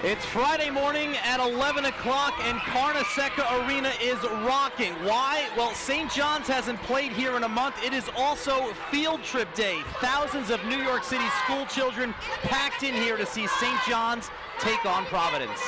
It's Friday morning at 11 o'clock and Carneseca Arena is rocking. Why? Well, St. John's hasn't played here in a month. It is also field trip day. Thousands of New York City school children packed in here to see St. John's take on Providence.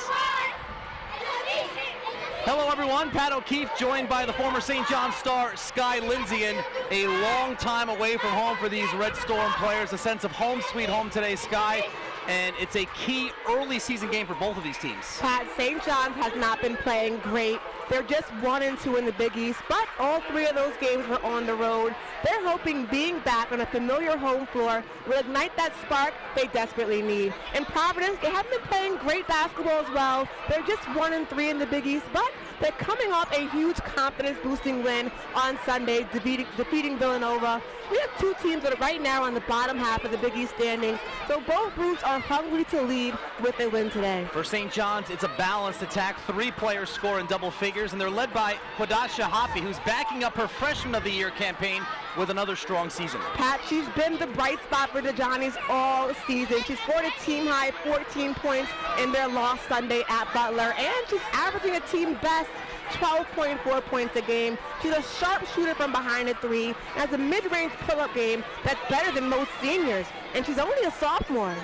Hello everyone, Pat O'Keefe joined by the former St. John's star Sky Lindsay, and a long time away from home for these Red Storm players. A sense of home sweet home today, Sky, and it's a key early season game for both of these teams. Pat, St. John's has not been playing great. They're just 1-2 in the Big East, but all three of those games were on the road. They're hoping being back on a familiar home floor will ignite that spark they desperately need. In Providence, they haven't been playing great basketball as well. They're just 1-3 in the Big East, but they're coming off a huge confidence-boosting win on Sunday, defeating Villanova. We have two teams that are right now on the bottom half of the Big East standings, so both groups are hungry to lead with a win today. For St. John's, it's a balanced attack. 3 players score in double figures, and they're led by Kwadasha Hoppy, who's backing up her Freshman of the Year campaign with another strong season. Pat, she's been the bright spot for the Johnnies all season. She scored a team-high 14 points in their loss Sunday at Butler, and she's averaging a team best 12.4 points a game. She's a sharp shooter from behind the three, and has a mid-range pull-up game that's better than most seniors, and she's only a sophomore.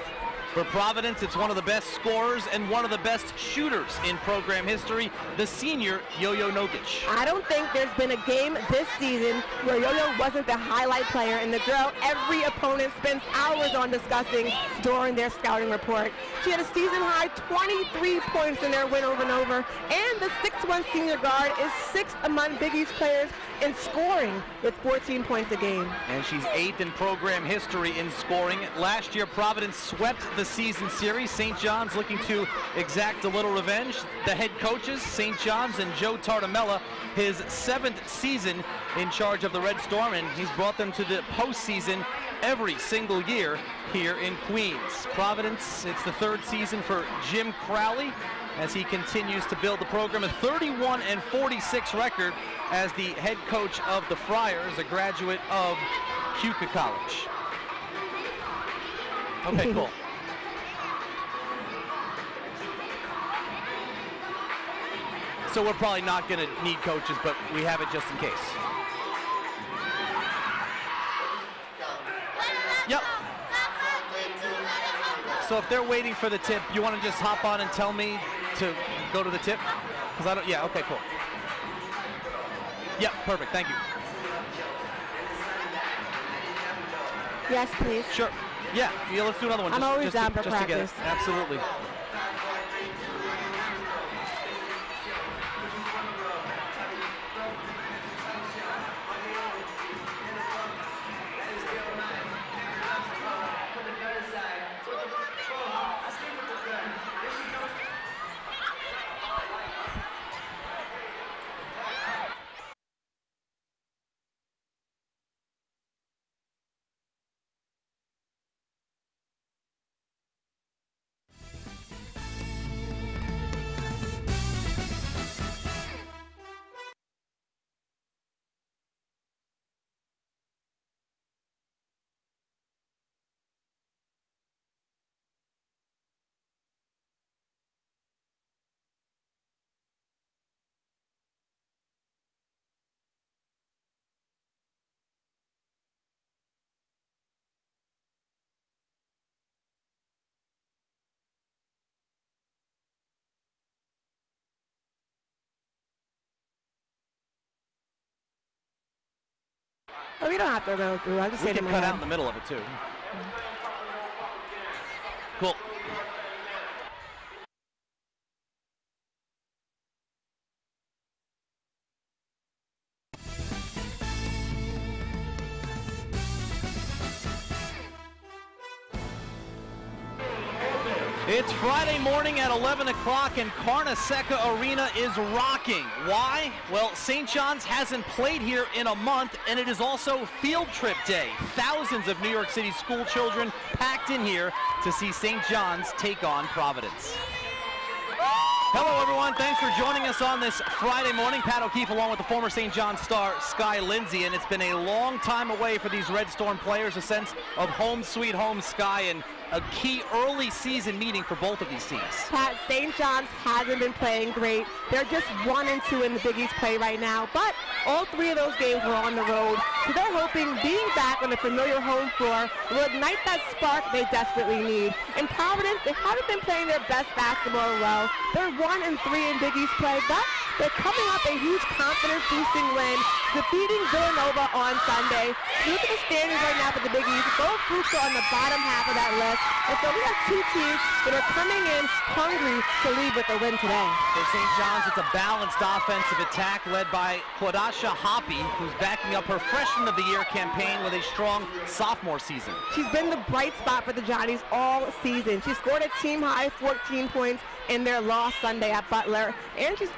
For Providence, it's one of the best scorers and one of the best shooters in program history, the senior Yo-Yo Nogic. I don't think there's been a game this season where Yo-Yo wasn't the highlight player and the girl every opponent spends hours on discussing during their scouting report. She had a season-high 23 points in their win over Nova, and the 6'1" senior guard is 6th among Big East players in scoring with 14 points a game. And she's 8th in program history in scoring. Last year, Providence swept the season series. St. John's looking to exact a little revenge. The head coaches, St. John's and Joe Tartamella, his 7th season in charge of the Red Storm, and he's brought them to the postseason every single year here in Queens. Providence, it's the 3rd season for Jim Crowley as he continues to build the program. A 31-46 record as the head coach of the Friars, a graduate of Keuka College. Okay, cool. So we're probably not going to need coaches, but we have it just in case. Yep. So if they're waiting for the tip, you want to just hop on and tell me to go to the tip? Because I don't, yeah, okay, cool. Yep, perfect, thank you. Yes, please. Sure. Yeah, let's do another one. I'm always down for practice. Absolutely. Oh, we don't have to go through. I just we can cut out in the middle of it too. Cool. It's Friday morning at 11 o'clock and Carneseca Arena is rocking. Why? Well, St. John's hasn't played here in a month, and it is also field trip day. Thousands of New York City school children packed in here to see St. John's take on Providence. Hello everyone, thanks for joining us on this Friday morning. Pat O'Keefe along with the former St. John's star Sky Lindsay, and it's been a long time away for these Red Storm players, a sense of home sweet home, Sky, and a key early season meeting for both of these teams. Pat, St. John's hasn't been playing great. They're just 1-2 in the Big East play right now, but all 3 of those games were on the road, so they're hoping being back on the familiar home floor will ignite that spark they desperately need. In Providence, they haven't been playing their best basketball well. They're 1-3 in Big East play, but they're coming off a huge confidence-boosting win, defeating Villanova on Sunday. Look at the standings right now for the Big East. Both groups are on the bottom half of that list, and so we have 2 teams that are coming in hungry to leave with a win today. For St. John's, it's a balanced offensive attack led by Quadasha Hoppy, who's backing up her Freshman of the Year campaign with a strong sophomore season. She's been the bright spot for the Johnnies all season. She scored a team-high 14 points in their loss Sunday at Butler, and she's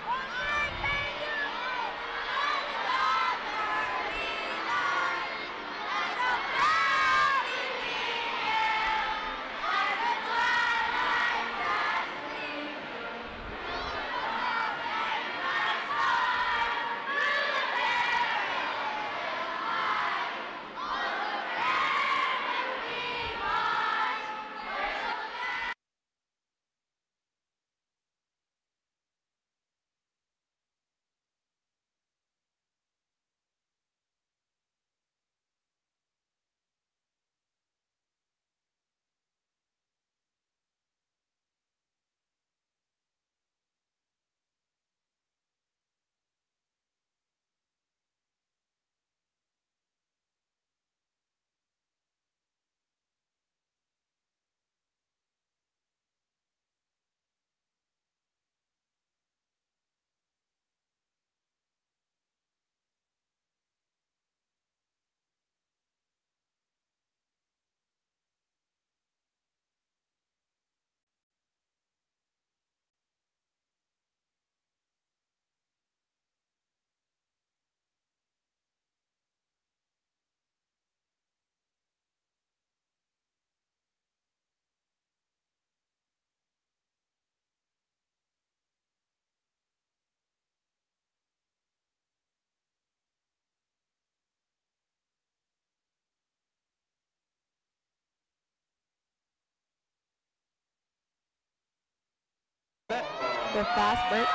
they're fast break.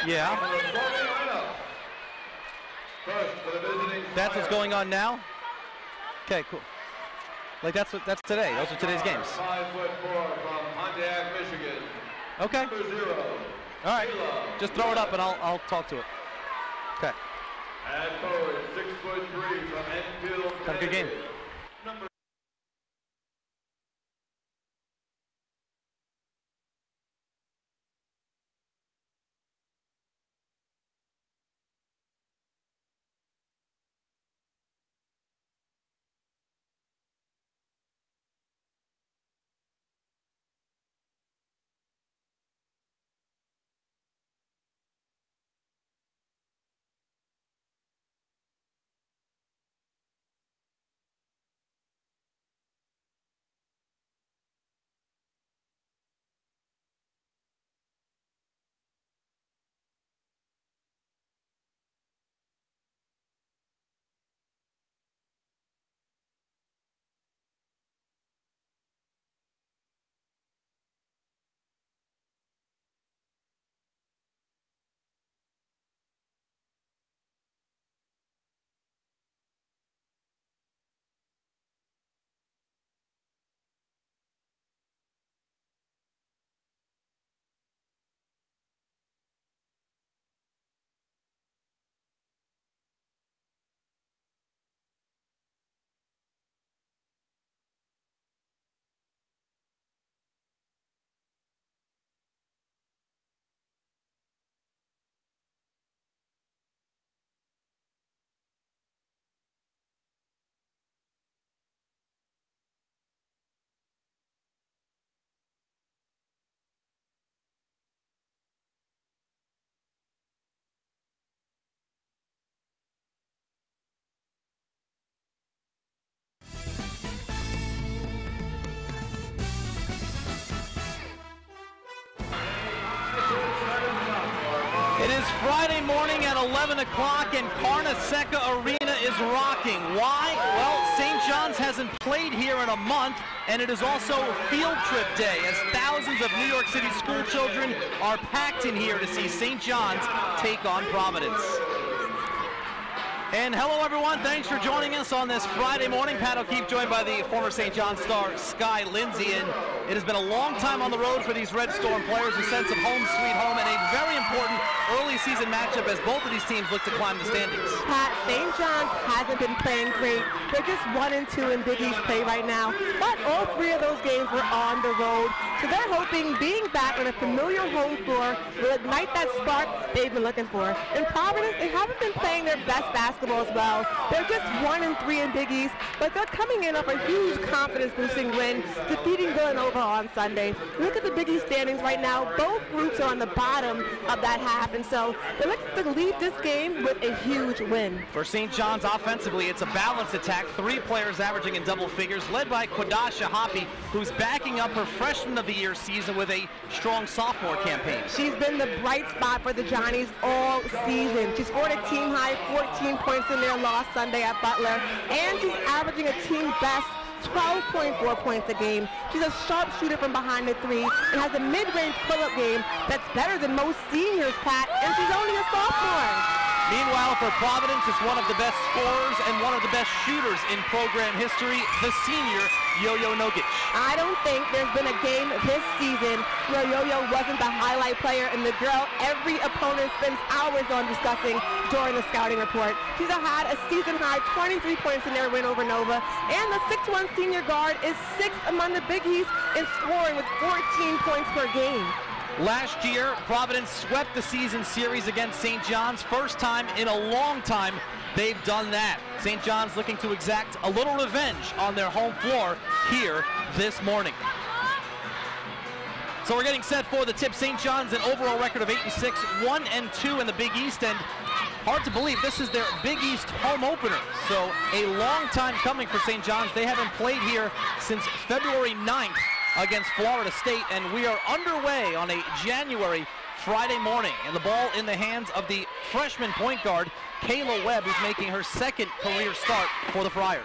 Yeah. That's what's going on now? Okay, cool. Like that's today. Those are today's games. 5'4" from Pontiac, Michigan. Okay. Number 0. All right. Just throw it up and I'll talk to it. Okay. And forward, 6'3" from Enfield. Have a good game. Number It is Friday morning at 11 o'clock and Carnesecca Arena is rocking. Why? Well, St. John's hasn't played here in a month, and it is also field trip day as thousands of New York City school children are packed in here to see St. John's take on Providence. And hello everyone, thanks for joining us on this Friday morning. Pat O'Keefe joined by the former St. John's star Sky Lindsay, and it has been a long time on the road for these Red Storm players, a sense of home sweet home, and a very important early season matchup as both of these teams look to climb the standings. Pat, St. John's hasn't been playing great. They're just 1-2 in Big East play right now, but all three of those games were on the road. So they're hoping being back on a familiar home floor will ignite that spark they've been looking for. In Providence, they haven't been playing their best basketball as well. They're just 1-3 in Big East, but they're coming in off a huge confidence-boosting win, defeating Villanova on Sunday. Look at the Big East standings right now. Both groups are on the bottom of that half, and so they're looking to leave this game with a huge win. For St. John's offensively, it's a balanced attack. 3 players averaging in double figures, led by Quadasha Hoppy, who's backing up her Freshman of the Year season with a strong sophomore campaign. She's been the bright spot for the Johnnies all season. She scored a team-high 14 points in their loss Sunday at Butler, and she's averaging a team-best 12.4 points a game. She's a sharp shooter from behind the three and has a mid-range pull-up game that's better than most seniors, Pat, and she's only a sophomore. Meanwhile, for Providence, it's one of the best scorers and one of the best shooters in program history, the senior Yo-Yo Nogic. I don't think there's been a game this season where Yo-Yo wasn't the highlight player and the girl every opponent spends hours on discussing during the scouting report. She's had a season-high 23 points in their win over Nova, and the 6'1" senior guard is 6th among the Big East in scoring with 14 points per game. Last year, Providence swept the season series against St. John's. First time in a long time they've done that. St. John's looking to exact a little revenge on their home floor here this morning. So we're getting set for the tip. St. John's an overall record of 8-6, 1-2 in the Big East, and hard to believe this is their Big East home opener. So a long time coming for St. John's. They haven't played here since February 9th. Against Florida State, and we are underway on a January Friday morning, and the ball in the hands of the freshman point guard Kayla Webb, who's making her second career start for the Friars.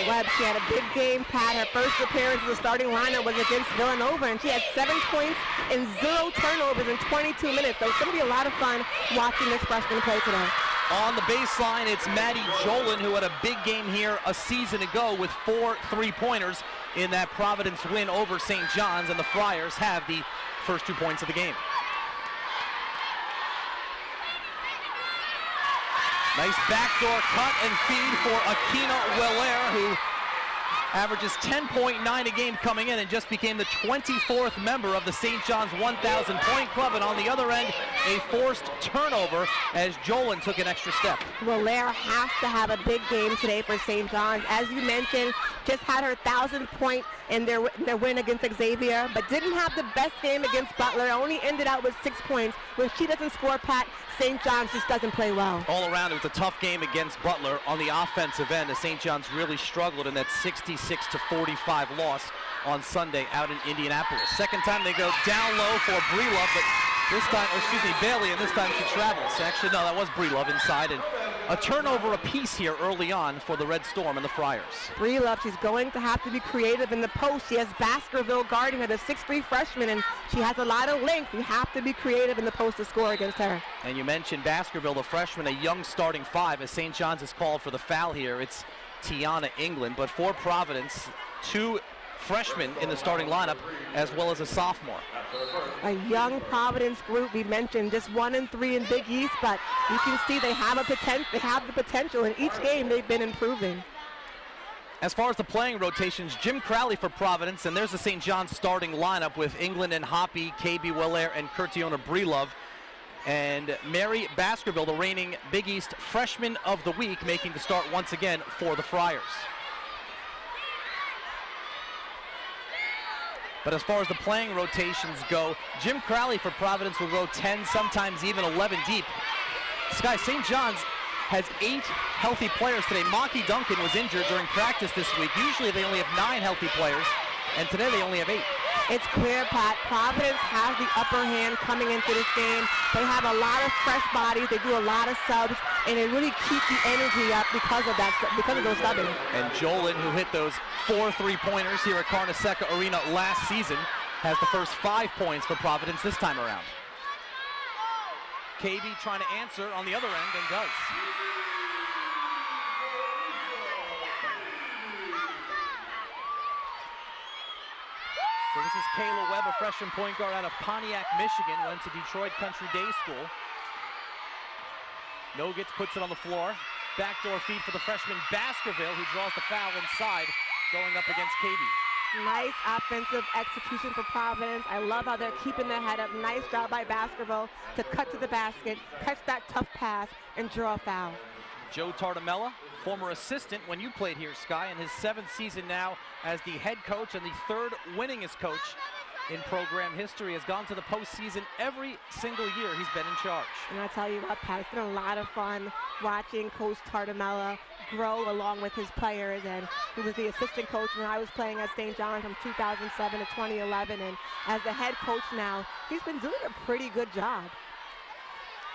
Webb, she had a big game, Pat. Her first appearance in the starting lineup was against Villanova, and she had 7 points and 0 turnovers in 22 minutes. So it's going to be a lot of fun watching this freshman play today. On the baseline, it's Maddie Jolin, who had a big game here a season ago with 4 3-pointers in that Providence win over St. John's, and the Friars have the first 2 points of the game. Nice backdoor cut and feed for Akina Weller, who averages 10.9 a game coming in and just became the 24th member of the St. John's 1,000 point club. And on the other end, a forced turnover as Jolin took an extra step. Weller has to have a big game today for St. John's. As you mentioned, just had her 1,000 point in their win against Xavier, but didn't have the best game against Butler. Only ended out with 6 points. When she doesn't score, Pat, St. John's just doesn't play well. All around, it was a tough game against Butler on the offensive end, as St. John's really struggled in that 66-45 loss on Sunday out in Indianapolis. Second time they go down low for Breelove, but this time, Bailey, and this time she travels. Actually, no, that was Breelove inside, and a turnover apiece here early on for the Red Storm and the Friars. Breelove, she's going to have to be creative in the post. She has Baskerville guarding her, the 6'3" freshman, and she has a lot of length. You have to be creative in the post to score against her. And you mentioned Baskerville, the freshman, a young starting 5, as St. John's is called for the foul here. It's Tiana England, but for Providence, 2 freshmen in the starting lineup, as well as a sophomore. A young Providence group, we mentioned, just 1-3 in Big East, but you can see they have the potential. In each game they've been improving. As far as the playing rotations, Jim Crowley for Providence, and there's the St. John's starting lineup with England and Hoppy, KB Weller, and Curtiona Breelove. And Mary Baskerville, the reigning Big East Freshman of the Week, making the start once again for the Friars. But as far as the playing rotations go, Jim Crowley for Providence will go 10, sometimes even 11 deep. Sky, St. John's has 8 healthy players today. Maki Duncan was injured during practice this week. Usually they only have 9 healthy players, and today they only have 8. It's clear, Pat, Providence has the upper hand coming into this game. They have a lot of fresh bodies. They do a lot of subs. and they really keep the energy up because of that, because of those subbing. And Jolin, who hit those 4 3-pointers here at Carnesecca Arena last season, has the first 5 points for Providence this time around. KB trying to answer on the other end and does. So this is Kayla Webb, a freshman point guard out of Pontiac, Michigan, went to Detroit Country Day School. Nogich puts it on the floor. Backdoor feed for the freshman Baskerville, who draws the foul inside, going up against KB. Nice offensive execution for Providence. I love how they're keeping their head up. Nice job by Baskerville to cut to the basket, catch that tough pass, and draw a foul. Joe Tartamella, former assistant when you played here, Sky, in his 7th season now as the head coach and the 3rd winningest coach in program history, has gone to the postseason every single year he's been in charge. And I tell you what, Pat, it's been a lot of fun watching Coach Tartamella grow along with his players, and he was the assistant coach when I was playing at St. John's from 2007 to 2011, and as the head coach now, he's been doing a pretty good job.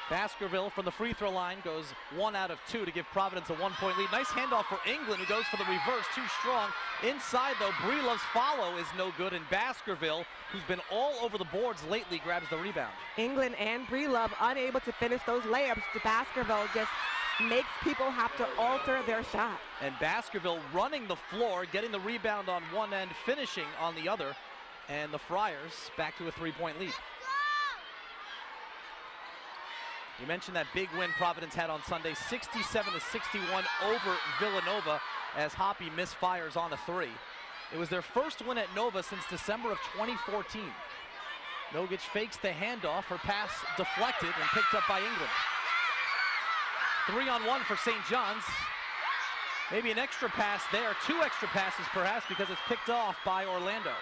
Baskerville from the free throw line goes 1 out of 2 to give Providence a 1-point lead. Nice handoff for England, who goes for the reverse, too strong. Inside though, Brelove's follow is no good, and Baskerville, who's been all over the boards lately, grabs the rebound. England and Brelove unable to finish those layups. Baskerville just makes people have to alter their shot. And Baskerville running the floor, getting the rebound on one end, finishing on the other, and the Friars back to a 3-point lead. You mentioned that big win Providence had on Sunday, 67-61 over Villanova, as Hoppy misfires on a 3. It was their first win at Nova since December of 2014. Nogich fakes the handoff, her pass deflected and picked up by England. 3-on-1 for St. John's. Maybe an extra pass there, 2 extra passes perhaps, because it's picked off by Orlando.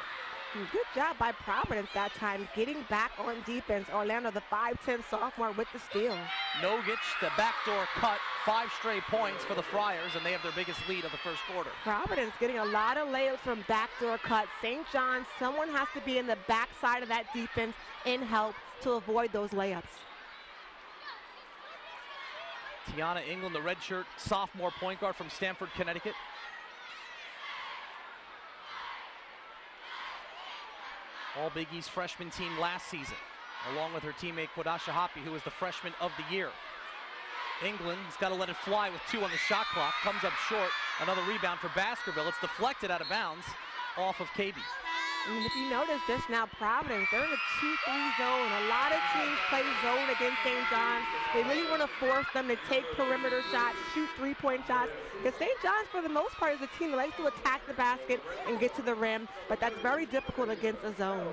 Good job by Providence that time, getting back on defense. Orlando, the 5'10 sophomore, with the steal. Nogich, the backdoor cut, 5 straight points for the Friars, and they have their biggest lead of the first quarter. Providence getting a lot of layups from backdoor cuts. St. John's, someone has to be in the backside of that defense in help to avoid those layups. Tiana England, the redshirt sophomore point guard from Stamford, Connecticut. All Big East freshman team last season, along with her teammate Kwadasha Hoppy, who was the freshman of the year. England's got to let it fly with 2 on the shot clock. Comes up short. Another rebound for Baskerville. It's deflected out of bounds off of KB. And if you notice just now, Providence, they're in a 2-3 zone. A lot of teams play zone against St. John's. They really want to force them to take perimeter shots, shoot 3-point shots. Because St. John's, for the most part, is a team that likes to attack the basket and get to the rim, but that's very difficult against a zone.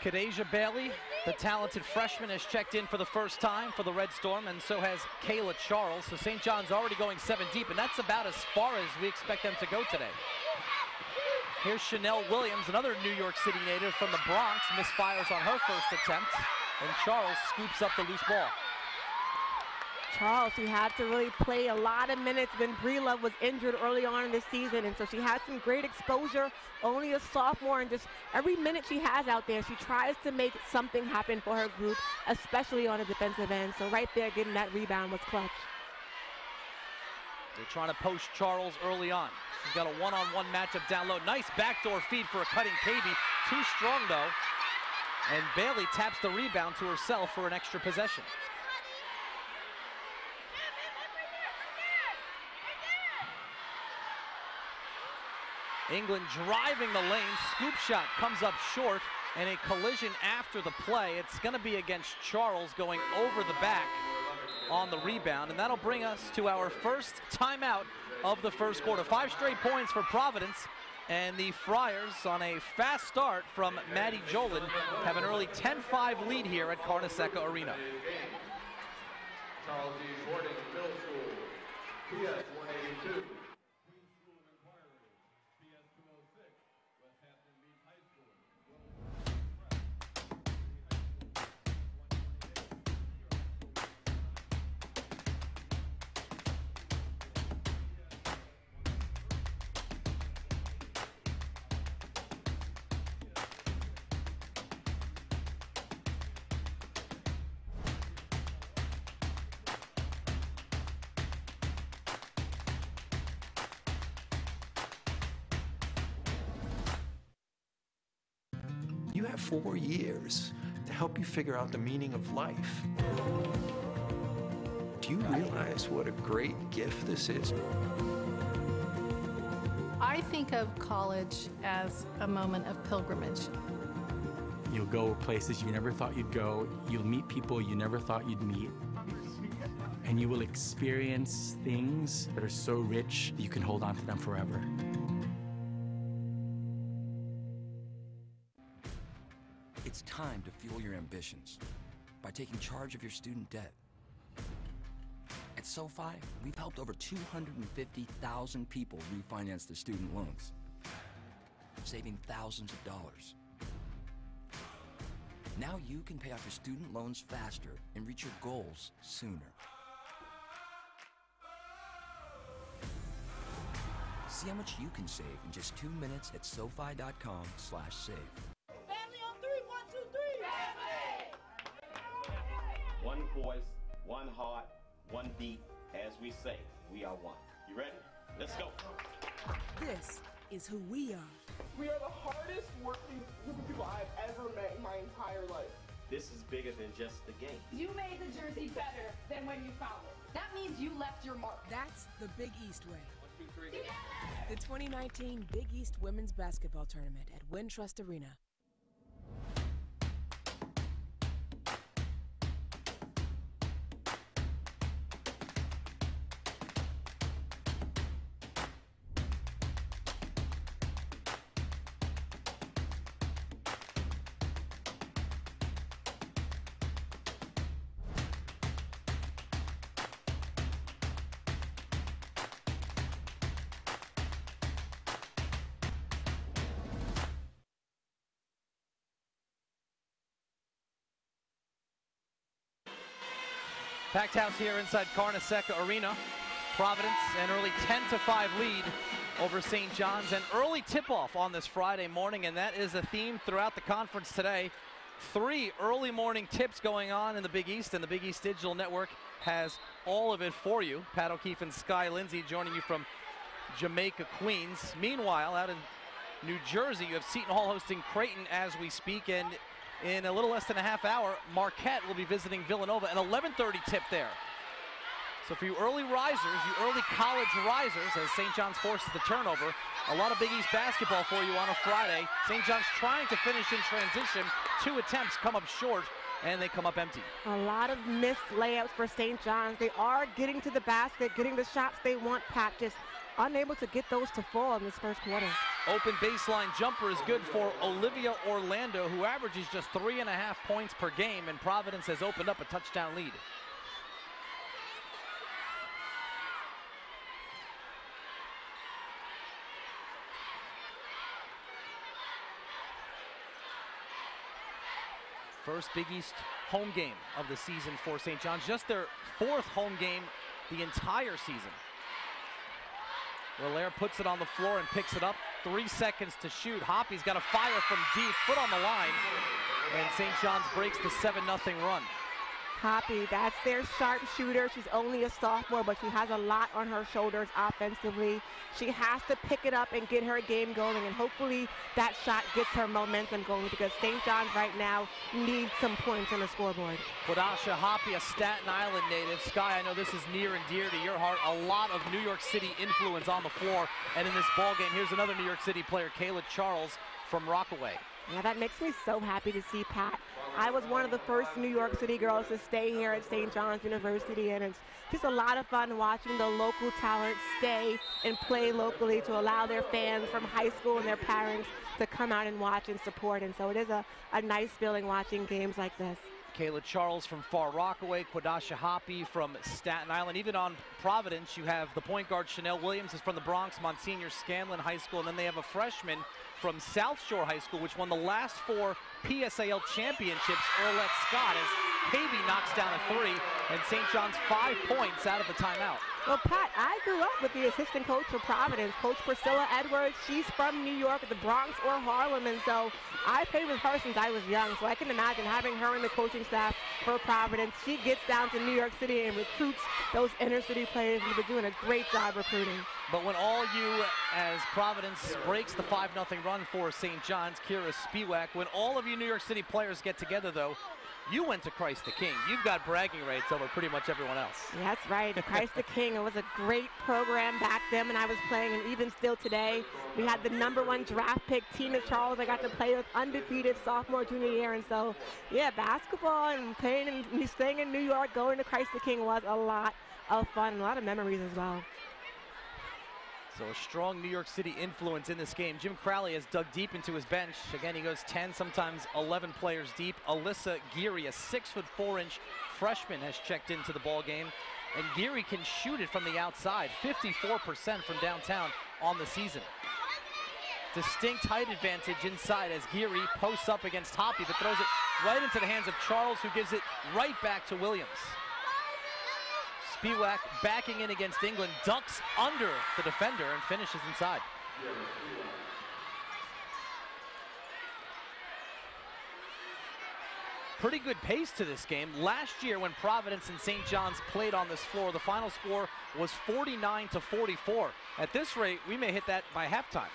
Kadeja Bailey, the talented freshman, has checked in for the first time for the Red Storm, and so has Kayla Charles. So St. John's already going 7 deep, and that's about as far as we expect them to go today. Here's Chanel Williams, another New York City native from the Bronx, misfires on her first attempt, and Charles scoops up the loose ball. Charles, who had to really play a lot of minutes when Brelove was injured early on in the season, and so she had some great exposure, only a sophomore, and just every minute she has out there, she tries to make something happen for her group, especially on the defensive end. So right there, getting that rebound was clutch. They're trying to post Charles early on. She's got a one-on-one matchup down low. Nice backdoor feed for a cutting KB. Too strong, though. And Bailey taps the rebound to herself for an extra possession. England driving the lane. Scoop shot comes up short, and a collision after the play. It's going to be against Charles, going over the back on the rebound, and that'll bring us to our first timeout of the first quarter. 5 straight points for Providence, and the Friars, on a fast start from Maddie Jolin, have an early 10-5 lead here at Carnesecca Arena. Charles E. Gordon Middle School, PS 182. have 4 years to help you figure out the meaning of life. Do you realize what a great gift this is? I think of college as a moment of pilgrimage. You'll go places you never thought you'd go. You'll meet people you never thought you'd meet. And you will experience things that are so rich that you can hold on to them forever. It's time to fuel your ambitions by taking charge of your student debt. At SoFi, we've helped over 250,000 people refinance their student loans, saving thousands of dollars. Now you can pay off your student loans faster and reach your goals sooner. See how much you can save in just 2 minutes at SoFi.com/save. Family on three, 1, 2, 3. Family! One voice, one heart, one beat. As we say, we are one. You ready? Let's go. This is who we are. We are the hardest working group of people I've ever met in my entire life. This is bigger than just the game. You made the jersey better than when you found it. That means you left your mark. That's the Big East way. 1, 2, 3. Together! The 2019 Big East Women's Basketball Tournament at Wintrust Arena. Packed house here inside Carnesecca Arena. Providence, an early 10-5 lead over St. John's. An early tip-off on this Friday morning, and that is a theme throughout the conference today. 3 early morning tips going on in the Big East, and the Big East Digital Network has all of it for you. Pat O'Keefe and Sky Lindsay joining you from Jamaica, Queens. Meanwhile, out in New Jersey, you have Seton Hall hosting Creighton as we speak, and in a little less than a half hour, Marquette will be visiting Villanova, an 11:30 tip there. So for you early risers, you early college risers, as St. John's forces the turnover, a lot of Big East basketball for you on a Friday. St. John's trying to finish in transition. 2 attempts come up short, and they come up empty. A lot of missed layups for St. John's. They are getting to the basket, getting the shots they want, Pat, just unable to get those to fall in this first quarter. Open baseline jumper is good for Olivia Orlando, who averages just 3.5 points per game, and Providence has opened up a touchdown lead. First Big East home game of the season for St. John's, just their 4th home game the entire season. Relaire puts it on the floor and picks it up. 3 seconds to shoot. Hoppy's got a fire from deep, foot on the line, and St. John's breaks the 7-0 run. Hoppy, that's their sharpshooter. She's only a sophomore, but she has a lot on her shoulders offensively. She has to pick it up and get her game going, and hopefully that shot gets her momentum going, because St. John's right now needs some points on the scoreboard. Quadasha Hoppy, a Staten Island native. Sky, I know this is near and dear to your heart. A lot of New York City influence on the floor, and in this ball game, here's another New York City player, Kayla Charles from Rockaway. Yeah, that makes me so happy to see, Pat. I was one of the first New York City girls to stay here at St. John's University, and it's just a lot of fun watching the local talent stay and play locally to allow their fans from high school and their parents to come out and watch and support. And so it is a nice feeling watching games like this. Kayla Charles from Far Rockaway, Quadasha Hoppy from Staten Island. Even on Providence, you have the point guard Chanel Williams is from the Bronx, Monsignor Scanlon High School, and then they have a freshman from South Shore High School, which won the last 4 PSAL championships, Earlette Scott, as KB knocks down a 3, and St. John's 5 points out of the timeout. Well, Pat, I grew up with the assistant coach for Providence, Coach Priscilla Edwards. She's from New York, the Bronx or Harlem, and so I played with her since I was young. So I can imagine having her in the coaching staff for Providence. She gets down to New York City and recruits those inner city players, and they've been doing a great job recruiting. But when all you, as Providence breaks the 5-0 run for St. John's, Kira Spiewak, when all of you New York City players get together, though, you went to Christ the King. You've got bragging rights over pretty much everyone else. That's right, Christ the King. It was a great program back then when I was playing, and even still today. We had the #1 draft pick, Tina Charles, I got to play with, undefeated sophomore, junior year. And so, yeah, basketball and playing and staying in New York, going to Christ the King was a lot of fun, a lot of memories as well. So a strong New York City influence in this game. Jim Crowley has dug deep into his bench. Again, he goes 10, sometimes 11 players deep. Alyssa Geary, a 6'4" freshman, has checked into the ball game. And Geary can shoot it from the outside, 54% from downtown on the season. Distinct height advantage inside as Geary posts up against Hoppy, but throws it right into the hands of Charles, who gives it right back to Williams. Spiewak backing in against England, ducks under the defender and finishes inside. Pretty good pace to this game. Last year when Providence and St. John's played on this floor, the final score was 49-44. At this rate, we may hit that by halftime.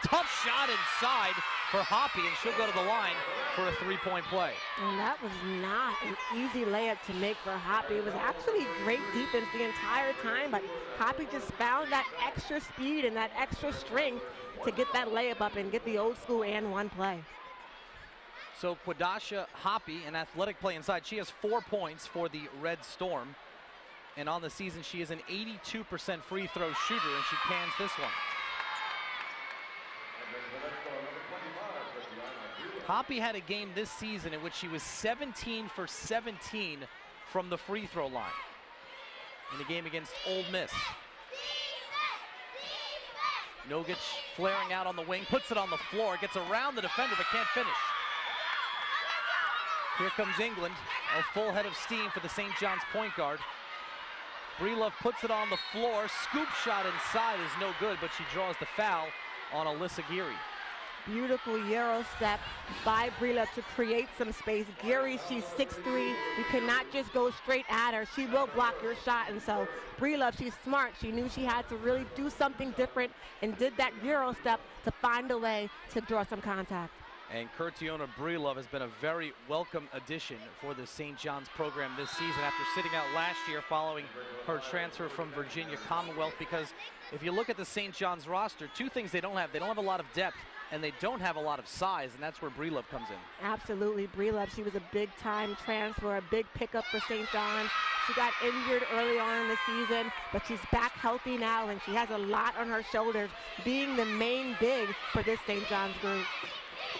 Tough shot inside for Hoppy, and she'll go to the line for a 3-point play. And that was not an easy layup to make for Hoppy. It was actually great defense the entire time, but Hoppy just found that extra speed and that extra strength to get that layup up and get the old school and one play. So Quadasha Hoppy, an athletic play inside. She has 4 points for the Red Storm. And on the season, she is an 82% free throw shooter, and she cans this one. Hoppy had a game this season in which she was 17 for 17 from the free throw line in the game against Ole Miss. Nogic flaring out on the wing, puts it on the floor, gets around the defender but can't finish. Here comes England, a full head of steam for the St. John's point guard. Breelove puts it on the floor, scoop shot inside is no good, but she draws the foul on Alyssa Geary. Beautiful Euro step by Breelove to create some space. Geary, she's 6'3". You cannot just go straight at her. She will block your shot. And so Breelove, she's smart. She knew she had to really do something different and did that Euro step to find a way to draw some contact. And Curtiona Breelove has been a very welcome addition for the St. John's program this season after sitting out last year following her transfer from Virginia Commonwealth, because if you look at the St. John's roster, two things they don't have. They don't have a lot of depth, and they don't have a lot of size, and that's where Breelove comes in. Absolutely, Breelove, she was a big-time transfer, a big pickup for St. John's. She got injured early on in the season, but she's back healthy now, and she has a lot on her shoulders, being the main big for this St. John's group.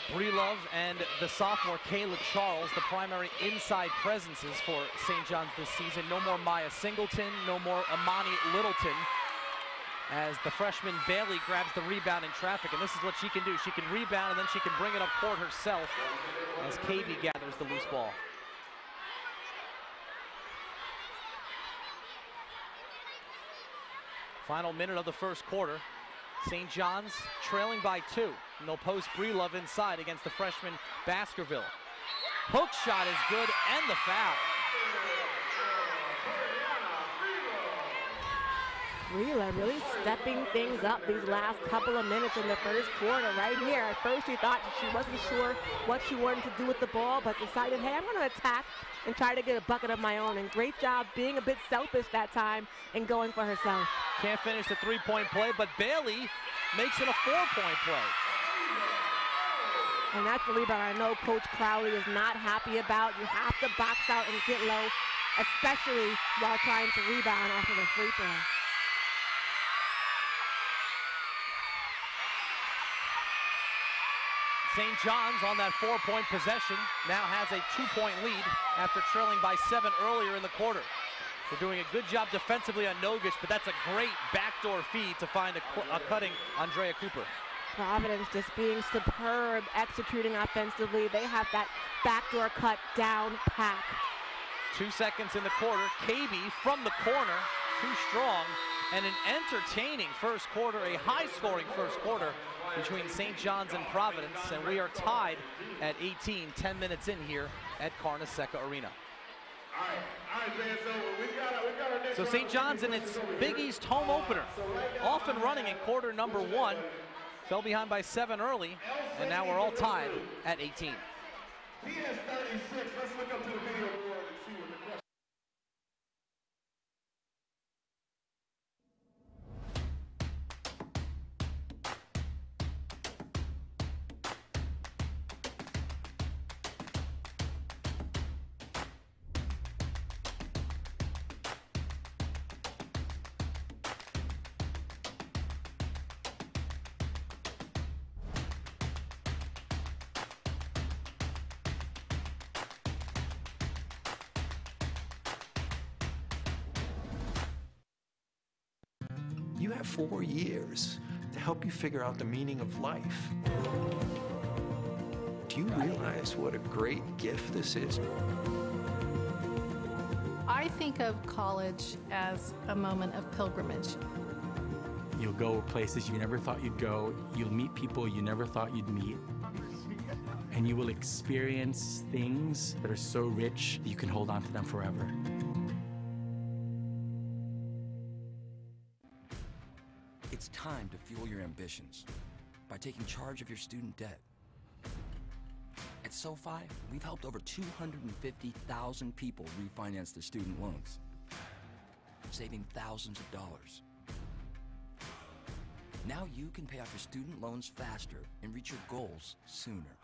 Breelove and the sophomore Kayla Charles, the primary inside presences for St. John's this season. No more Maya Singleton, no more Amani Littleton, as the freshman Bailey grabs the rebound in traffic, and this is what she can do. She can rebound, and then she can bring it up court herself as KB gathers the loose ball. Final minute of the first quarter. St. John's trailing by 2, and they'll post Breelove inside against the freshman Baskerville. Hook shot is good, and the foul. Breelove really stepping things up these last couple of minutes in the first quarter right here. At first she thought she wasn't sure what she wanted to do with the ball, but decided, hey, I'm going to attack and try to get a bucket of my own. And great job being a bit selfish that time and going for herself. Can't finish the three-point play, but Bailey makes it a 4-point play. And that's the rebound I know Coach Crowley is not happy about. You have to box out and get low, especially while trying to rebound off of a free throw. St. John's on that 4-point possession now has a 2-point lead after trailing by 7 earlier in the quarter. They're doing a good job defensively on Nogic, but that's a great backdoor feed to find a cutting Andrea Cooper. Providence just being superb, executing offensively. They have that backdoor cut down pack. 2 seconds in the quarter. KB from the corner too strong, and an entertaining first quarter, a high-scoring first quarter between St. John's and Providence, and we are tied at 18, 10 minutes in here at Carnesecca Arena. All right, man, so we've got our next So St. John's in its Big East home opener, off and running in quarter number 1, fell behind by 7 early, and now we're all tied at 18. PS 36, let's look up to the video board and see what the question. You have 4 years to help you figure out the meaning of life. Do you realize what a great gift this is? I think of college as a moment of pilgrimage. You'll go places you never thought you'd go. You'll meet people you never thought you'd meet. And you will experience things that are so rich that you can hold on to them forever. It's time to fuel your ambitions by taking charge of your student debt. At SoFi, we've helped over 250,000 people refinance their student loans, saving thousands of dollars. Now you can pay off your student loans faster and reach your goals sooner.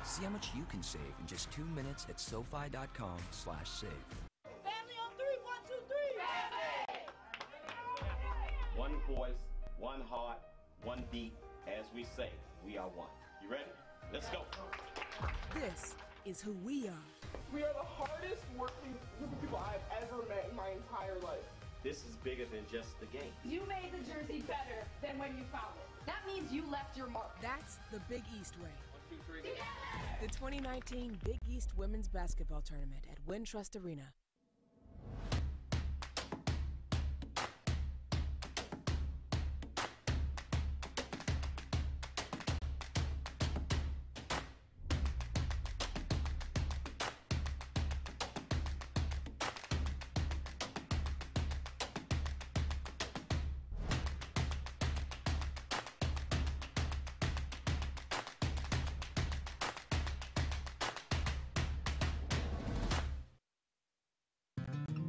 See how much you can save in just 2 minutes at SoFi.com/save. Family on 3, 1, 2, 3. One voice, one heart, one beat. As we say, we are one. You ready? Let's go. This is who we are. We are the hardest working group of people I've ever met in my entire life. This is bigger than just the game. You made the jersey better than when you found it. That means you left your mark. That's the Big East way. 1, 2, 3. The 2019 Big East Women's Basketball Tournament at Wintrust Arena.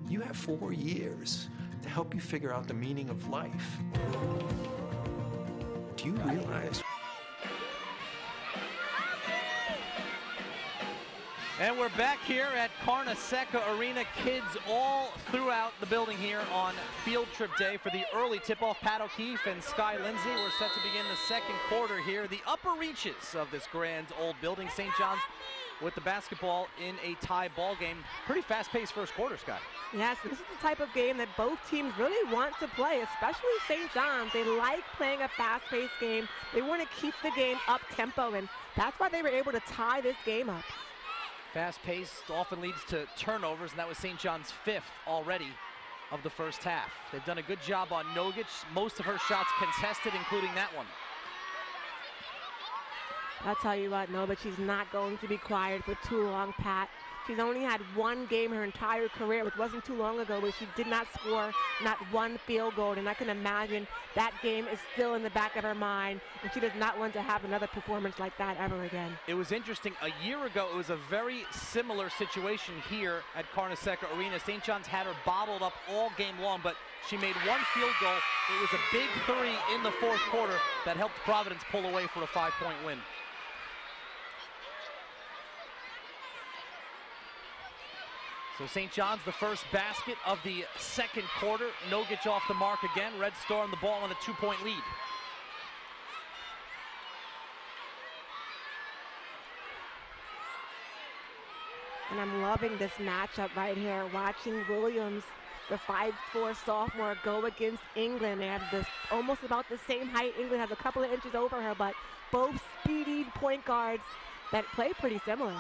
You have 4 years to help you figure out the meaning of life. Do you realize? And we're back here at Carnesecca Arena. Kids all throughout the building here on field trip day for the early tip-off. Pat O'Keefe and Sky Lindsay. We're set to begin the second quarter here. The upper reaches of this grand old building. St. John's with the basketball in a tie ball game. Pretty fast-paced first quarter, Sky. Yes, this is the type of game that both teams really want to play, especially St. John's. They like playing a fast-paced game. They want to keep the game up-tempo, and that's why they were able to tie this game up. Fast-paced often leads to turnovers, and that was St. John's 5th already of the first half. They've done a good job on Nogic. Most of her shots contested, including that one. I'll tell you what, no, but she's not going to be quiet for too long, Pat. She's only had one game her entire career, which wasn't too long ago, where she did not score not one field goal. And I can imagine that game is still in the back of her mind, and she does not want to have another performance like that ever again. It was interesting. A year ago, it was a very similar situation here at Carnesecca Arena. St. John's had her bottled up all game long, but she made one field goal. It was a big three in the fourth quarter that helped Providence pull away for a 5-point win. So St. John's, the first basket of the second quarter. Nogic off the mark again. Red Star on the ball on a 2-point lead. And I'm loving this matchup right here, watching Williams, the 5'4" sophomore, go against England. They have this almost about the same height. England has a couple of inches over her, but both speedy point guards that play pretty similar.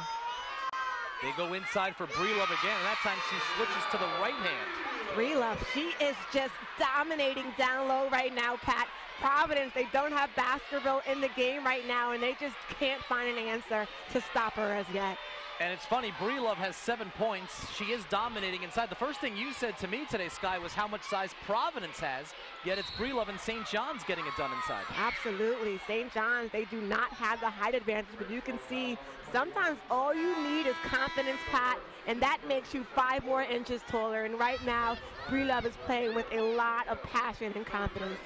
They go inside for Breelove again, and that time she switches to the right hand. Breelove, she is just dominating down low right now, Pat. Providence, they don't have Baskerville in the game right now, and they just can't find an answer to stop her as yet. And it's funny, Breelove has 7 points. She is dominating inside. The first thing you said to me today, Sky, was how much size Providence has, yet it's Breelove and St. John's getting it done inside. Absolutely. St. John's, they do not have the height advantage, but you can see sometimes all you need is confidence, Pat, and that makes you 5 more inches taller. And right now, Breelove is playing with a lot of passion and confidence.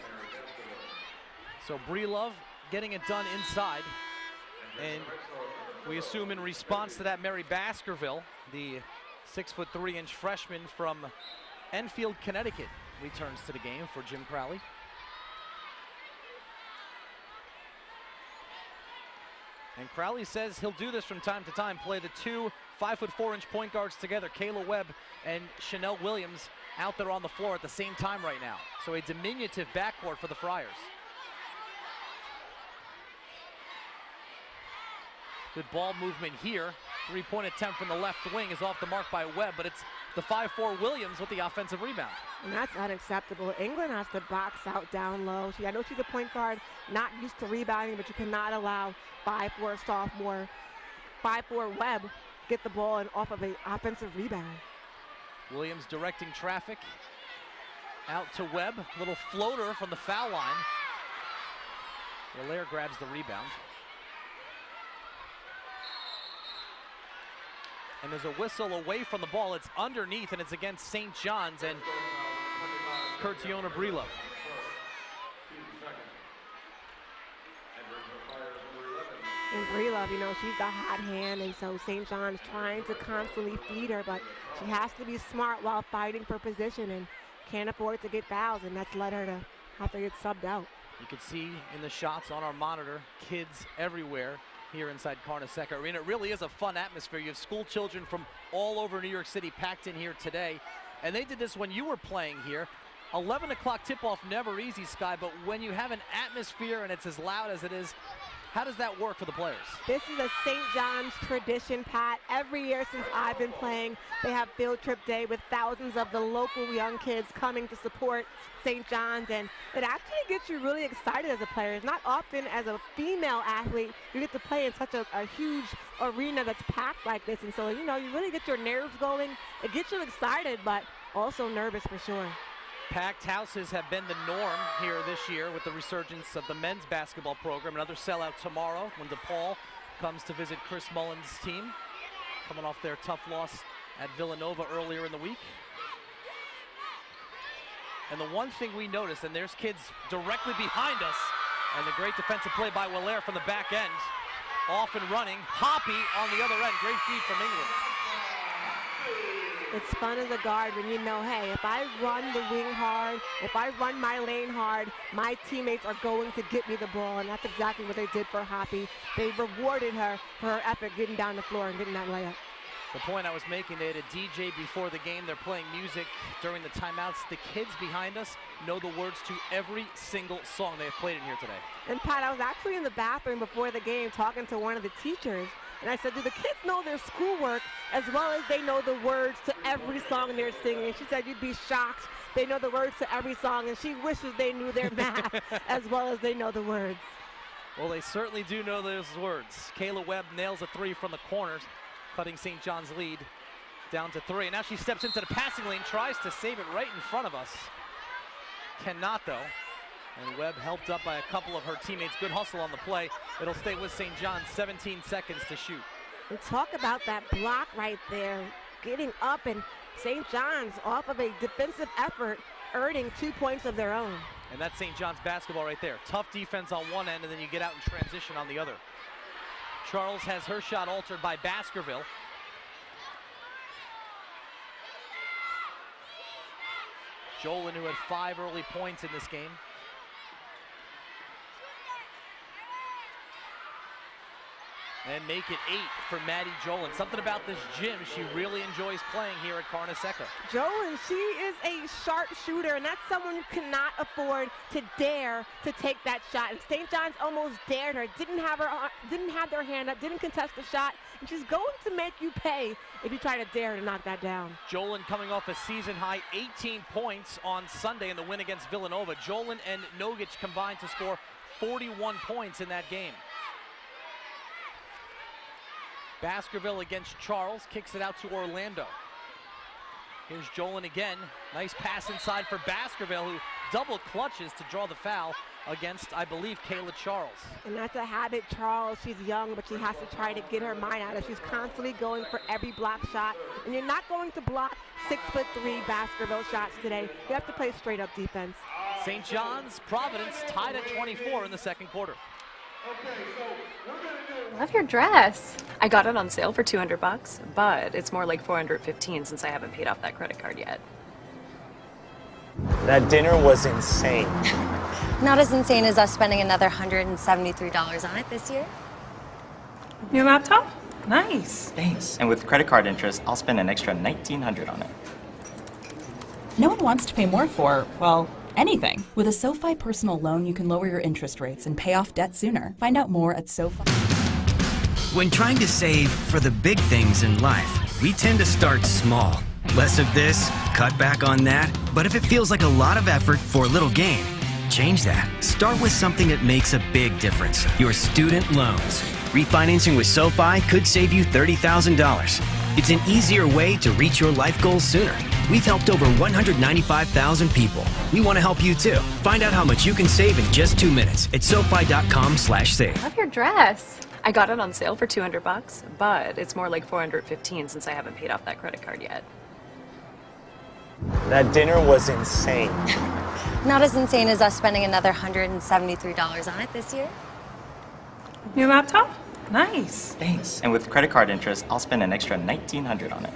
So Breelove getting it done inside, and we assume in response to that, Mary Baskerville, the 6'3" freshman from Enfield, Connecticut, returns to the game for Jim Crowley. And Crowley says he'll do this from time to time, play the 2 5'4" point guards together, Kayla Webb and Chanel Williams, out there on the floor at the same time right now. So a diminutive backcourt for the Friars. Good ball movement here. 3-point attempt from the left wing is off the mark by Webb, but it's the 5'4" Williams with the offensive rebound. And that's unacceptable. England has to box out down low. I know she's a point guard, not used to rebounding, but you cannot allow 5'4" sophomore, 5'4" Webb get the ball and off of an offensive rebound. Williams directing traffic out to Webb. Little floater from the foul line. Allaire grabs the rebound. And there's a whistle away from the ball. It's underneath, and it's against St. John's and Curtiona Breelove. And Breelove, you know, she's the hot hand, and so St. John's trying to constantly feed her, but she has to be smart while fighting for position and can't afford to get fouls, and that's led her to have to get subbed out. You can see in the shots on our monitor, kids everywhere here inside Carnesecca Arena. It really is a fun atmosphere. You have school children from all over New York City packed in here today, and they did this when you were playing here. 11 o'clock tip-off, never easy, Sky, but when you have an atmosphere and it's as loud as it is, how does that work for the players? This is a St. John's tradition, Pat. Every year since I've been playing, they have field trip day with thousands of the local young kids coming to support St. John's, and it actually gets you really excited as a player. It's not often as a female athlete you get to play in such a huge arena that's packed like this, and so, you know, you really get your nerves going. It gets you excited, but also nervous for sure. Packed houses have been the norm here this year with the resurgence of the men's basketball program. Another sellout tomorrow when DePaul comes to visit Chris Mullen's team, coming off their tough loss at Villanova earlier in the week. And the one thing we noticed, and there's kids directly behind us, and the great defensive play by Allaire from the back end. Off and running, Hoppy on the other end. Great feed from England. It's fun as a guard when you know, hey, if I run the wing hard, if I run my lane hard, my teammates are going to get me the ball, and that's exactly what they did for Hoppy. They rewarded her for her effort getting down the floor and getting that layup. The point I was making, they had a DJ before the game. They're playing music during the timeouts. The kids behind us know the words to every single song they have played in here today. And Pat, I was actually in the bathroom before the game talking to one of the teachers, and I said, do the kids know their schoolwork as well as they know the words to every song they're singing? And she said, you'd be shocked. They know the words to every song, and she wishes they knew their math as well as they know the words. Well, they certainly do know those words. Kayla Webb nails a 3 from the corners, cutting St. John's lead down to 3. And now she steps into the passing lane, tries to save it right in front of us. Cannot, though. And Webb helped up by a couple of her teammates. Good hustle on the play. It'll stay with St. John's, 17 seconds to shoot. And talk about that block right there. Getting up, and St. John's off of a defensive effort, earning 2 points of their own. And that's St. John's basketball right there. Tough defense on one end, and then you get out and transition on the other. Charles has her shot altered by Baskerville. Jolin, who had 5 early points in this game. and make it 8 for Maddie Jolin. Something about this gym, she really enjoys playing here at Carnesecca. Jolin, she is a sharp shooter, and that's someone you cannot afford to dare to take that shot. And St. John's almost dared her, didn't have their hand up, didn't contest the shot, and she's going to make you pay if you try to dare to knock that down. Jolin coming off a season-high 18 points on Sunday in the win against Villanova. Jolin and Nogic combined to score 41 points in that game. Baskerville against Charles, kicks it out to Orlando. Here's Jolin again. Nice pass inside for Baskerville, who double clutches to draw the foul against, I believe, Kayla Charles. And that's a habit, Charles. She's young, but she has to try to get her mind out of it. She's constantly going for every block shot, and you're not going to block 6'3" Baskerville shots today. You have to play straight up defense. St. John's, Providence tied at 24 in the second quarter. Love your dress. I got it on sale for $200, but it's more like $415 since I haven't paid off that credit card yet. That dinner was insane. Not as insane as us spending another $173 on it this year. New laptop? Nice. Thanks. And with credit card interest, I'll spend an extra $1,900 on it. No one wants to pay more for, well, anything. With a SoFi personal loan, you can lower your interest rates and pay off debt sooner. Find out more at SoFi. When trying to save for the big things in life, we tend to start small. Less of this, cut back on that. But if it feels like a lot of effort for a little gain, change that. Start with something that makes a big difference. Your student loans. Refinancing with SoFi could save you $30,000. It's an easier way to reach your life goals sooner. We've helped over 195,000 people. We want to help you too. Find out how much you can save in just 2 minutes at SoFi.com/save. Love your dress. I got it on sale for $200, but it's more like $415 since I haven't paid off that credit card yet. That dinner was insane. Not as insane as us spending another $173 on it this year. New laptop? Nice. Thanks. And with credit card interest, I'll spend an extra $1,900 on it.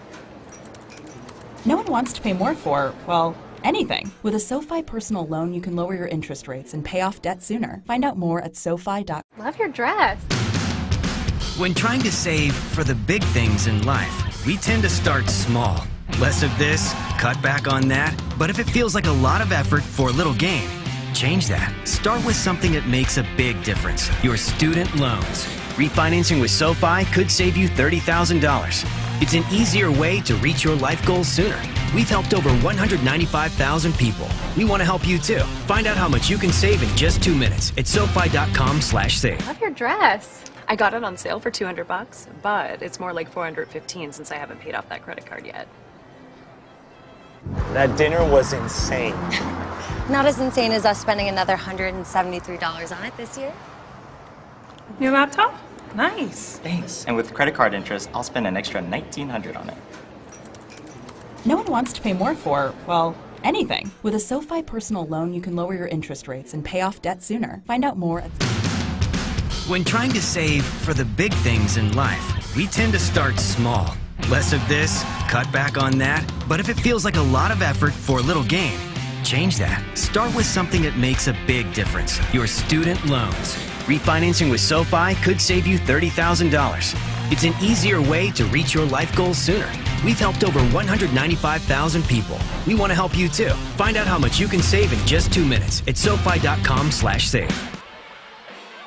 No one wants to pay more for, well, anything. With a SoFi personal loan, you can lower your interest rates and pay off debt sooner. Find out more at SoFi.com. Love your dress. When trying to save for the big things in life, we tend to start small. Less of this, cut back on that. But if it feels like a lot of effort for a little gain, change that. Start with something that makes a big difference. Your student loans. Refinancing with SoFi could save you $30,000. It's an easier way to reach your life goals sooner. We've helped over 195,000 people. We want to help you too. Find out how much you can save in just 2 minutes at SoFi.com/save. Love your dress. I got it on sale for $200, but it's more like $415 since I haven't paid off that credit card yet. That dinner was insane. Not as insane as us spending another $173 on it this year. New laptop? Nice. Thanks. And with credit card interest, I'll spend an extra $1,900 on it. No one wants to pay more for, well, anything. With a SoFi personal loan, you can lower your interest rates and pay off debt sooner. Find out more at... When trying to save for the big things in life, we tend to start small. Less of this, cut back on that. But if it feels like a lot of effort for a little gain, change that. Start with something that makes a big difference. Your student loans. Refinancing with SoFi could save you $30,000. It's an easier way to reach your life goals sooner. We've helped over 195,000 people. We want to help you too. Find out how much you can save in just 2 minutes at SoFi.com/save.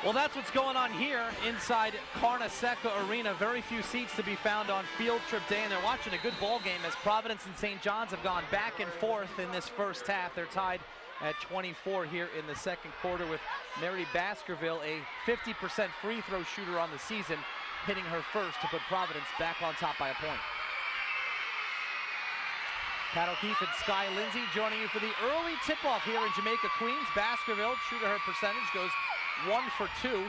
Well, that's what's going on here inside Carnesecca Arena. Very few seats to be found on Field Trip Day, and they're watching a good ball game as Providence and St. John's have gone back and forth in this first half. They're tied at 24 here in the second quarter with Mary Baskerville, a 50% free throw shooter on the season, hitting her first to put Providence back on top by a point. Pat O'Keefe and Sky Lindsay joining you for the early tip-off here in Jamaica, Queens. Baskerville, true to her percentage, goes 1 for 2.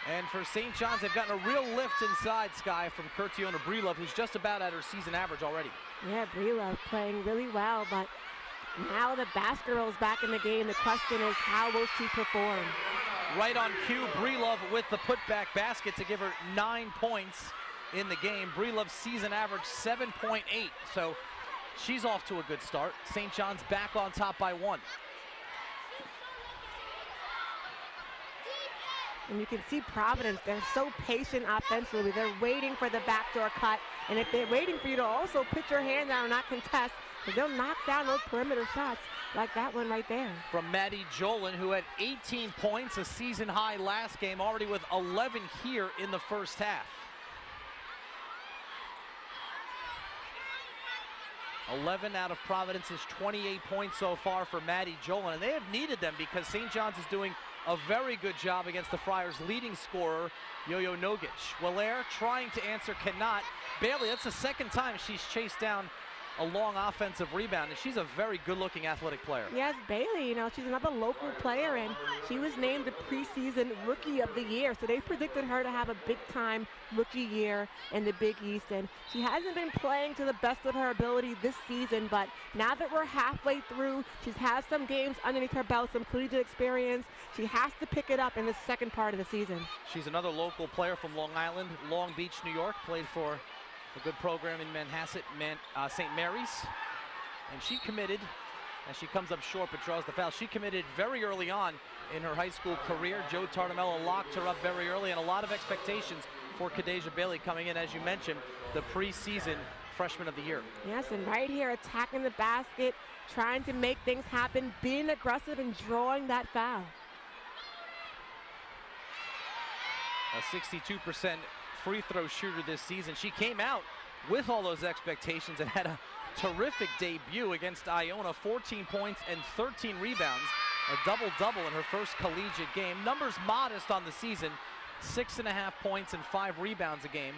And for St. John's, they've gotten a real lift inside, Sky, from Curtiona Breelove, who's just about at her season average already. Yeah, Breelove playing really well, but now that Baskerville's back in the game, the question is, how will she perform? Right on cue, Breelove with the putback basket to give her 9 points in the game. Breelove's season average 7.8, so she's off to a good start. St. John's back on top by 1. And you can see Providence, they're so patient offensively. They're waiting for the backdoor cut. And if they're waiting for you to also put your hand down and not contest, they'll knock down those perimeter shots like that one right there. From Maddie Jolin, who had 18 points, a season high last game, already with 11 here in the first half. 11 out of Providence's 28 points so far for Maddie Jolin, and they have needed them because St. John's is doing a very good job against the Friars' leading scorer, Yo-Yo Nogic. Wallaire trying to answer, cannot. Bailey, that's the second time she's chased down a long offensive rebound, and she's a very good-looking athletic player. Yes, Bailey, you know, she's another local player, and she was named the preseason Rookie of the Year, so they predicted her to have a big-time rookie year in the Big East, and she hasn't been playing to the best of her ability this season, but now that we're halfway through, she's had some games underneath her belt, some collegiate experience. She has to pick it up in the second part of the season. She's another local player from Long Island, Long Beach, New York, played for a good program in Manhasset, St. Mary's. And she committed, as she comes up short but draws the foul, she committed very early on in her high school career. Joe Tartamella locked her up very early, and a lot of expectations for Kadeja Bailey coming in, as you mentioned, the preseason freshman of the year. Yes, and right here, attacking the basket, trying to make things happen, being aggressive and drawing that foul. A 62% free throw shooter this season. She came out with all those expectations and had a terrific debut against Iona. 14 points and 13 rebounds, a double-double in her first collegiate game. Numbers modest on the season, 6.5 points and 5 rebounds a game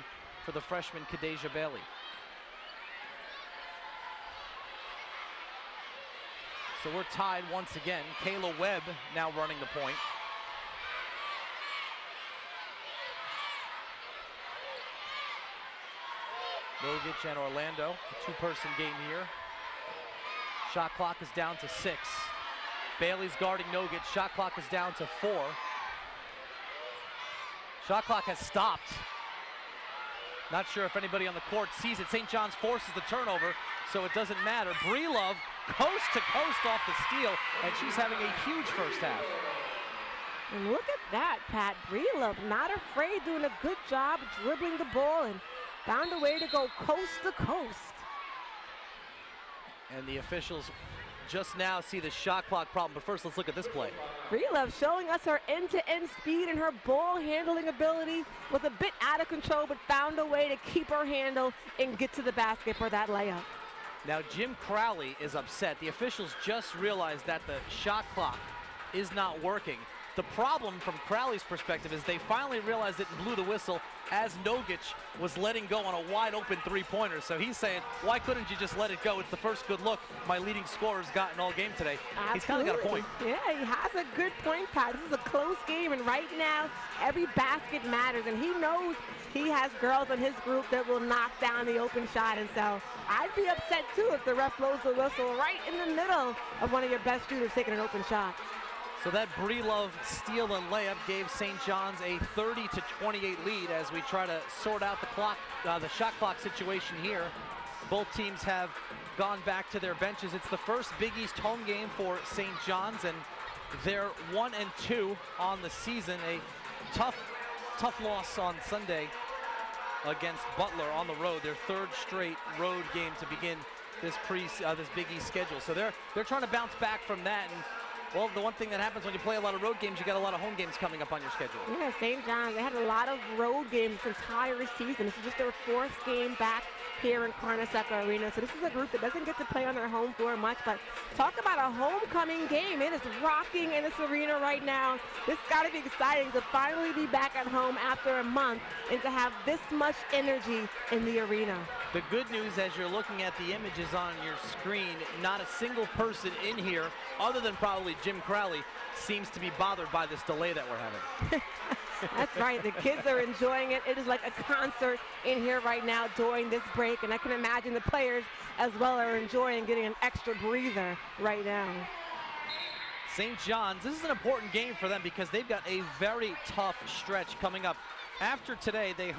for the freshman Kadeja Bailey. So we're tied once again. Kayla Webb now running the point. Nogic and Orlando, a two-person game here. Shot clock is down to 6. Bailey's guarding Nogic. Shot clock is down to 4. Shot clock has stopped. Not sure if anybody on the court sees it. St. John's forces the turnover, so it doesn't matter. Breelove coast to coast off the steal, and she's having a huge first half. And look at that, Pat. Breelove not afraid, doing a good job dribbling the ball and found a way to go coast to coast. And the officials just now see the shot clock problem, but first let's look at this play. Breelove showing us her end-to-end speed, and her ball handling ability was a bit out of control, but found a way to keep her handle and get to the basket for that layup. Now Jim Crowley is upset. The officials just realized that the shot clock is not working. The problem from Crowley's perspective is they finally realized it and blew the whistle as Nogic was letting go on a wide open three-pointer. So he's saying, why couldn't you just let it go? It's the first good look my leading scorer's gotten all game today. Absolutely. He's kind of got a point. Yeah, he has a good point, Pat. This is a close game, and right now, every basket matters, and he knows he has girls in his group that will knock down the open shot, and so I'd be upset too if the ref blows the whistle right in the middle of one of your best shooters taking an open shot. So that Breelove steal and layup gave St. John's a 30-28 lead as we try to sort out the clock, the shot clock situation here. Both teams have gone back to their benches. It's the first Big East home game for St. John's, and they're 1-2 on the season. A tough loss on Sunday against Butler on the road. Their third straight road game to begin this Big East schedule. So they're trying to bounce back from that. And well, the one thing that happens when you play a lot of road games, you got a lot of home games coming up on your schedule. Yeah, St. John's, they had a lot of road games this entire season. This is just their 4th game back here in Carnesecca Arena. So this is a group that doesn't get to play on their home floor much, but talk about a homecoming game. It is rocking in this arena right now. This got to be exciting to finally be back at home after a month and to have this much energy in the arena. The good news, as you're looking at the images on your screen, not a single person in here, other than probably Jim Crowley, seems to be bothered by this delay that we're having. That's right. The kids are enjoying it. It is like a concert in here right now during this break, and I can imagine the players as well are enjoying getting an extra breather right now. St. John's, this is an important game for them because they've got a very tough stretch coming up. After today, they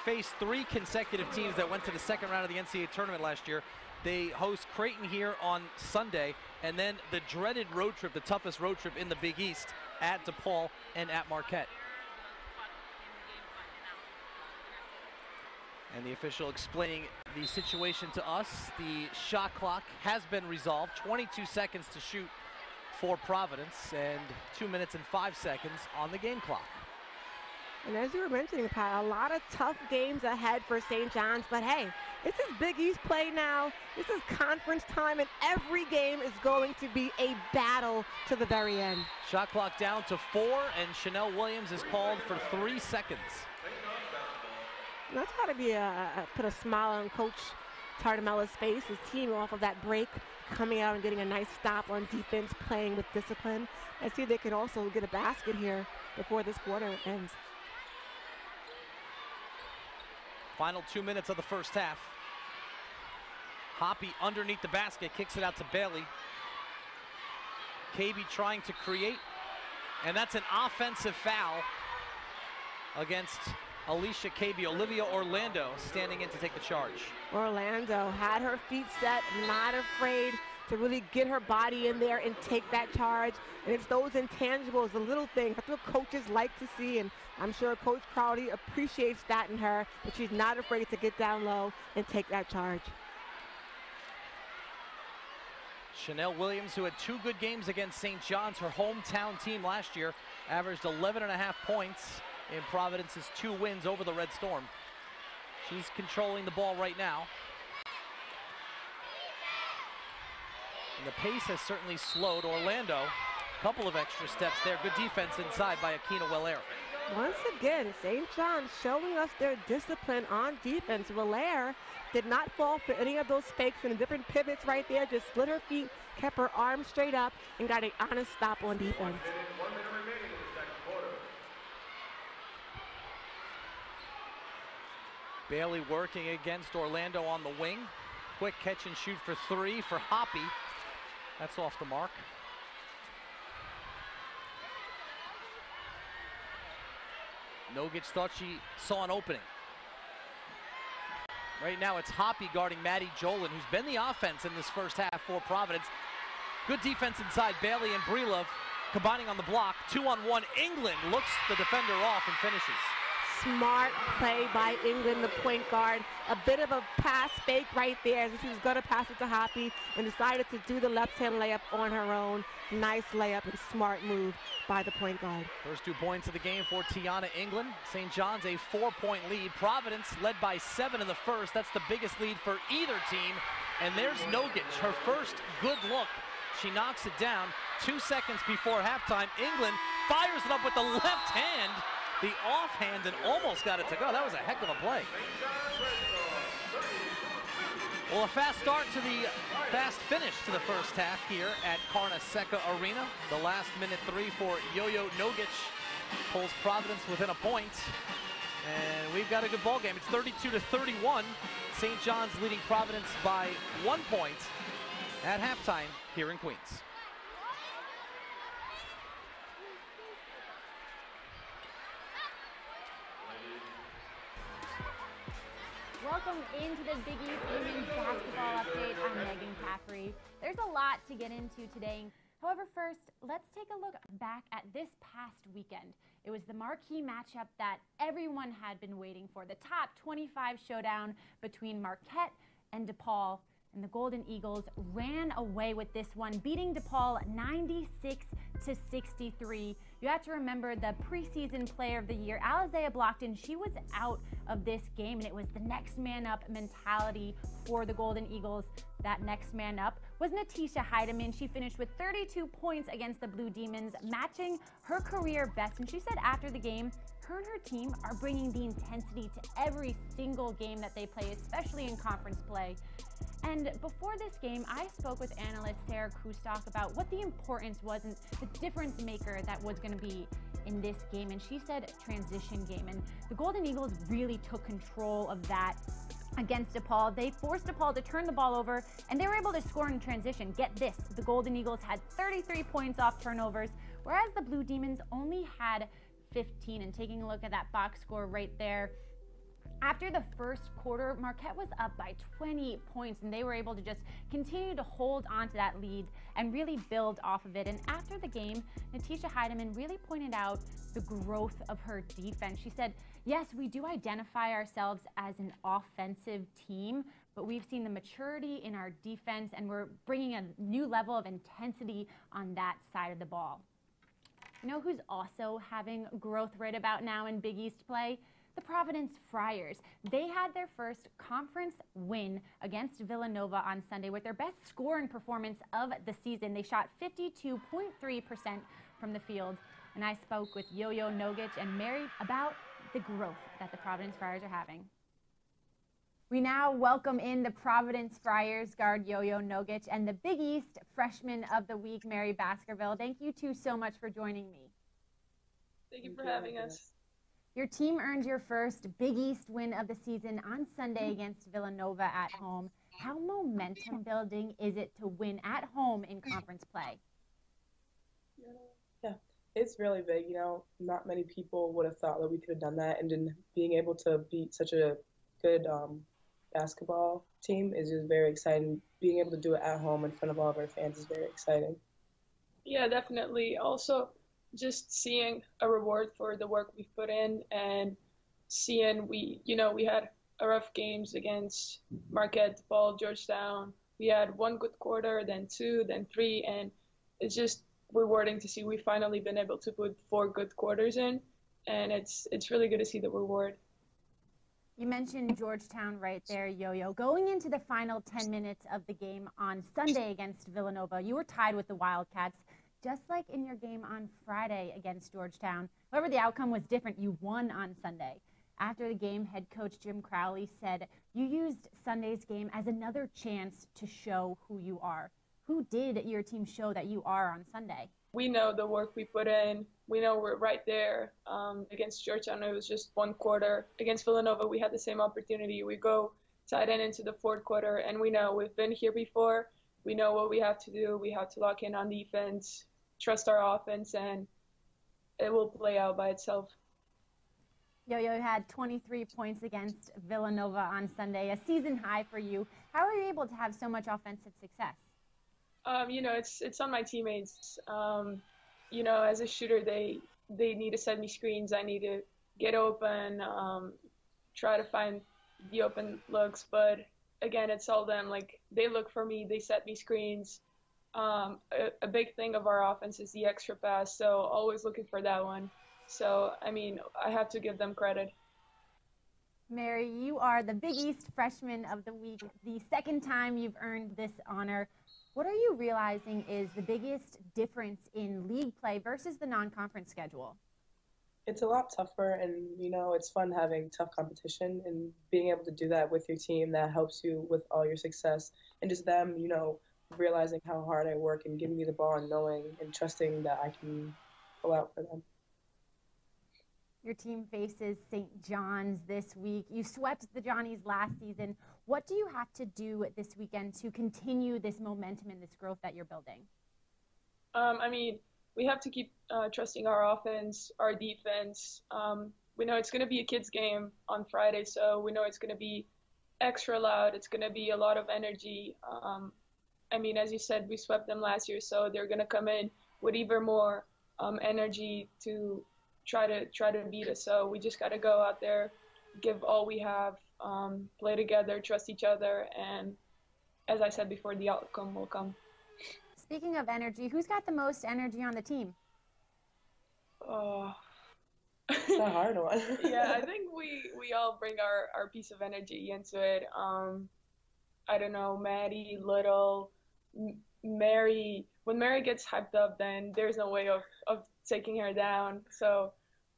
face 3 consecutive teams that went to the second round of the NCAA tournament last year. They host Creighton here on Sunday, and then the dreaded road trip, the toughest road trip in the Big East, at DePaul and at Marquette. And the official explaining the situation to us. The shot clock has been resolved. 22 seconds to shoot for Providence and 2 minutes and 5 seconds on the game clock. And as you were mentioning, Pat, a lot of tough games ahead for St. John's, but hey, this is Big East play now. This is conference time, and every game is going to be a battle to the very end. Shot clock down to 4, and Chanel Williams is called for 3 seconds. That's got to be put a smile on Coach Tartamella's face. His team off of that break, coming out and getting a nice stop on defense, playing with discipline. I see they can also get a basket here before this quarter ends. Final 2 minutes of the first half. Hoppy underneath the basket, kicks it out to Bailey. KB trying to create, and that's an offensive foul against Alicia KB. Olivia Orlando standing in to take the charge. Orlando had her feet set, not afraid to really get her body in there and take that charge. And it's those intangibles, the little things. That's what coaches like to see, and I'm sure Coach Crowdy appreciates that in her, but she's not afraid to get down low and take that charge. Chanel Williams, who had 2 good games against St. John's, her hometown team last year, averaged 11.5 points in Providence's 2 wins over the Red Storm. She's controlling the ball right now. And the pace has certainly slowed. Orlando, a couple of extra steps there. Good defense inside by Akina Welaire. Once again, St. John's showing us their discipline on defense. Welaire did not fall for any of those fakes and different pivots right there. Just slid her feet, kept her arms straight up, and got an honest stop on defense. 1 minute remaining in the second quarter. Bailey working against Orlando on the wing. Quick catch and shoot for 3 for Hoppy. That's off the mark. Nogic thought she saw an opening. Right now it's Hoppy guarding Maddie Jolin, who's been the offense in this first half for Providence. Good defense inside. Bailey and Breelove combining on the block. 2-on-1. England looks the defender off and finishes. Smart play by England, the point guard. A bit of a pass fake right there. She was going to pass it to Hoppy and decided to do the left-hand layup on her own. Nice layup and smart move by the point guard. First 2 points of the game for Tiana England. St. John's a 4-point lead. Providence led by 7 in the first. That's the biggest lead for either team. And there's Nogic, her first good look. She knocks it down 2 seconds before halftime. England fires it up with the left hand. The offhand and almost got it to go. That was a heck of a play. Well, a fast start to the fast finish to the first half here at Carnesecca Arena. The last minute 3 for Yo-Yo Nogic pulls Providence within a point. And we've got a good ball game. It's 32-31. St. John's leading Providence by 1 point at halftime here in Queens. Welcome into the Big East Women's Basketball Update. I'm Megan Caffrey. There's a lot to get into today. However, first, let's take a look back at this past weekend. It was the marquee matchup that everyone had been waiting for, the top 25 showdown between Marquette and DePaul. And the Golden Eagles ran away with this one, beating DePaul 96-63. You have to remember the preseason player of the year, Alizea Blockton, she was out of this game, and it was the next man up mentality for the Golden Eagles. That next man up was Natisha Heidemann. She finished with 32 points against the Blue Demons, matching her career best. And she said after the game, her and her team are bringing the intensity to every single game that they play, especially in conference play. And before this game, I spoke with analyst Sarah Krustock about what the importance was and the difference maker that was going to be in this game. And she said transition game. And the Golden Eagles really took control of that against DePaul. They forced DePaul to turn the ball over, and they were able to score in transition. Get this, the Golden Eagles had 33 points off turnovers, whereas the Blue Demons only had 15. And taking a look at that box score right there, After the first quarter, Marquette was up by 20 points, and they were able to just continue to hold on to that lead and really build off of it. And after the game, Natisha Heidemann really pointed out the growth of her defense. She said, yes, we do identify ourselves as an offensive team, but we've seen the maturity in our defense, and we're bringing a new level of intensity on that side of the ball. You know who's also having growth right about now in Big East play? The Providence Friars. They had their first conference win against Villanova on Sunday with their best scoring performance of the season. They shot 52.3% from the field. And I spoke with Yo-Yo Nogic and Mary about the growth that the Providence Friars are having. We now welcome in the Providence Friars guard Yo-Yo Nogic and the Big East Freshman of the Week, Mary Baskerville. Thank you two so much for joining me. Thank you for having us. Your team earned your first Big East win of the season on Sunday against Villanova at home. How momentum building is it to win at home in conference play? Yeah, it's really big. You know, not many people would have thought that we could have done that, and then being able to beat such a good basketball team is just very exciting. Being able to do it at home in front of all of our fans is very exciting. Yeah, definitely. Also, just seeing a reward for the work we've put in, and seeing we had a rough games against Marquette, DePaul, Georgetown. We had one good quarter, then two, then three, and it's just rewarding to see we've finally been able to put 4 good quarters in, and it's really good to see the reward. You mentioned Georgetown right there, Yo-Yo. Going into the final 10 minutes of the game on Sunday against Villanova, you were tied with the Wildcats, just like in your game on Friday against Georgetown. However, the outcome was different. You won on Sunday. After the game, head coach Jim Crowley said you used Sunday's game as another chance to show who you are. Who did your team show that you are on Sunday? We know the work we put in. We know we're right there. Against Georgetown, it was just 1 quarter. Against Villanova, we had the same opportunity. We go tight end into the 4th quarter, and we know we've been here before. We know what we have to do. We have to lock in on defense, trust our offense, and it will play out by itself. Yo-Yo had 23 points against Villanova on Sunday, a season high for you. How are you able to have so much offensive success? It's on my teammates. As a shooter, they need to set me screens. I need to get open, try to find the open looks. But again, it's all them. Like, they look for me, they set me screens. A big thing of our offense is the extra pass, so always looking for that one. So, I have to give them credit. Mary, you are the Big East Freshman of the Week, the 2nd time you've earned this honor. What are you realizing is the biggest difference in league play versus the non-conference schedule? It's a lot tougher, and, it's fun having tough competition and being able to do that with your team. That helps you with all your success, and just them, realizing how hard I work and giving me the ball and knowing and trusting that I can go out for them. Your team faces St. John's this week. You swept the Johnnies last season. What do you have to do this weekend to continue this momentum and this growth that you're building? We have to keep trusting our offense, our defense. We know it's going to be a kids game on Friday, so we know it's going to be extra loud. It's going to be a lot of energy. As you said, we swept them last year, so they're going to come in with even more energy to try to beat us. So we just got to go out there, give all we have, play together, trust each other, and as I said before, the outcome will come. Speaking of energy, who's got the most energy on the team? Oh, it's a hard one. Yeah, I think we all bring our piece of energy into it. I don't know, Maddie, Little, Mary. When Mary gets hyped up, then there's no way of taking her down. So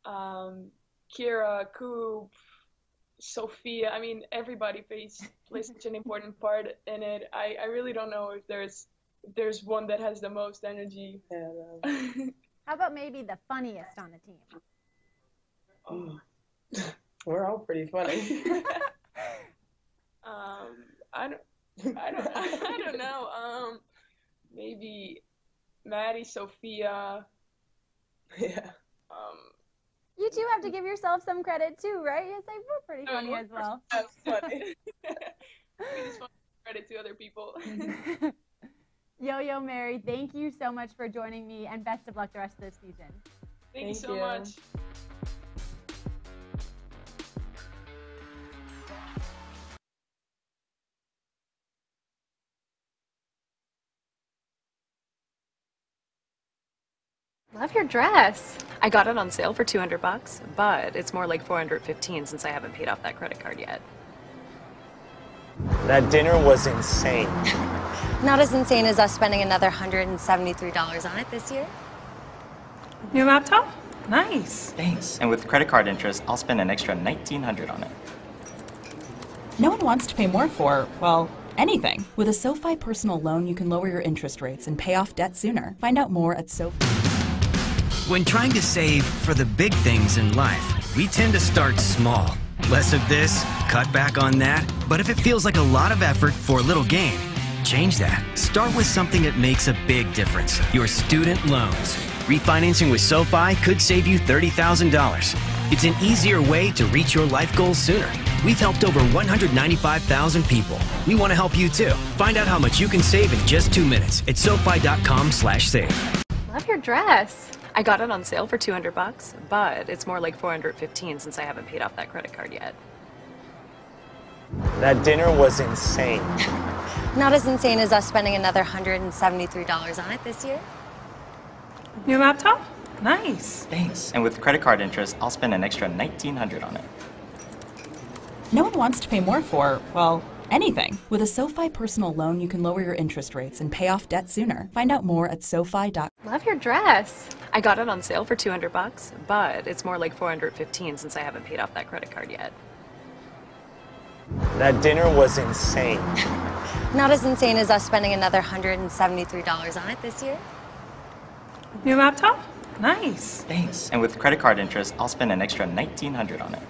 Kira, Coop, Sophia, everybody plays such an important part in it. I really don't know if there's one that has the most energy. Yeah, no. How about maybe the funniest on the team? Oh. We're all pretty funny. I don't know. Maybe Maddie, Sophia. Yeah. You do have to give yourself some credit too, right? Yes, we're pretty funny as well. That's funny. We just want credit to other people. Yo-Yo Mary, thank you so much for joining me, and best of luck the rest of this season. Thank you so much. Love your dress. I got it on sale for 200 bucks, but it's more like 415 since I haven't paid off that credit card yet. That dinner was insane. Not as insane as us spending another $173 on it this year. New laptop? Nice. Thanks. And with credit card interest, I'll spend an extra $1,900 on it. No one wants to pay more for, well, anything. With a SoFi personal loan, you can lower your interest rates and pay off debt sooner. Find out more at SoFi. When trying to save for the big things in life, we tend to start small. Less of this, cut back on that. But if it feels like a lot of effort for a little gain, change that. Start with something that makes a big difference. Your student loans. Refinancing with SoFi could save you $30,000. It's an easier way to reach your life goals sooner. We've helped over 195,000 people. We want to help you too. Find out how much you can save in just 2 minutes at SoFi.com/save. Love your dress. I got it on sale for 200 bucks, but it's more like 415 since I haven't paid off that credit card yet. That dinner was insane. Not as insane as us spending another $173 on it this year. New laptop? Nice. Thanks. And with credit card interest, I'll spend an extra $1,900 on it. No one wants to pay more for, well, anything. With a SoFi personal loan, you can lower your interest rates and pay off debt sooner. Find out more at SoFi.com. Love your dress. I got it on sale for 200 bucks, but it's more like 415 since I haven't paid off that credit card yet. That dinner was insane. Not as insane as us spending another $173 on it this year. New laptop? Nice. Thanks. And with credit card interest, I'll spend an extra $1,900 on it.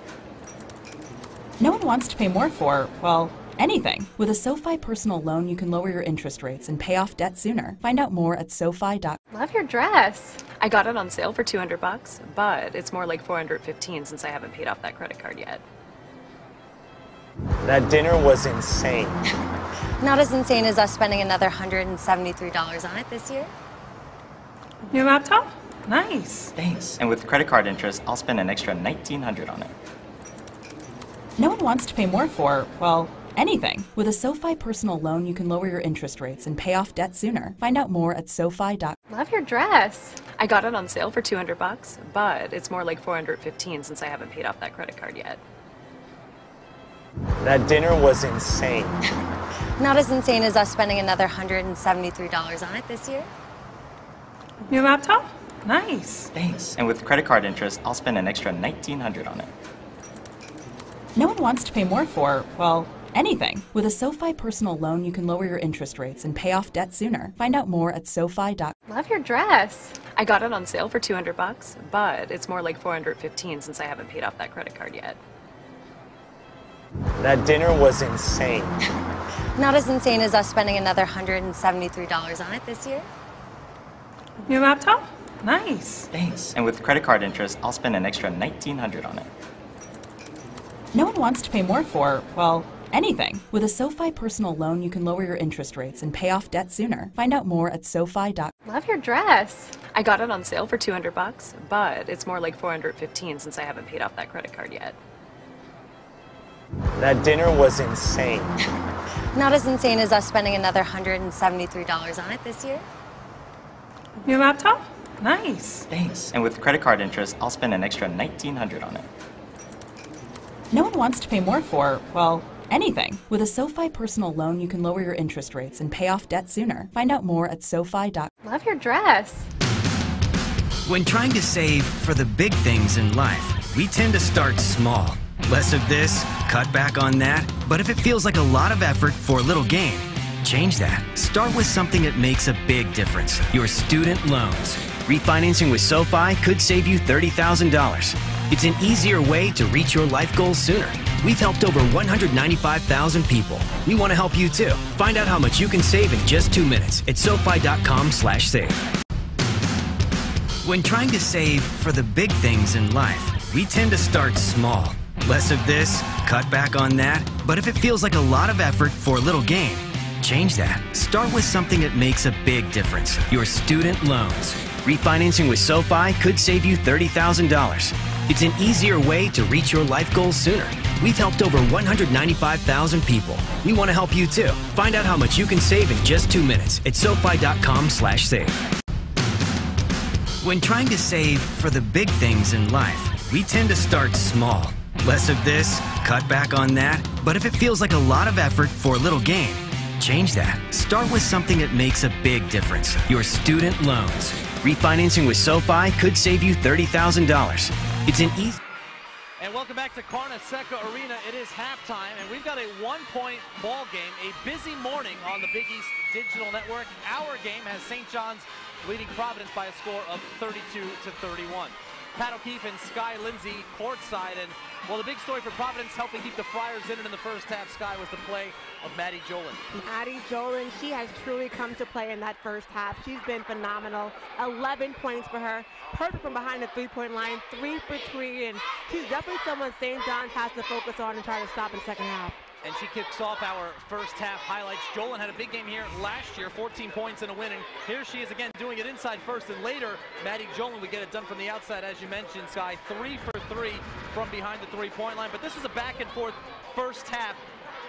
No one wants to pay more for, well, anything. With a SoFi personal loan, you can lower your interest rates and pay off debt sooner. Find out more at SoFi.com. Love your dress. I got it on sale for 200 bucks, but it's more like 415 since I haven't paid off that credit card yet. That dinner was insane. Not as insane as us spending another $173 on it this year. New laptop? Nice. Thanks. And with credit card interest, I'll spend an extra $1,900 on it. No one wants to pay more for, well, anything. With a SoFi personal loan, you can lower your interest rates and pay off debt sooner. Find out more at SoFi.com. Love your dress. I got it on sale for 200 bucks, but it's more like 415 since I haven't paid off that credit card yet. That dinner was insane. Not as insane as us spending another $173 on it this year. New laptop? Nice. Thanks. And with credit card interest, I'll spend an extra $1,900 on it. No one wants to pay more for, well, anything. With a SoFi personal loan, you can lower your interest rates and pay off debt sooner. Find out more at SoFi.com. Love your dress. I got it on sale for 200 bucks, but it's more like 415 since I haven't paid off that credit card yet. That dinner was insane. Not as insane as us spending another $173 on it this year. New laptop? Nice. Thanks. And with credit card interest, I'll spend an extra $1,900 on it. No one wants to pay more for, well, anything. With a SoFi personal loan, you can lower your interest rates and pay off debt sooner. Find out more at SoFi.com. Love your dress. I got it on sale for 200 bucks, but it's more like 415 since I haven't paid off that credit card yet. That dinner was insane. Not as insane as us spending another $173 on it this year. New laptop? Nice. Thanks. And with credit card interest, I'll spend an extra $1,900 on it. No one wants to pay more for, well, anything. With a SoFi personal loan, you can lower your interest rates and pay off debt sooner. Find out more at SoFi.com. Love your dress. When trying to save for the big things in life, we tend to start small. Less of this, cut back on that. But if it feels like a lot of effort for a little gain, change that. Start with something that makes a big difference. Your student loans. Refinancing with SoFi could save you $30,000. It's an easier way to reach your life goals sooner. We've helped over 195,000 people. We want to help you too. Find out how much you can save in just 2 minutes at SoFi.com/save. When trying to save for the big things in life, we tend to start small. Less of this, cut back on that. But if it feels like a lot of effort for a little gain, change that. Start with something that makes a big difference. Your student loans. Refinancing with SoFi could save you $30,000. It's an easier way to reach your life goals sooner. We've helped over 195,000 people. We want to help you too. Find out how much you can save in just 2 minutes at SoFi.com/save. When trying to save for the big things in life, we tend to start small. Less of this, cut back on that. But if it feels like a lot of effort for a little gain, change that. Start with something that makes a big difference. Your student loans. Refinancing with SoFi could save you $30,000. It's an easy... And welcome back to Carnesecca Arena. It is halftime, and we've got a one-point ball game. A busy morning on the Big East Digital Network. Our game has St. John's leading Providence by a score of 32-31. Pat O'Keefe and Sky Lindsay courtside, and well, the big story for Providence helping keep the Friars in it in the first half, Sky, was the play of Maddie Jolin. Maddie Jolin, she has truly come to play in that first half. She's been phenomenal. 11 points for her. Perfect from behind the three-point line, 3 for 3, and she's definitely someone St. John's has to focus on and try to stop in the second half. And she kicks off our first half highlights. Jolin had a big game here last year, 14 points and a win, and here she is again doing it inside first, and later Maddie Jolin would get it done from the outside, as you mentioned, Sky. 3 for 3 from behind the three-point line, but this was a back and forth first half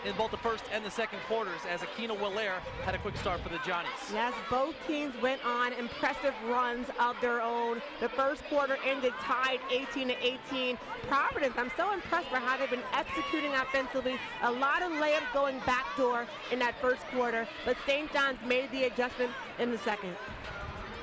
in both the first and the second quarters, as Akina Willaire had a quick start for the Johnnies. Yes, both teams went on impressive runs of their own. The first quarter ended tied 18-18. Providence, I'm so impressed by how they've been executing offensively. A lot of layups going backdoor in that first quarter, but St. John's made the adjustment in the second.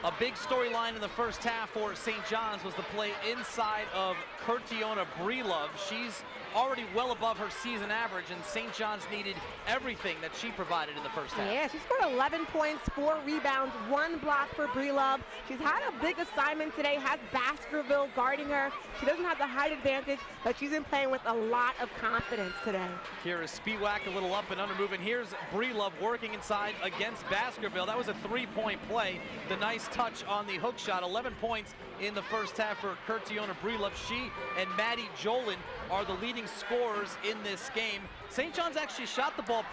A big storyline in the first half for St. John's was the play inside of Curtiona Breelove. She's already well above her season average, and St. John's needed everything that she provided in the first half. Yeah, she scored 11 points, 4 rebounds, 1 block for Breelove. She's had a big assignment today, has Baskerville guarding her. She doesn't have the height advantage, but she's been playing with a lot of confidence today. Here is Spiewak, a little up and under move, and here's Breelove working inside against Baskerville. That was a 3-point play. The nice touch on the hook shot. 11 points in the first half for Curtiona Breelove. She and Maddie Jolin are the leading scorers in this game. St. John's actually shot the ball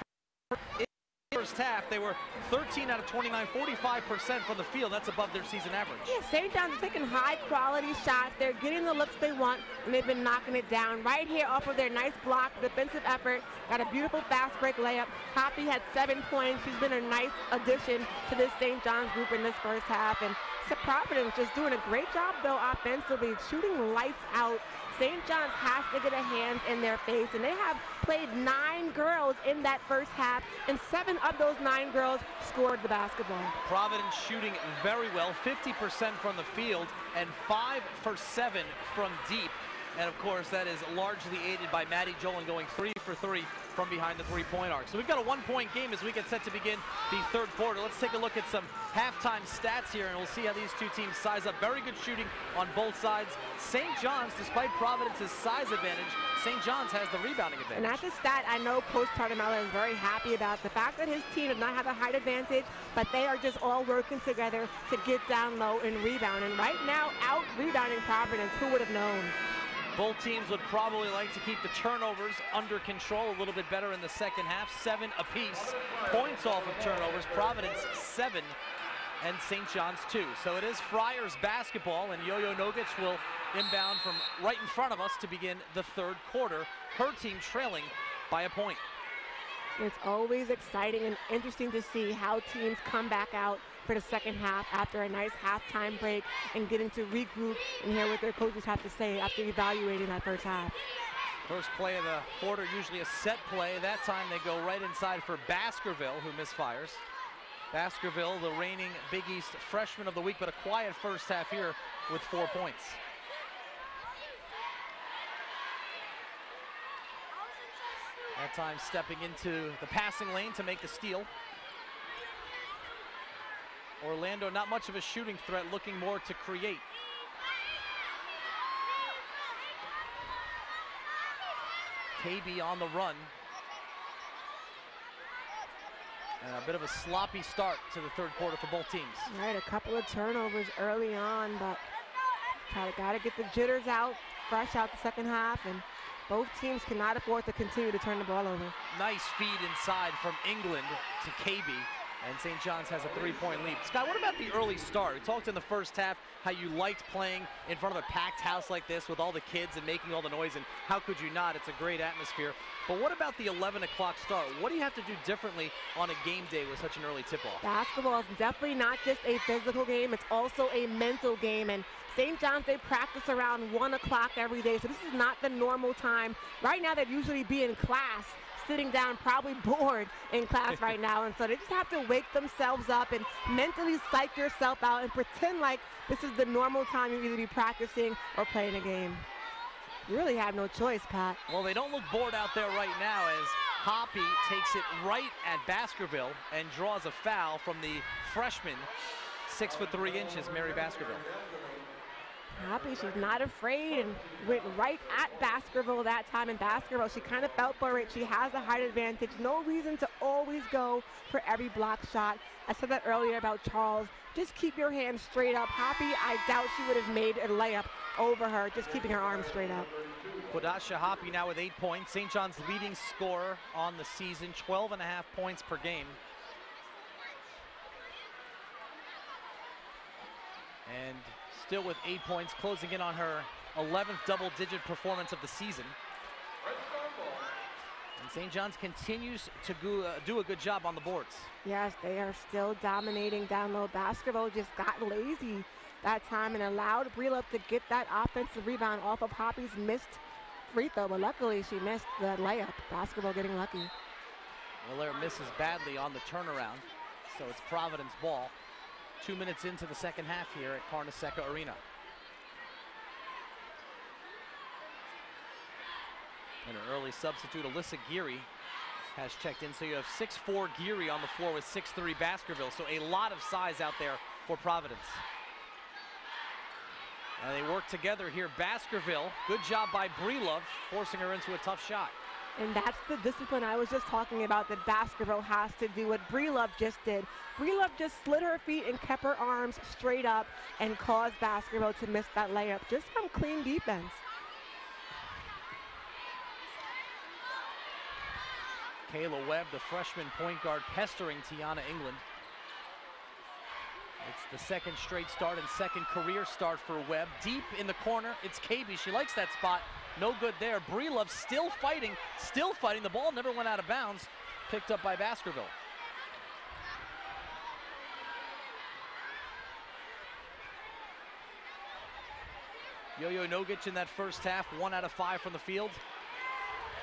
in the first half. They were 13 out of 29, 45% from the field. That's above their season average. Yeah, St. John's is taking high-quality shots. They're getting the looks they want, and they've been knocking it down. Right here off of their nice block, defensive effort, got a beautiful fast break layup. Hoppy had 7 points. She's been a nice addition to this St. John's group in this first half. And Providence just doing a great job, though, offensively, shooting lights out. St. John's has to get a hand in their face, and they have played 9 girls in that first half, and 7 of those 9 girls scored the basketball. Providence shooting very well, 50% from the field and 5 for 7 from deep. And of course, that is largely aided by Maddie Jolin going 3 for 3 from behind the three-point arc. So we've got a 1-point game as we get set to begin the third quarter. Let's take a look at some halftime stats here, and we'll see how these two teams size up. Very good shooting on both sides. St. John's, despite Providence's size advantage, St. John's has the rebounding advantage. And that's a stat I know Coach Tartamella is very happy about. The fact that his team does not have a height advantage, but they are just all working together to get down low and rebound. And right now, out-rebounding Providence, who would have known? Both teams would probably like to keep the turnovers under control a little bit better in the second half. 7 apiece. Points off of turnovers. Providence 7 and St. John's 2. So it is Friars basketball, and Yo-Yo Nogic will inbound from right in front of us to begin the third quarter. Her team trailing by a point. It's always exciting and interesting to see how teams come back out for the second half after a nice halftime break and getting to regroup and hear what their coaches have to say after evaluating that first half. First play of the quarter, usually a set play. That time they go right inside for Baskerville, who misfires. Baskerville, the reigning Big East freshman of the week, but a quiet first half here with 4 points. That time stepping into the passing lane to make the steal. Orlando, not much of a shooting threat, looking more to create. KB on the run. And a bit of a sloppy start to the third quarter for both teams. Right, a couple of turnovers early on, but gotta get the jitters out fresh out the second half, and both teams cannot afford to continue to turn the ball over. Nice feed inside from England to KB, and St. John's has a 3-point lead. Scott, what about the early start? We talked in the first half how you liked playing in front of a packed house like this with all the kids and making all the noise, and how could you not? It's a great atmosphere. But what about the 11 o'clock start? What do you have to do differently on a game day with such an early tip-off? Basketball is definitely not just a physical game, it's also a mental game, and St. John's, they practice around 1 o'clock every day, so this is not the normal time. Right now, they'd usually be in class, sitting down, probably bored in class right now, and so they just have to wake themselves up and mentally psych yourself out and pretend like this is the normal time you either be practicing or playing a game. You really have no choice, Pat. Well, they don't look bored out there right now as Hoppy takes it right at Baskerville and draws a foul from the freshman, 6'3", Mary Baskerville. Hoppy, she's not afraid and went right at Baskerville that time. In Baskerville, she kind of felt for it. She has a height advantage. No reason to always go for every block shot. I said that earlier about Charles. Just keep your hands straight up. Hoppy, I doubt she would have made a layup over her, just keeping her arms straight up. Quadasha Hoppy now with 8 points. St. John's leading scorer on the season, 12.5 points per game. And still with 8 points, closing in on her 11th double-digit performance of the season. And St. John's continues to do a good job on the boards. Yes, they are still dominating down low. Baskerville just got lazy that time and allowed Brelup to get that offensive rebound off of Hoppy's missed free throw, but luckily she missed the layup. Baskerville getting lucky. Allaire misses badly on the turnaround, so it's Providence ball. 2 minutes into the second half here at Carnesecca Arena. And an early substitute, Alyssa Geary, has checked in. So you have 6'4" Geary on the floor with 6'3" Baskerville. So a lot of size out there for Providence. And they work together here. Baskerville, good job by Brelup, forcing her into a tough shot. And that's the discipline I was just talking about that Baskerville has to do what Brelup just did. Brelup just slid her feet and kept her arms straight up and caused Baskerville to miss that layup just from clean defense. Kayla Webb, the freshman point guard, pestering Tiana England. It's the second straight start and second career start for Webb. Deep in the corner, it's KB. She likes that spot. No good there. Brelup still fighting. The ball never went out of bounds. Picked up by Baskerville. Yo-Yo Nogic in that first half, 1 out of 5 from the field.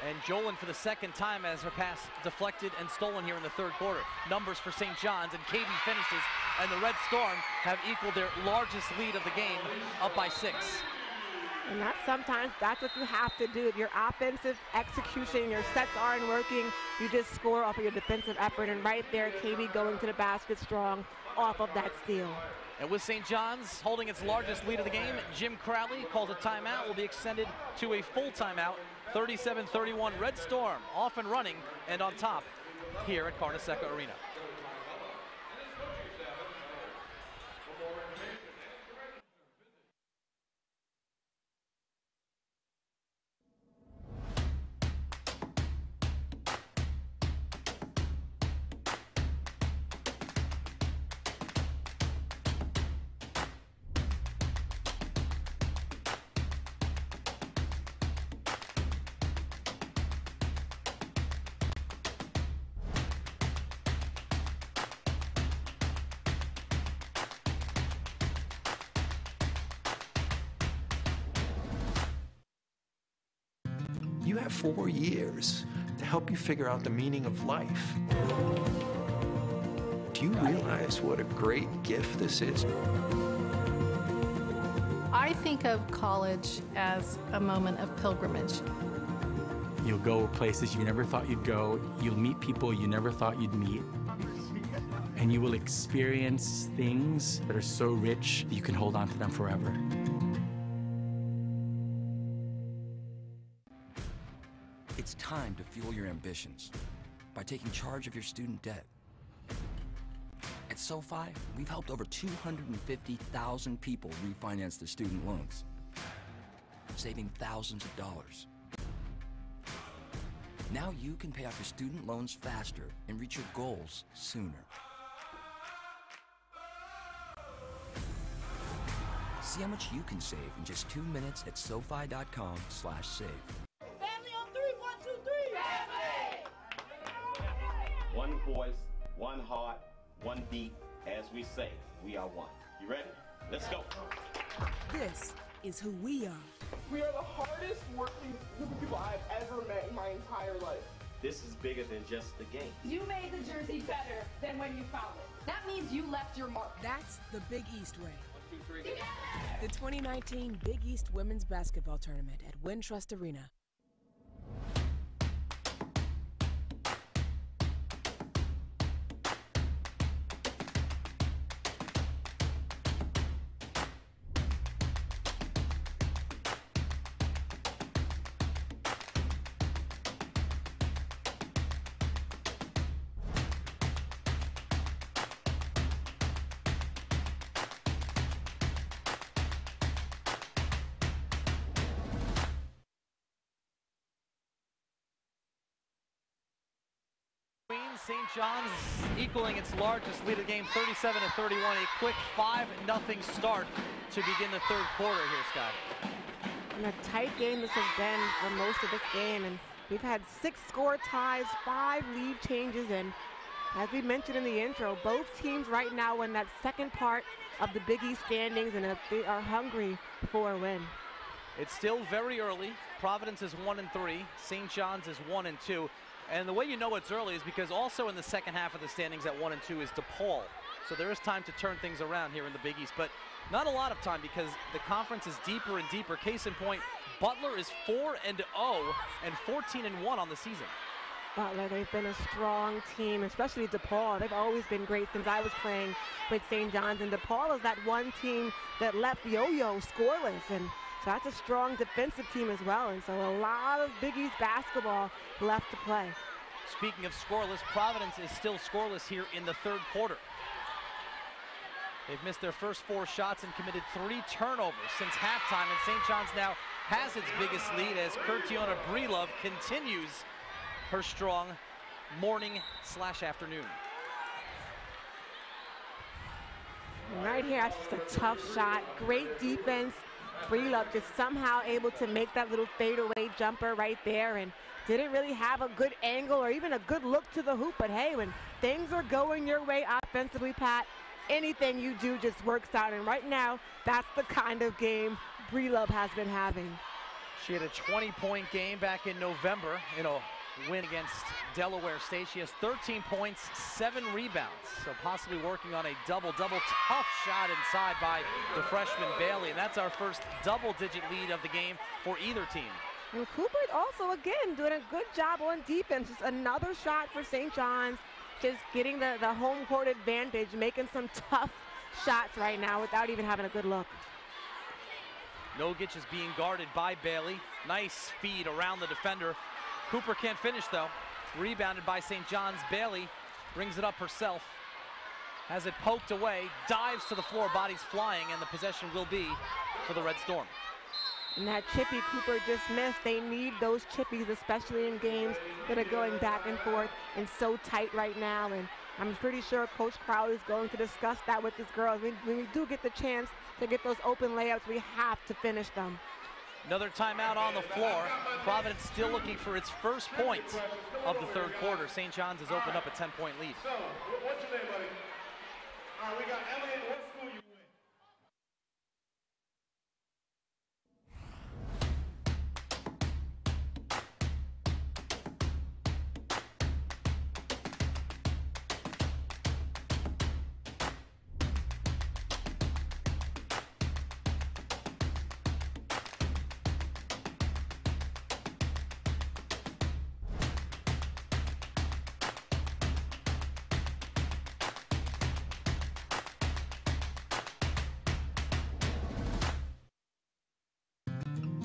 And Jolin for the second time as her pass deflected and stolen here in the third quarter. Numbers for St. John's, and KB finishes, and the Red Storm have equaled their largest lead of the game, up by 6. And sometimes that's what you have to do. If your offensive execution, your sets aren't working, you just score off of your defensive effort. And right there, KB going to the basket strong off of that steal. And with St. John's holding its largest lead of the game, Jim Crowley calls a timeout. Will be extended to a full timeout. 37-31, Red Storm off and running and on top here at Carnesecca Arena. You have 4 years to help you figure out the meaning of life. Do you realize what a great gift this is? I think of college as a moment of pilgrimage. You'll go places you never thought you'd go. You'll meet people you never thought you'd meet. And you will experience things that are so rich that you can hold on to them forever. It's time to fuel your ambitions by taking charge of your student debt. At SoFi, we've helped over 250,000 people refinance their student loans. saving thousands of dollars. Now you can pay off your student loans faster and reach your goals sooner. See how much you can save in just 2 minutes at SoFi.com/save. Family on three, 1, 2, 3. Family! One voice, one heart, one beat. As we say, we are one. You ready? Let's go. This is who we are. We are the hardest working group of people I've ever met in my entire life. This is bigger than just the game. You made the jersey better than when you found it. That means you left your mark. That's the Big East way. 1, 2, 3. The 2019 Big East Women's Basketball Tournament at Wintrust Arena. St. John's equaling its largest lead of the game, 37-31. A quick 5-0 start to begin the third quarter here, Scott. And a tight game this has been for most of this game, and we've had 6 score ties, 5 lead changes, and as we mentioned in the intro, both teams right now in that second part of the Big East standings, and they are hungry for a win. It's still very early. Providence is 1-3. St. John's is 1-2. And the way you know it's early is because also in the second half of the standings at 1 and 2 is DePaul. So there is time to turn things around here in the Big East, but not a lot of time because the conference is deeper and deeper. Case in point, Butler is 4-0 and 14-1 on the season. Butler, they've been a strong team, especially DePaul. They've always been great since I was playing with St. John's, and DePaul is that one team that left Yo-Yo scoreless, and so that's a strong defensive team as well, and so a lot of Big East basketball left to play. Speaking of scoreless, Providence is still scoreless here in the third quarter. They've missed their first 4 shots and committed 3 turnovers since halftime, and St. John's now has its biggest lead as Kurtiona Breelove continues her strong morning/afternoon. Right here, that's just a tough shot. Great defense. Breelove just somehow able to make that little fadeaway jumper right there, and didn't really have a good angle or even a good look to the hoop. But hey, when things are going your way offensively, Pat, anything you do just works out. And right now, that's the kind of game Breelove has been having. She had a 20-point game back in November in a win against Delaware State. She has 13 points, 7 rebounds. So possibly working on a double-double. Tough shot inside by the freshman Bailey. And that's our first double-digit lead of the game for either team. And Cooper also, again, doing a good job on defense. Just another shot for St. John's. Just getting the home court advantage, making some tough shots right now without even having a good look. Nogic is being guarded by Bailey. Nice feed around the defender. Cooper can't finish, though. Rebounded by St. John's. Bailey brings it up herself. Has it poked away, dives to the floor, bodies flying, and the possession will be for the Red Storm. And that chippy Cooper just missed. They need those chippies, especially in games that are going back and forth and so tight right now. And I'm pretty sure Coach Crowley is going to discuss that with his girls. When we do get the chance to get those open layups, we have to finish them. Another timeout on the floor. Providence still looking for its first point of the third quarter. St. John's has opened up a 10-point lead. So, what's your name, buddy? All right, we got Elliot. What school you went?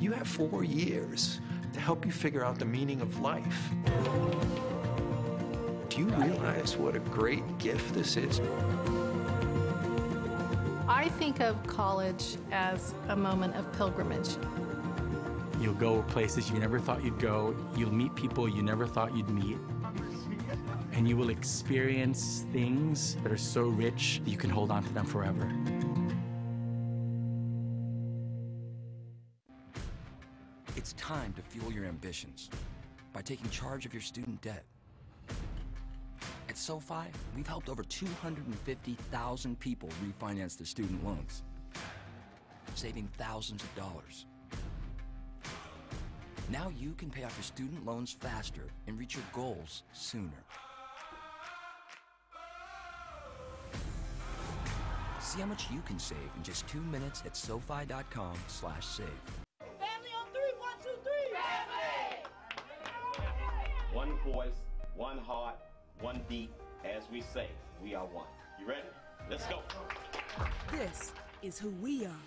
You have 4 years to help you figure out the meaning of life. Do you realize what a great gift this is? I think of college as a moment of pilgrimage. You'll go places you never thought you'd go. You'll meet people you never thought you'd meet. And you will experience things that are so rich that you can hold on to them forever. It's time to fuel your ambitions by taking charge of your student debt. At SoFi, we've helped over 250,000 people refinance their student loans, saving thousands of dollars. Now you can pay off your student loans faster and reach your goals sooner. See how much you can save in just 2 minutes at SoFi.com/save. Family on three, 1, 2, 3. Family! One voice, one heart, one beat. As we say, we are one. You ready? Let's go. This is who we are.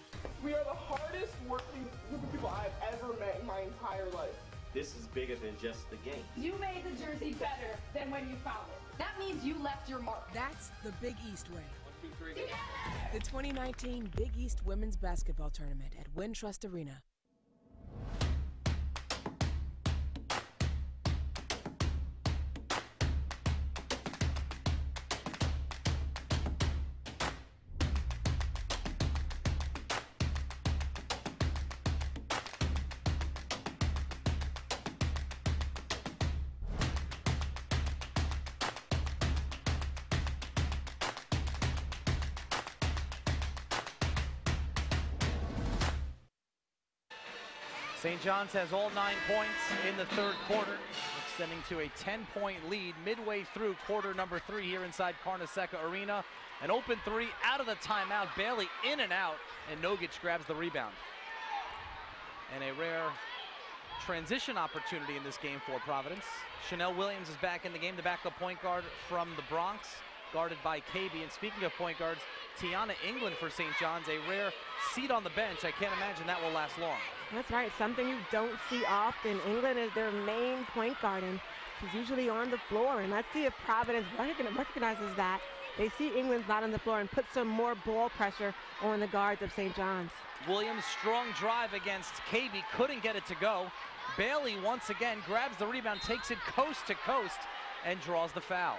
We are the hardest working group of people I've ever met in my entire life. This is bigger than just the game. You made the jersey better than when you found it. That means you left your mark. That's the Big East way. 1, 2, 3. Together! The 2019 Big East Women's Basketball Tournament at Wintrust Arena. St. John's has all 9 points in the third quarter, extending to a 10-point lead midway through quarter number 3 here inside Carnesecca Arena. An open three out of the timeout. Bailey in and out, and Nogic grabs the rebound. And a rare transition opportunity in this game for Providence. Chanel Williams is back in the game, the backup point guard from the Bronx, guarded by KB. And speaking of point guards, Tiana England for St. John's, a rare seat on the bench. I can't imagine that will last long. That's right, something you don't see often. England is their main point guard, and she's usually on the floor. And let's see if Providence recognizes that. They see England's not on the floor and put some more ball pressure on the guards of St. John's. Williams, strong drive against KB, couldn't get it to go. Bailey once again grabs the rebound, takes it coast to coast, and draws the foul.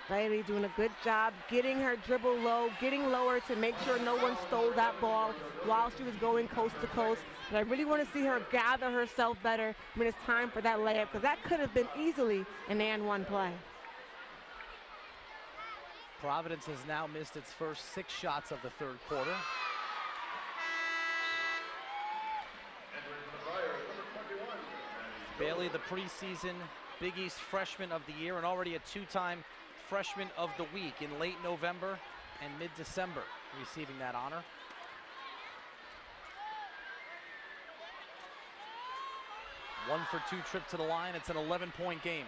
Bailey doing a good job getting her dribble low, getting lower to make sure no one stole that ball while she was going coast to coast. But I really want to see her gather herself better when it's time for that layup, because that could have been easily an and one play. Providence has now missed its first 6 shots of the third quarter. Bailey, the preseason Big East Freshman of the Year, and already a 2-time Freshman of the Week in late November and mid-December, receiving that honor. One for 2 trip to the line. It's an 11-point game.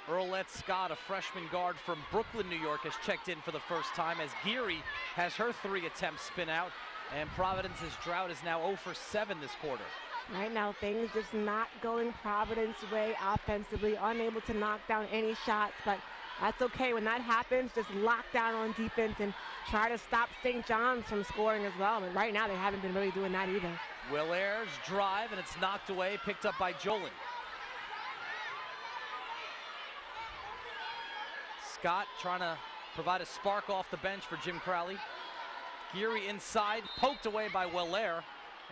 Earlette Scott, a freshman guard from Brooklyn, New York, has checked in for the first time as Geary has her 3 attempts spin out, and Providence's drought is now 0 for 7 this quarter. Right now, things just not going Providence's way offensively, unable to knock down any shots, but that's okay. When that happens, just lock down on defense and try to stop St. John's from scoring as well. But right now, they haven't been really doing that either. Willaire's drive, and it's knocked away, picked up by Jolin. Scott trying to provide a spark off the bench for Jim Crowley. Geary inside, poked away by Willaire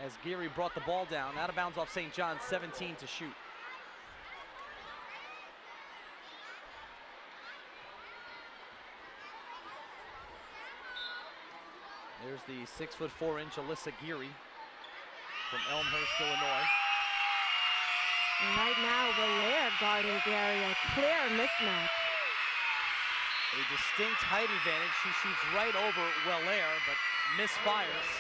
as Geary brought the ball down. Out of bounds off St. John's, 17 to shoot. There's the 6'4" Alyssa Geary from Elmhurst, Illinois. And right now, Willaire guarding Geary, a clear mismatch. A distinct height advantage. She shoots right over Willaire, but misfires.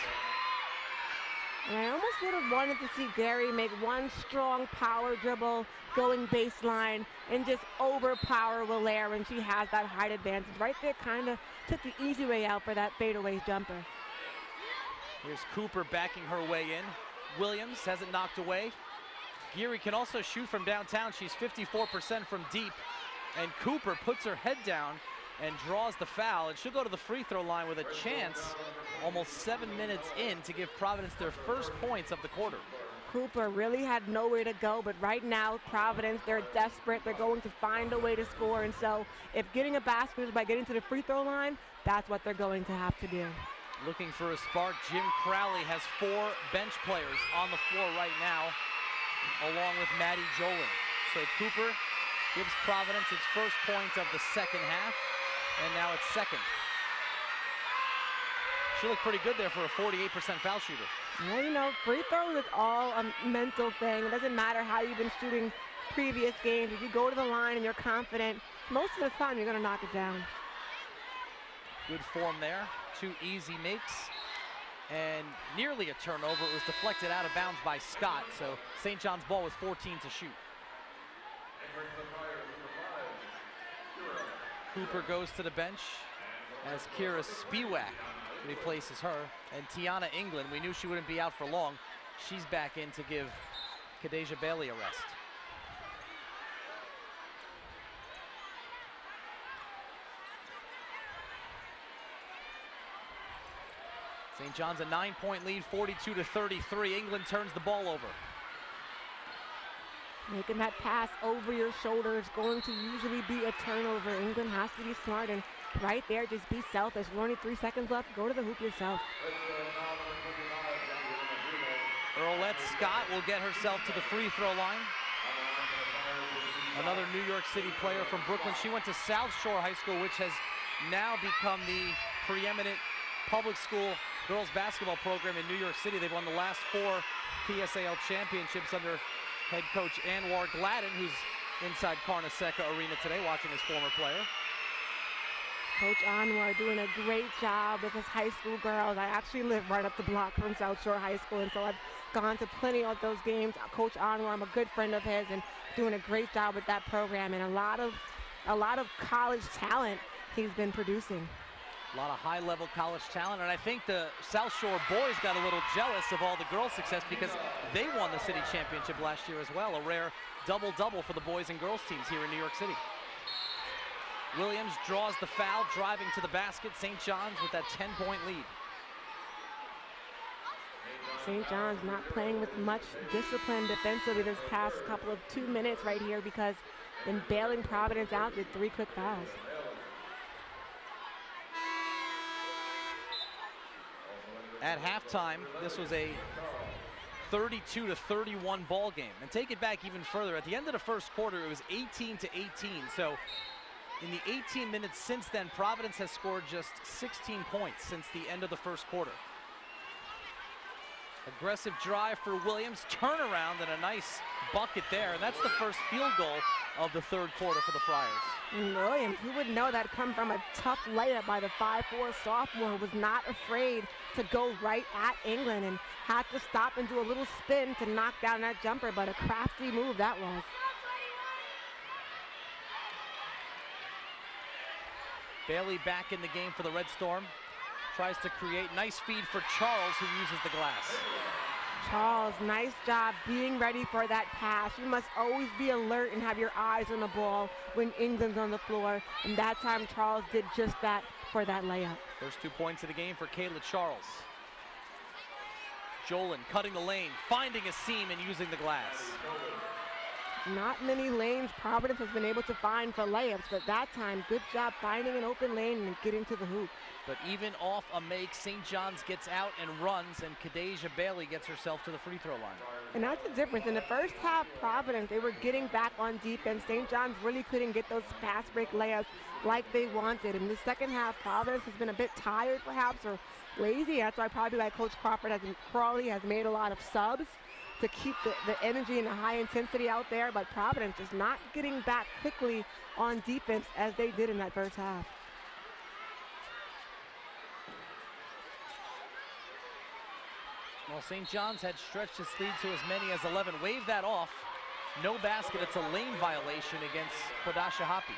And I almost would have wanted to see Geary make one strong power dribble going baseline and just overpower Willaire when she has that height advantage. Right there kind of took the easy way out for that fadeaway jumper. Here's Cooper backing her way in. Williams has it knocked away. Geary can also shoot from downtown. She's 54% from deep. And Cooper puts her head down and draws the foul, and she'll go to the free throw line with a chance almost 7 minutes in to give Providence their first points of the quarter. Cooper really had nowhere to go, but right now Providence, they're desperate. They're going to find a way to score, and so if getting a basket is by getting to the free throw line, that's what they're going to have to do. Looking for a spark, Jim Crowley has 4 bench players on the floor right now, along with Maddie Jolin. So Cooper gives Providence its first point of the second half, and now it's second. She looked pretty good there for a 48% foul shooter. Well, you know, free throws is all a mental thing. It doesn't matter how you've been shooting previous games. If you go to the line and you're confident, most of the time you're going to knock it down. Good form there. 2 easy makes and nearly a turnover. It was deflected out of bounds by Scott, so St. John's ball with 14 to shoot. Cooper goes to the bench as Kira Spiewak replaces her, and Tiana England, we knew she wouldn't be out for long. She's back in to give Kadeja Bailey a rest. St. John's a 9-point lead, 42-33. England turns the ball over. Making that pass over your shoulder is going to usually be a turnover. England has to be smart, and right there, just be selfish. With only 3 seconds left, go to the hoop yourself. Earlette Scott will get herself to the free throw line. Another New York City player from Brooklyn. She went to South Shore High School, which has now become the preeminent public school girls basketball program in New York City. They've won the last 4 PSAL championships under head coach Anwar Gladden, who's inside Carnesecca Arena today watching his former player. Coach Anwar doing a great job with his high school girls. I actually live right up the block from South Shore High School, and so I've gone to plenty of those games. Coach Anwar, I'm a good friend of his, and doing a great job with that program, and a lot of college talent he's been producing. A lot of high-level college talent, and I think the South Shore boys got a little jealous of all the girls' success because they won the city championship last year as well. A rare double-double for the boys and girls teams here in New York City. Williams draws the foul, driving to the basket. St. John's with that 10-point lead. St. John's not playing with much discipline defensively this past couple of 2 minutes right here because then bailing Providence out with 3 quick fouls. At halftime, this was a 32-31 ball game. And take it back even further. At the end of the first quarter, it was 18-18. So in the 18 minutes since then, Providence has scored just 16 points since the end of the first quarter. Aggressive drive for Williams, turnaround, and a nice bucket there. And that's the first field goal of the third quarter for the Friars. And Williams, who would know that come from a tough layup by the 5'4" sophomore, was not afraid to go right at England and had to stop and do a little spin to knock down that jumper, but a crafty move that was. Bailey back in the game for the Red Storm. Tries to create nice feed for Charles, who uses the glass. Charles, nice job being ready for that pass. You must always be alert and have your eyes on the ball when England's on the floor. And that time, Charles did just that for that layup. First 2 points of the game for Kayla Charles. Jolin cutting the lane, finding a seam and using the glass. Not many lanes Providence has been able to find for layups, but that time, good job finding an open lane and getting to the hoop. But even off a make, St. John's gets out and runs, and Kadeja Bailey gets herself to the free throw line. And that's the difference. In the first half, Providence, they were getting back on defense. St. John's really couldn't get those fast break layups like they wanted. In the second half, Providence has been a bit tired perhaps, or lazy. That's why probably like Coach Crawley has made a lot of subs to keep the energy and the high intensity out there, but Providence is not getting back quickly on defense as they did in that first half. Well, St. John's had stretched its lead to as many as 11. Wave that off. No basket. It's a lane violation against Kodasha Hoppy.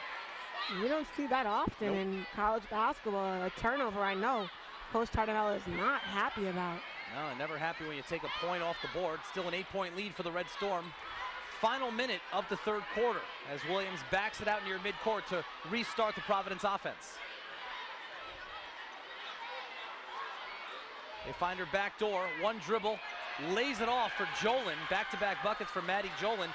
You don't see that often in college basketball. A turnover, I know Coach Tartamella is not happy about. No, never happy when you take a point off the board. Still an 8-point lead for the Red Storm. Final minute of the third quarter as Williams backs it out near midcourt to restart the Providence offense. They find her back door, one dribble, lays it off for Jolin. Back-to-back buckets for Maddie Jolin.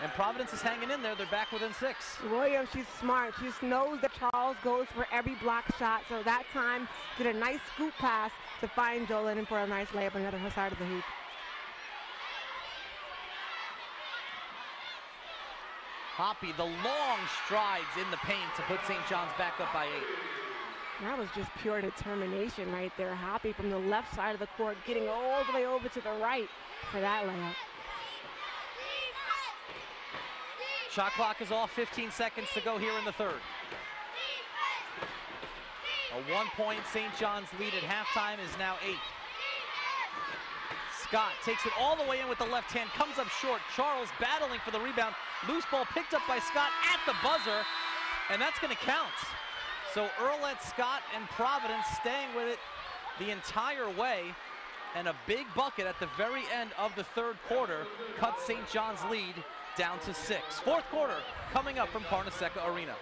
And Providence is hanging in there. They're back within 6. Williams, she's smart. She knows that Charles goes for every block shot. So that time, did a nice scoop pass to find Jolin and for a nice layup on the other side of the hoop. Hoppy, the long strides in the paint to put St. John's back up by 8. That was just pure determination right there. Hoppy from the left side of the court, getting all the way over to the right for that layup. Shot clock is off, 15 seconds to go here in the third. A 1-point St. John's lead at halftime is now 8. Scott takes it all the way in with the left hand, comes up short. Charles battling for the rebound. Loose ball picked up by Scott at the buzzer, and that's going to count. So Earlette, Scott, and Providence staying with it the entire way, and a big bucket at the very end of the third quarter cuts St. John's lead down to 6. Fourth quarter coming up from Carnesecca Arena.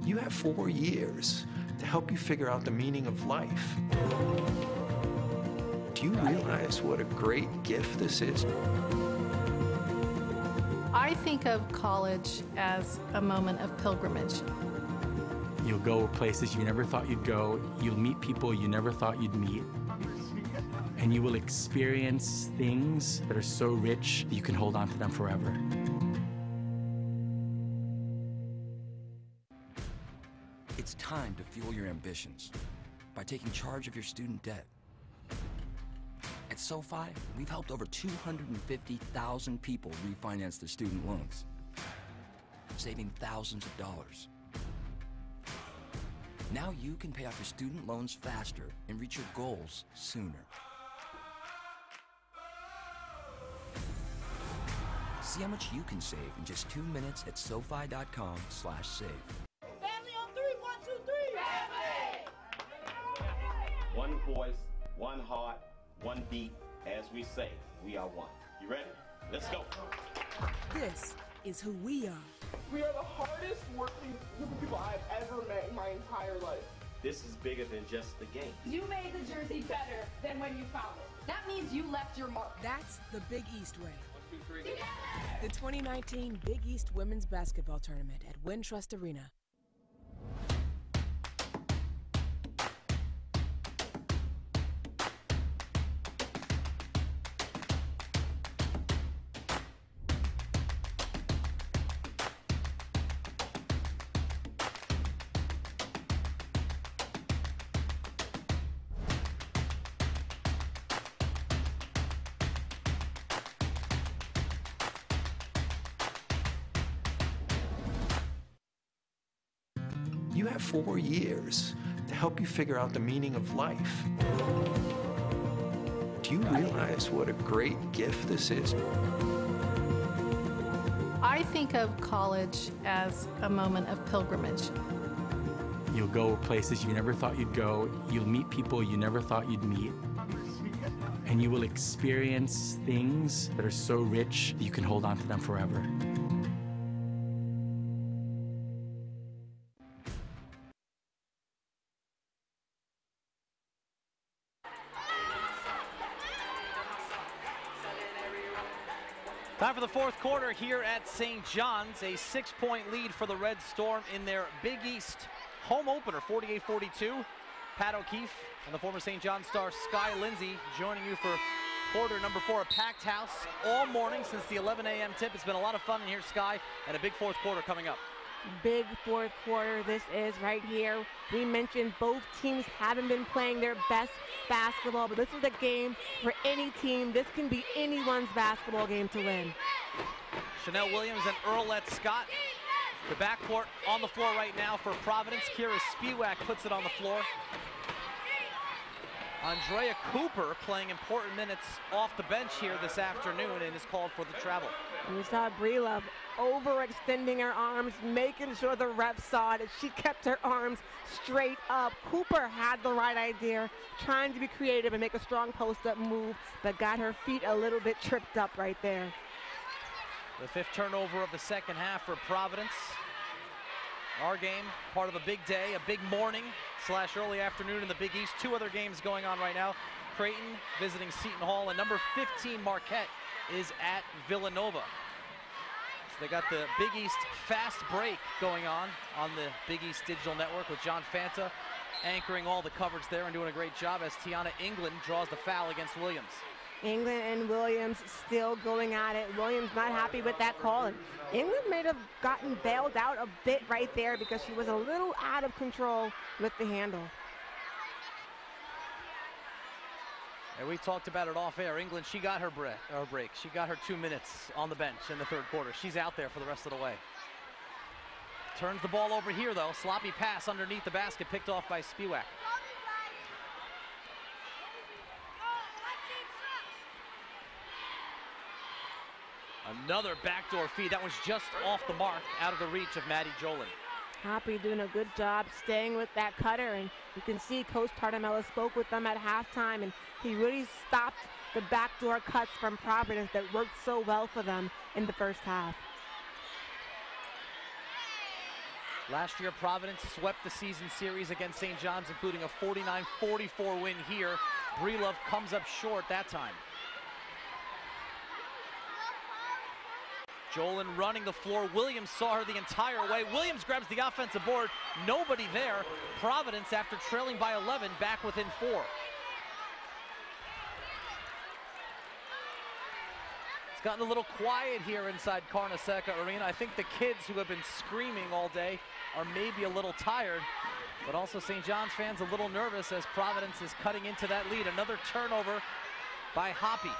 You have 4 years to help you figure out the meaning of life. Do you realize what a great gift this is? I think of college as a moment of pilgrimage. You'll go places you never thought you'd go. You'll meet people you never thought you'd meet. And you will experience things that are so rich that you can hold on to them forever. It's time to fuel your ambitions by taking charge of your student debt. At SoFi, we've helped over 250,000 people refinance their student loans, saving thousands of dollars. Now you can pay off your student loans faster and reach your goals sooner. See how much you can save in just 2 minutes at SoFi.com/save. One voice, one heart, one beat. As we say, we are one. You ready? Let's go. This is who we are. We are the hardest working group of people I've ever met in my entire life. This is bigger than just the game. You made the jersey better than when you found it. That means you left your mark. That's the Big East way. 1, 2, 3. Together! The 2019 Big East Women's Basketball Tournament at Wintrust Arena. You have 4 years to help you figure out the meaning of life. Do you realize what a great gift this is? I think of college as a moment of pilgrimage. You'll go places you never thought you'd go. You'll meet people you never thought you'd meet. And you will experience things that are so rich that you can hold on to them forever. Time for the fourth quarter here at St. John's. A 6-point lead for the Red Storm in their Big East home opener, 48-42. Pat O'Keefe and the former St. John's star Sky Lindsay joining you for quarter number 4. A packed house all morning since the 11 a.m. tip. It's been a lot of fun in here, Sky, and a big fourth quarter coming up. Big fourth quarter this is right here. We mentioned both teams haven't been playing their best basketball, but this is a game for any team. This can be anyone's basketball game to win. Chanel Williams and Earlette Scott. The backcourt on the floor right now for Providence. Kira Spiewak puts it on the floor. Andrea Cooper playing important minutes off the bench here this afternoon and is called for the travel. And we saw Breelove overextending her arms, making sure the ref saw it. She kept her arms straight up. Cooper had the right idea, trying to be creative and make a strong post-up move, but got her feet a little bit tripped up right there. The 5th turnover of the second half for Providence. Our game, part of a big day, a big morning / early afternoon in the Big East. 2 other games going on right now. Creighton visiting Seton Hall, and number 15 Marquette is at Villanova. So they got the Big East fast break going on the Big East Digital Network with John Fanta anchoring all the coverage there and doing a great job as Tiana England draws the foul against Williams. England and Williams still going at it. Williams not happy with that call. And England may have gotten bailed out a bit right there because she was a little out of control with the handle. And we talked about it off air. England, she got her break. She got her 2 minutes on the bench in the 3rd quarter. She's out there for the rest of the way. Turns the ball over here, though. Sloppy pass underneath the basket, picked off by Spiewak. Another backdoor feed. That was just off the mark, out of the reach of Maddie Jolin. Hoppy doing a good job staying with that cutter, and you can see Coach Tartamella spoke with them at halftime, and he really stopped the backdoor cuts from Providence that worked so well for them in the first half. Last year, Providence swept the season series against St. John's, including a 49-44 win here. Breelove comes up short that time. Jolin running the floor. Williams saw her the entire way. Williams grabs the offensive board. Nobody there. Providence, after trailing by 11, back within 4. It's gotten a little quiet here inside Carnesecca Arena. I think the kids who have been screaming all day are maybe a little tired, but also St. John's fans a little nervous as Providence is cutting into that lead. Another turnover by Hoppy.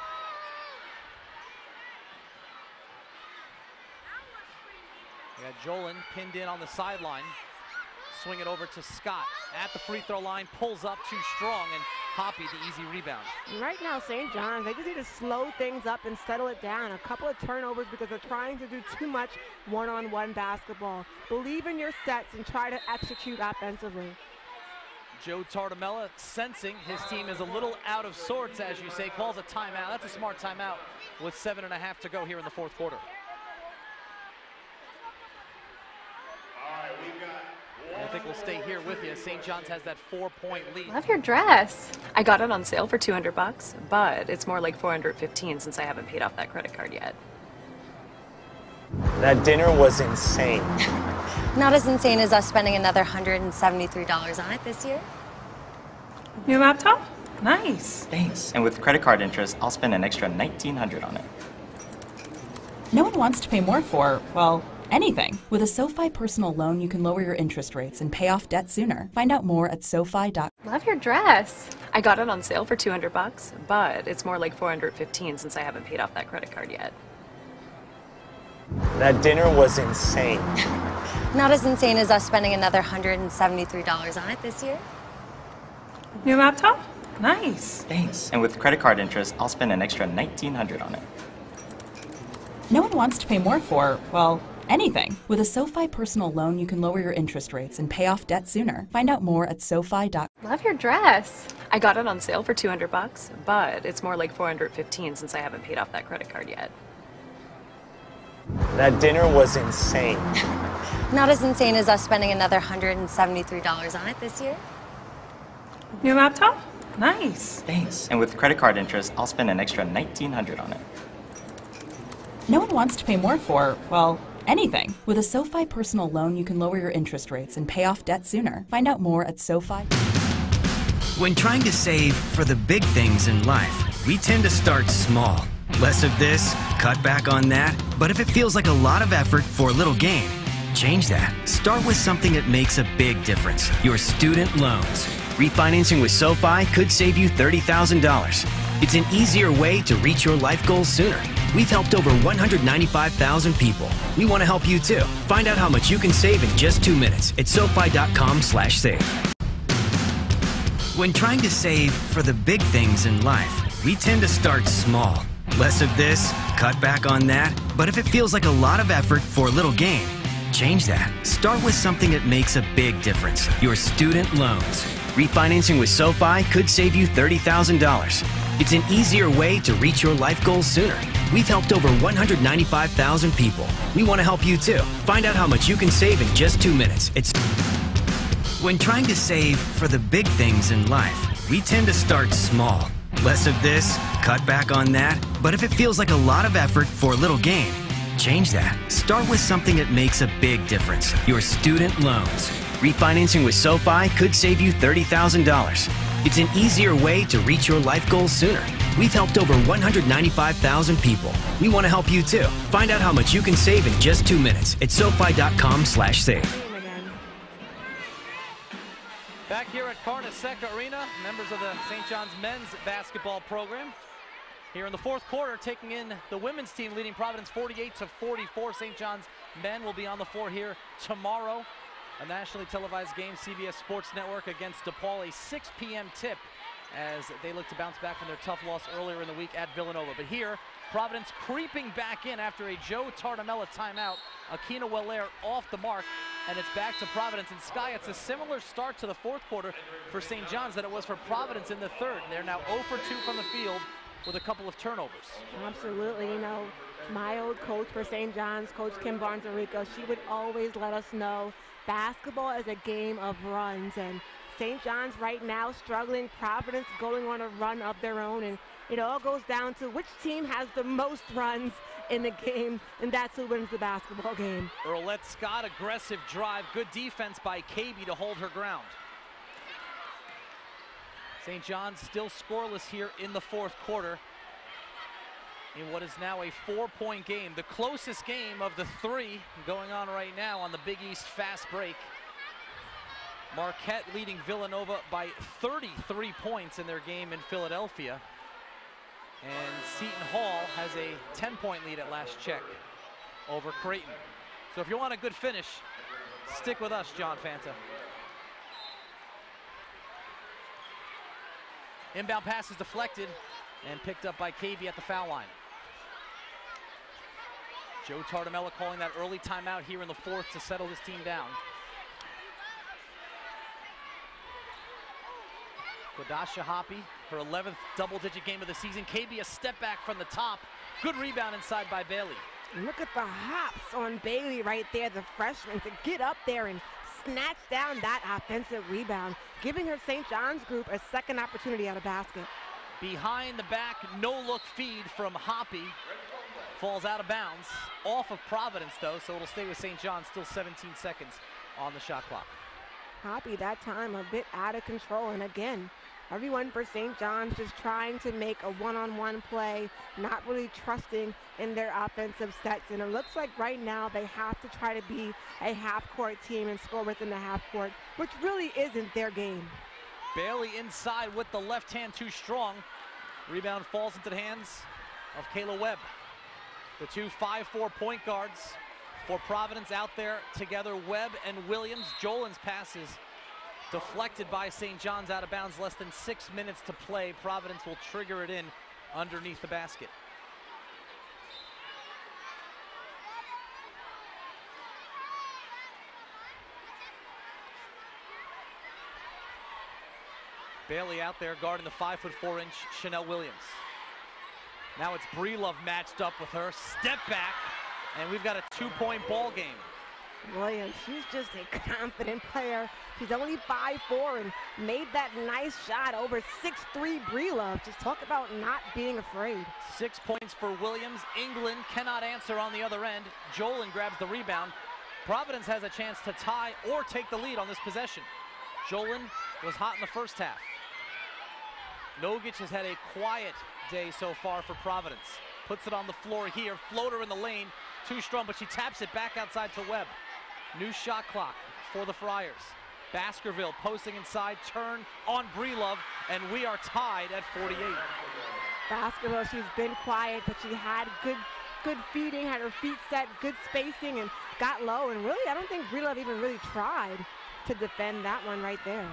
We got Jolin pinned in on the sideline. Swing it over to Scott at the free throw line, pulls up too strong, and Hoppy the easy rebound. Right now, St. John's, they just need to slow things up and settle it down. A couple of turnovers because they're trying to do too much one-on-one basketball. Believe in your sets and try to execute offensively. Joe Tartamella, sensing his team is a little out of sorts, as you say, calls a timeout. That's a smart timeout with 7.5 to go here in the 4th quarter. I think we'll stay here with you. St. John's has that 4-point lead. Love your dress. I got it on sale for $200, but it's more like $415 since I haven't paid off that credit card yet. That dinner was insane. Not as insane as us spending another $173 on it this year. New laptop? Nice. Thanks. And with credit card interest, I'll spend an extra $1,900 on it. No one wants to pay more for, well, anything. With a SoFi personal loan, you can lower your interest rates and pay off debt sooner. Find out more at SoFi.com. Love your dress. I got it on sale for $200, but it's more like $415 since I haven't paid off that credit card yet. That dinner was insane. Not as insane as us spending another $173 on it this year. New laptop? Nice. Thanks. And with credit card interest, I'll spend an extra $1,900 on it. No one wants to pay more for, well, anything. With a SoFi personal loan, you can lower your interest rates and pay off debt sooner. Find out more at SoFi.com. Love your dress. I got it on sale for $200, but it's more like $415 since I haven't paid off that credit card yet. That dinner was insane. Not as insane as us spending another $173 on it this year. New laptop? Nice. Thanks. And with credit card interest, I'll spend an extra $1,900 on it. No one wants to pay more for, well, anything. With a SoFi personal loan, you can lower your interest rates and pay off debt sooner. Find out more at SoFi. When trying to save for the big things in life, we tend to start small. Less of this, cut back on that. But if it feels like a lot of effort for a little gain, change that. Start with something that makes a big difference. Your student loans. Refinancing with SoFi could save you $30,000. It's an easier way to reach your life goals sooner. We've helped over 195,000 people. We want to help you too. Find out how much you can save in just 2 minutes at SoFi.com/save. When trying to save for the big things in life, we tend to start small. Less of this, cut back on that. But if it feels like a lot of effort for a little gain, change that. Start with something that makes a big difference. Your student loans. Refinancing with SoFi could save you $30,000. It's an easier way to reach your life goals sooner. We've helped over 195,000 people. We want to help you too. Find out how much you can save in just 2 minutes. When trying to save for the big things in life, we tend to start small. Less of this, cut back on that. But if it feels like a lot of effort for a little gain, change that. Start with something that makes a big difference. Your student loans. Refinancing with SoFi could save you $30,000. It's an easier way to reach your life goals sooner. We've helped over 195,000 people. We want to help you too. Find out how much you can save in just 2 minutes at SoFi.com/save. Back here at Carnesecca Arena, members of the St. John's men's basketball program. Here in the fourth quarter, taking in the women's team, leading Providence 48-44. St. John's men will be on the floor here tomorrow. A nationally televised game, CBS Sports Network against DePaul, a 6 p.m. tip as they look to bounce back from their tough loss earlier in the week at Villanova. But here, Providence creeping back in after a Joe Tartamella timeout. Akina Wellaire off the mark, and it's back to Providence. And Sky, it's a similar start to the fourth quarter for St. John's that it was for Providence in the third. They're now 0 for 2 from the field with a couple of turnovers. Absolutely. You know, my old coach for St. John's, Coach Kim Barnes-Arico, she would always let us know basketball is a game of runs, and St. John's right now struggling, Providence going on a run of their own, and it all goes down to which team has the most runs in the game, and that's who wins the basketball game. Earlette Scott, aggressive drive, good defense by KB to hold her ground. St. John's still scoreless here in the fourth quarter in what is now a 4-point game. The closest game of the 3 going on right now on the Big East fast break. Marquette leading Villanova by 33 points in their game in Philadelphia. And Seton Hall has a 10-point lead at last check over Creighton. So if you want a good finish, stick with us, John Fanta. Inbound pass is deflected and picked up by KB at the foul line. Joe Tartamella calling that early timeout here in the fourth to settle his team down. Kwadasha Hoppy, her 11th double-digit game of the season. KB a step back from the top. Good rebound inside by Bailey. Look at the hops on Bailey right there, the freshman, to get up there and snatch down that offensive rebound, giving her St. John's group a second opportunity at a basket. Behind the back, no-look feed from Hoppy. Falls out of bounds. Off of Providence, though, so it'll stay with St. John's. Still 17 seconds on the shot clock. Hoppy that time a bit out of control, and again, everyone for St. John's just trying to make a one-on-one play, not really trusting in their offensive sets. And it looks like right now they have to try to be a half-court team and score within the half-court, which really isn't their game. Bailey inside with the left hand too strong. Rebound falls into the hands of Kayla Webb. The two 5'4" point guards for Providence out there together, Webb and Williams. Jolin's passes deflected by St. John's out of bounds. Less than 6 minutes to play. Providence will trigger it in underneath the basket. Bailey out there guarding the 5'4" Chanel Williams. Now it's Breelove matched up with her. Step back, and we've got a 2-point ball game. Williams, she's just a confident player. She's only 5'4" and made that nice shot over 6'3" Breelove. Just talk about not being afraid. 6 points for Williams. England cannot answer on the other end. Jolin grabs the rebound. Providence has a chance to tie or take the lead on this possession. Jolin was hot in the first half. Nogic has had a quiet day so far for Providence. Puts it on the floor here. Floater in the lane. Too strong, but she taps it back outside to Webb. New shot clock for the Friars. Baskerville posting inside. Turn on Breelove, and we are tied at 48. Baskerville, she's been quiet, but she had good feeding, had her feet set, good spacing, and got low. And really, I don't think Breelove even really tried to defend that one right there.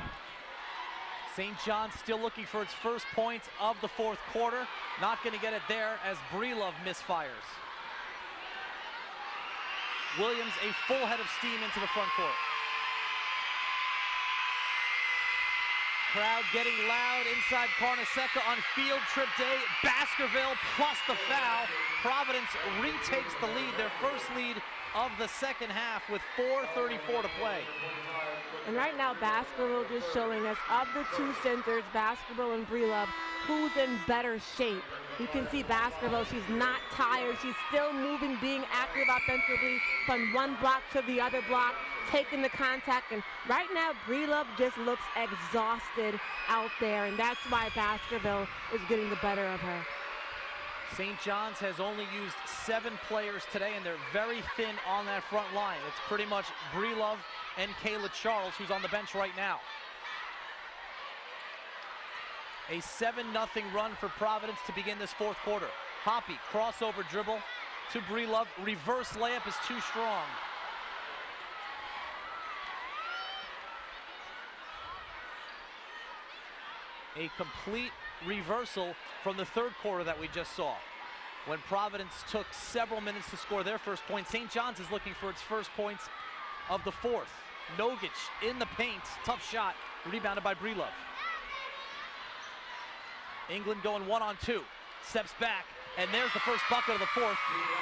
St. John's still looking for its first points of the fourth quarter. Not going to get it there as Breelove misfires. Williams a full head of steam into the front court. Crowd getting loud inside Carnesecca on field trip day. Baskerville plus the foul. Providence retakes the lead, their first lead of the second half with 4:34 to play. And right now, Baskerville just showing us, of the two centers, Baskerville and Breelove, who's in better shape. You can see Baskerville, she's not tired. She's still moving, being active offensively from one block to the other block, taking the contact. And right now, Breelove just looks exhausted out there, and that's why Baskerville is getting the better of her. St. John's has only used 7 players today, and they're very thin on that front line. It's pretty much Breelove and Kayla Charles, who's on the bench right now. A 7-0 run for Providence to begin this fourth quarter. Hoppy, crossover dribble to Breelove. Reverse layup is too strong. A complete reversal from the third quarter that we just saw, when Providence took several minutes to score their first point. St. John's is looking for its first points of the fourth. Nogic in the paint, tough shot, rebounded by Breelove. England going 1-on-2, steps back, and there's the first bucket of the fourth,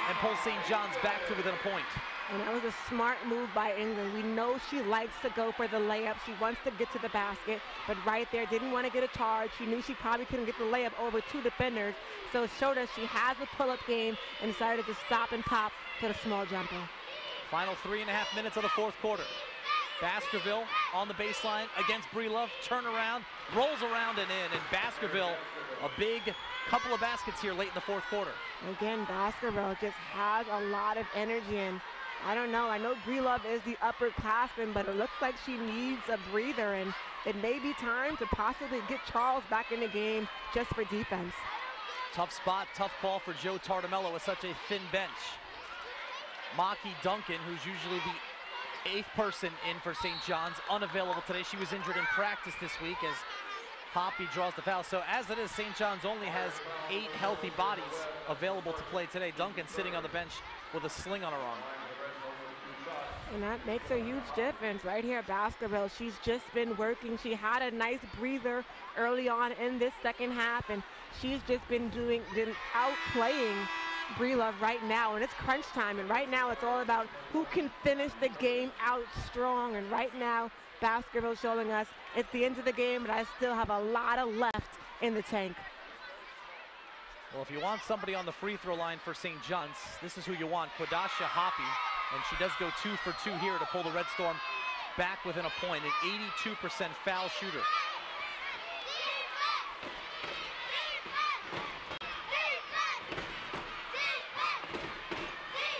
and pulls St. John's back to within a point. And that was a smart move by England. We know she likes to go for the layup. She wants to get to the basket, but right there didn't want to get a charge. She knew she probably couldn't get the layup over 2 defenders, so it showed us she has a pull-up game and decided to stop and pop for the small jumper. Final 3.5 minutes of the fourth quarter. Baskerville on the baseline against Breelove, turnaround, rolls around and in, and Baskerville a big couple of baskets here late in the fourth quarter. Again, Baskerville just has a lot of energy, and I don't know, I know Breelove is the upperclassman, but it looks like she needs a breather, and it may be time to possibly get Charles back in the game just for defense. Tough spot, tough call for Joe Tartamello with such a thin bench. Maki Duncan, who's usually the 8th person in for St. John's, unavailable today. She was injured in practice this week as Hoppy draws the foul. So as it is, St. John's only has 8 healthy bodies available to play today. Duncan sitting on the bench with a sling on her arm. And that makes a huge difference right here. Baskerville, she's just been working. She had a nice breather early on in this second half, and she's just been outplaying Breelove right now, and it's crunch time, and right now it's all about who can finish the game out strong. And right now Baskerville showing us it's the end of the game, but I still have a lot of left in the tank. Well, if you want somebody on the free throw line for St. John's, this is who you want, Quadasha Hoppy, and she does go 2 for 2 here to pull the Red Storm back within a point, an 82% foul shooter.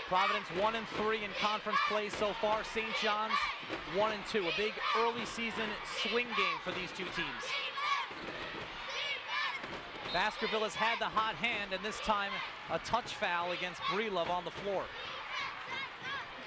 Providence 1-3 in conference play so far. St. John's 1-2. A big early season swing game for these two teams. Baskerville has had the hot hand, and this time a touch foul against Breelove on the floor.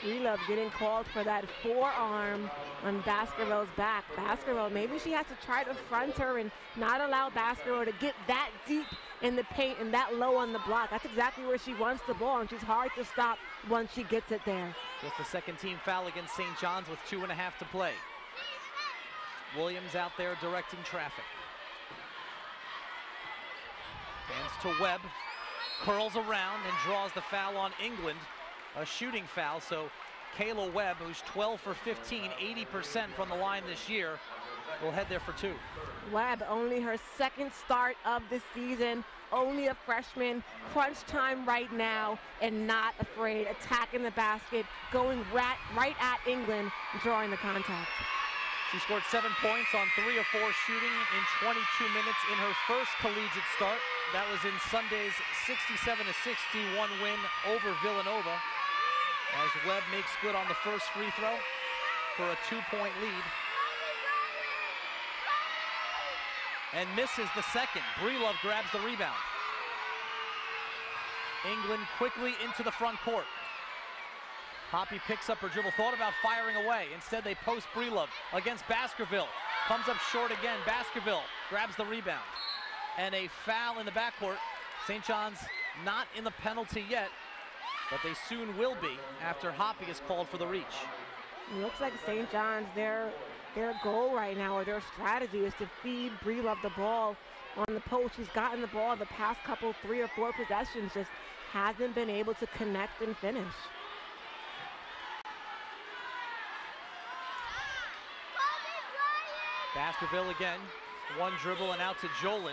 Breelove getting called for that forearm on Baskerville's back. Baskerville, maybe she has to try to front her and not allow Baskerville to get that deep in the paint and that low on the block. That's exactly where she wants the ball, and she's hard to stop once she gets it there. Just the second team foul against St. John's with 2.5 to play. Williams out there directing traffic. Hands to Webb, curls around and draws the foul on England. A shooting foul, so Kayla Webb, who's 12 for 15, 80% from the line this year, will head there for 2. Webb, only her second start of the season, only a freshman, crunch time right now, and not afraid, attacking the basket, going right at England, drawing the contact. She scored 7 points on 3 of 4 shooting in 22 minutes in her first collegiate start. That was in Sunday's 67-61 win over Villanova, as Webb makes good on the first free throw for a 2-point lead. And misses the second. Breelove grabs the rebound. England quickly into the front court. Hoppy picks up her dribble, thought about firing away. Instead, they post Breelove against Baskerville. Comes up short again. Baskerville grabs the rebound. And a foul in the backcourt. St. John's not in the penalty yet, but they soon will be after Hoppy is called for the reach. It looks like St. John's, their goal right now, or their strategy, is to feed Breelove the ball on the post. She's gotten the ball the past couple 3 or 4 possessions, just hasn't been able to connect and finish. Baskerville again, one dribble and out to Jolin.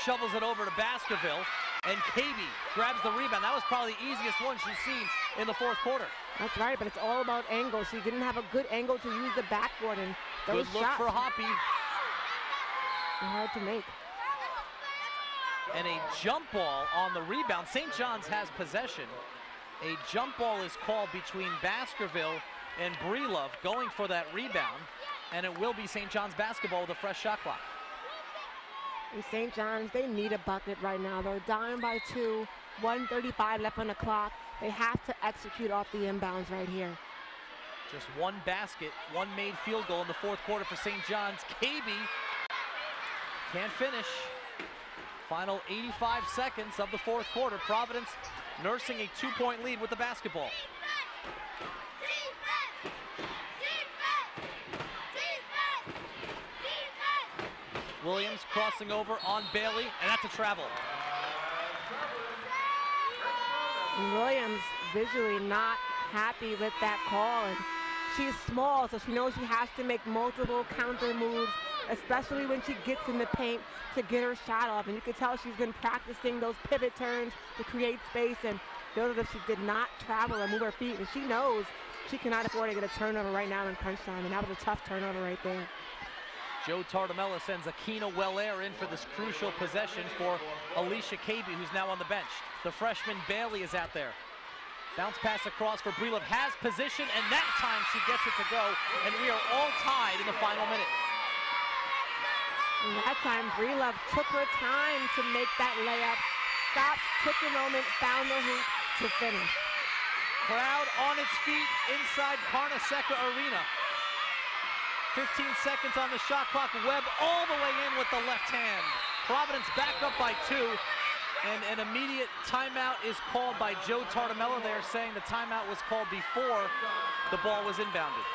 Shovels it over to Baskerville, and KB grabs the rebound. That was probably the easiest one she's seen in the fourth quarter. That's right, but it's all about angle. She didn't have a good angle to use the backboard, and those good look shots for Hoppy. are hard to make. And a jump ball on the rebound. St. John's has possession. A jump ball is called between Baskerville and Breelove going for that rebound, and it will be St. John's basketball with a fresh shot clock. And St. John's, they need a bucket right now. They're down by 2, 1:35 left on the clock. They have to execute off the inbounds right here. Just one basket, one made field goal in the fourth quarter for St. John's. KB can't finish. Final 85 seconds of the fourth quarter. Providence nursing a 2-point lead with the basketball. Williams crossing over on Bailey, and that's a travel. Williams visually not happy with that call, and she's small, so she knows she has to make multiple counter moves, especially when she gets in the paint to get her shot off. And you can tell she's been practicing those pivot turns to create space, and feel as if she did not travel and move her feet, and she knows she cannot afford to get a turnover right now in crunch time, and that was a tough turnover right there. Joe Tartamella sends Akina Wellaire in for this crucial possession for Alicia KB, who's now on the bench. The freshman Bailey is out there. Bounce pass across for Breelove, has position, and that time she gets it to go, and we are all tied in the final minute. And that time Breelove took her time to make that layup, stopped, took a moment, found the hoop to finish. Crowd on its feet inside Carnesecca Arena. 15 seconds on the shot clock. Webb all the way in with the left hand. Providence back up by 2, and an immediate timeout is called by Joe Tartamella. They are saying the timeout was called before the ball was inbounded.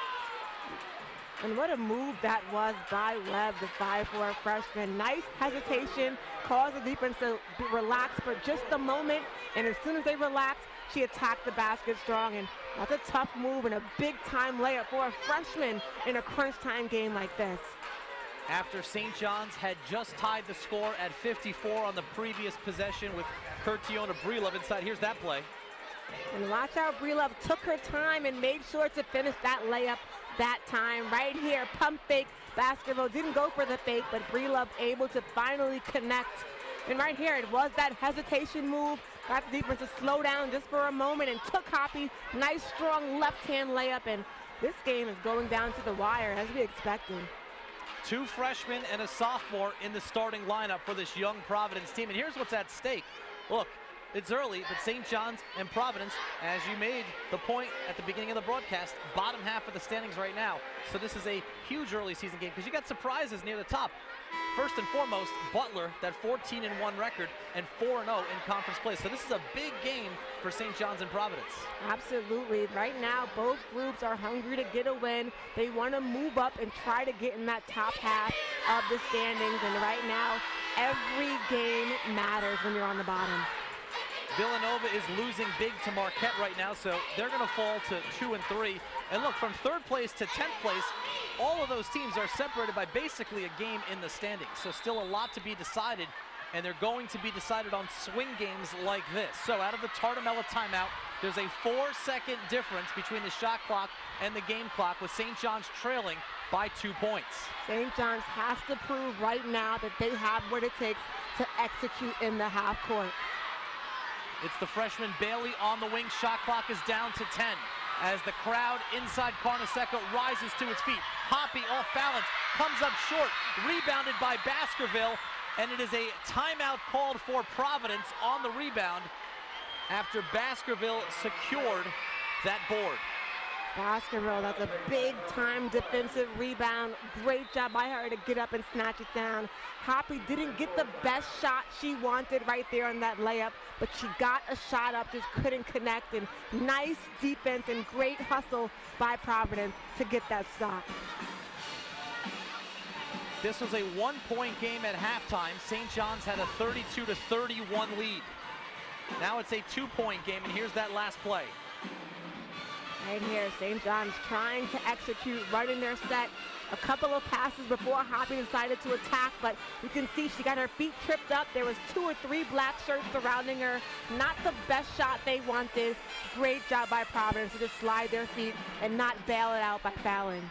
And what a move that was by Webb, the 5'4" freshman. Nice hesitation, caused the defense to relax for just a moment, and as soon as they relaxed, she attacked the basket strong, and that's a tough move and a big-time layup for a freshman in a crunch-time game like this. After St. John's had just tied the score at 54 on the previous possession with Curtiona Breelove inside. Here's that play. And watch how Breelove took her time and made sure to finish that layup that time. Right here, pump fake. Baskerville didn't go for the fake, but Breelove able to finally connect. And right here, it was that hesitation move. Got the defense to slow down just for a moment and took Hoppy. Nice, strong left-hand layup, and this game is going down to the wire as we expected. 2 freshmen and a sophomore in the starting lineup for this young Providence team. And here's what's at stake. Look, it's early, but St. John's and Providence, as you made the point at the beginning of the broadcast, bottom half of the standings right now. So this is a huge early season game because you got surprises near the top. First and foremost, Butler, that 14-1 record and 4-0 in conference play. So this is a big game for St. John's and Providence. Absolutely. Right now, both groups are hungry to get a win. They want to move up and try to get in that top half of the standings. And right now, every game matters when you're on the bottom. Villanova is losing big to Marquette right now, so they're going to fall to 2 and 3. And look, from 3rd place to 10th place, all of those teams are separated by basically a game in the standings. So still a lot to be decided, and they're going to be decided on swing games like this. So out of the Tartamella timeout, there's a 4-second difference between the shot clock and the game clock, with St. John's trailing by 2 points. St. John's has to prove right now that they have what it takes to execute in the half court. It's the freshman Bailey on the wing. Shot clock is down to 10 as the crowd inside Carnesecca rises to its feet. Hoppy off balance, comes up short, rebounded by Baskerville, and it is a timeout called for Providence on the rebound after Baskerville secured that board. Baskerville, that's a big-time defensive rebound. Great job by her to get up and snatch it down. Hoppy didn't get the best shot she wanted right there on that layup, but she got a shot up, just couldn't connect. And nice defense and great hustle by Providence to get that stop. This was a one-point game at halftime. St. John's had a 32-31 lead. Now it's a two-point game, and here's that last play. Right here, St. John's trying to execute, running their set. A couple of passes before Hoppy decided to attack, but you can see she got her feet tripped up. There was 2 or 3 black shirts surrounding her. Not the best shot they wanted. Great job by Providence to just slide their feet and not bail it out by fouling.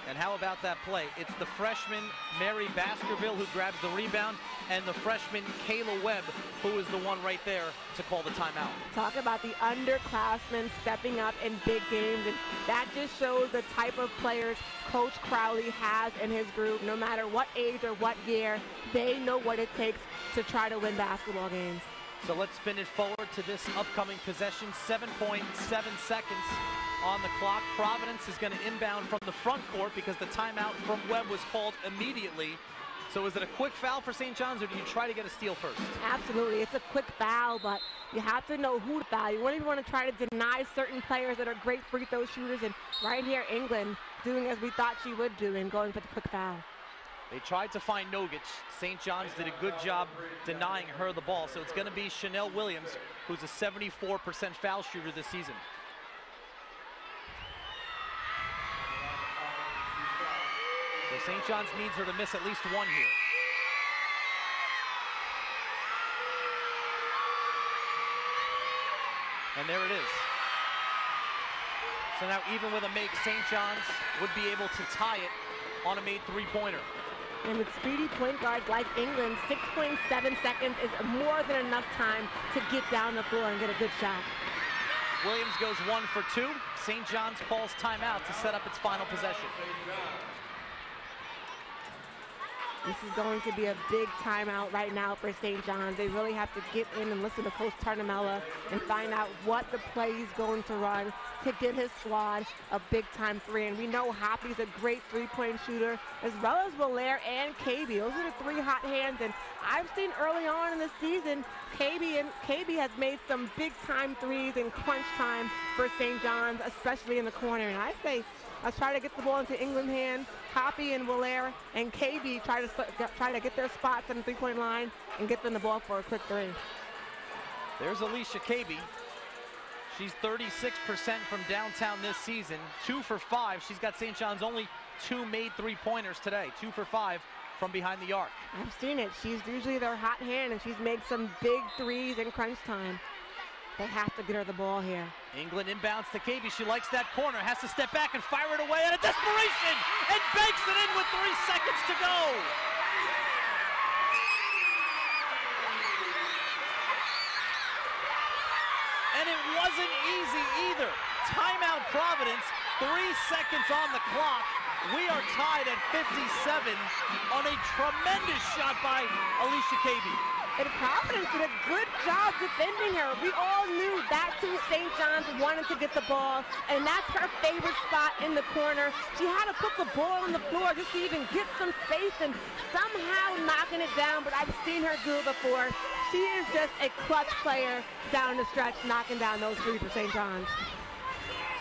And how about that play? It's the freshman Mary Baskerville who grabs the rebound, and the freshman Kayla Webb who is the one right there to call the timeout. Talk about the underclassmen stepping up in big games, and that just shows the type of players Coach Crowley has in his group. No matter what age or what year, they know what it takes to try to win basketball games. So let's spin it forward to this upcoming possession. 7.7 seconds on the clock. Providence is going to inbound from the front court because the timeout from Webb was called immediately. So is it a quick foul for St. John's, or do you try to get a steal first? Absolutely. It's a quick foul, but you have to know who to foul. You won't even want to try to deny certain players that are great free throw shooters. And right here, England doing as we thought she would do and going for the quick foul. They tried to find Nogic. St. John's did a good job denying her the ball. So it's going to be Chanel Williams, who's a 74% foul shooter this season. So St. John's needs her to miss at least one here. And there it is. So now even with a make, St. John's would be able to tie it on a made three-pointer. And with speedy point guards like England, 6.7 seconds is more than enough time to get down the floor and get a good shot. Williams goes 1 for 2. St. John's calls timeout to set up its final possession. This is going to be a big timeout right now for St. John's. They really have to get in and listen to Coach Tartamella and find out what the play he's going to run to get his squad a big-time three. And we know Hoppy's a great three-point shooter, as well as Valaire and KB. Those are the 3 hot hands. And I've seen early on in the season, KB has made some big-time threes in crunch time for St. John's, especially in the corner. And I say, let's try to get the ball into England's hand. Hoppy and Valaire and KB try to get their spots on the three-point line and get them the ball for a quick three. There's Alicia KB. She's 36% from downtown this season, 2 for 5. She's got St. John's only 2 made three-pointers today, 2 for 5 from behind the arc. I've seen it. She's usually their hot hand, and she's made some big threes in crunch time. They have to get her the ball here. England inbounds to KB. She likes that corner, has to step back and fire it away out of desperation, and banks it in with 3 seconds to go. And it wasn't easy either. Timeout Providence, 3 seconds on the clock. We are tied at 57 on a tremendous shot by Alicia KB. And Providence did a good job defending her. We all knew that's who St. John's wanted to get the ball, and that's her favorite spot in the corner. She had to put the ball on the floor just to even get some space and somehow knocking it down, but I've seen her do it before. She is just a clutch player down the stretch, knocking down those threes for St. John's.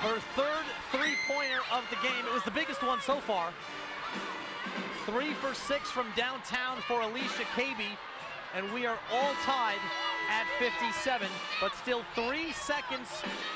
Her 3rd three-pointer of the game. It was the biggest one so far. 3 for 6 from downtown for Alicia KB. And we are all tied at 57, but still 3 seconds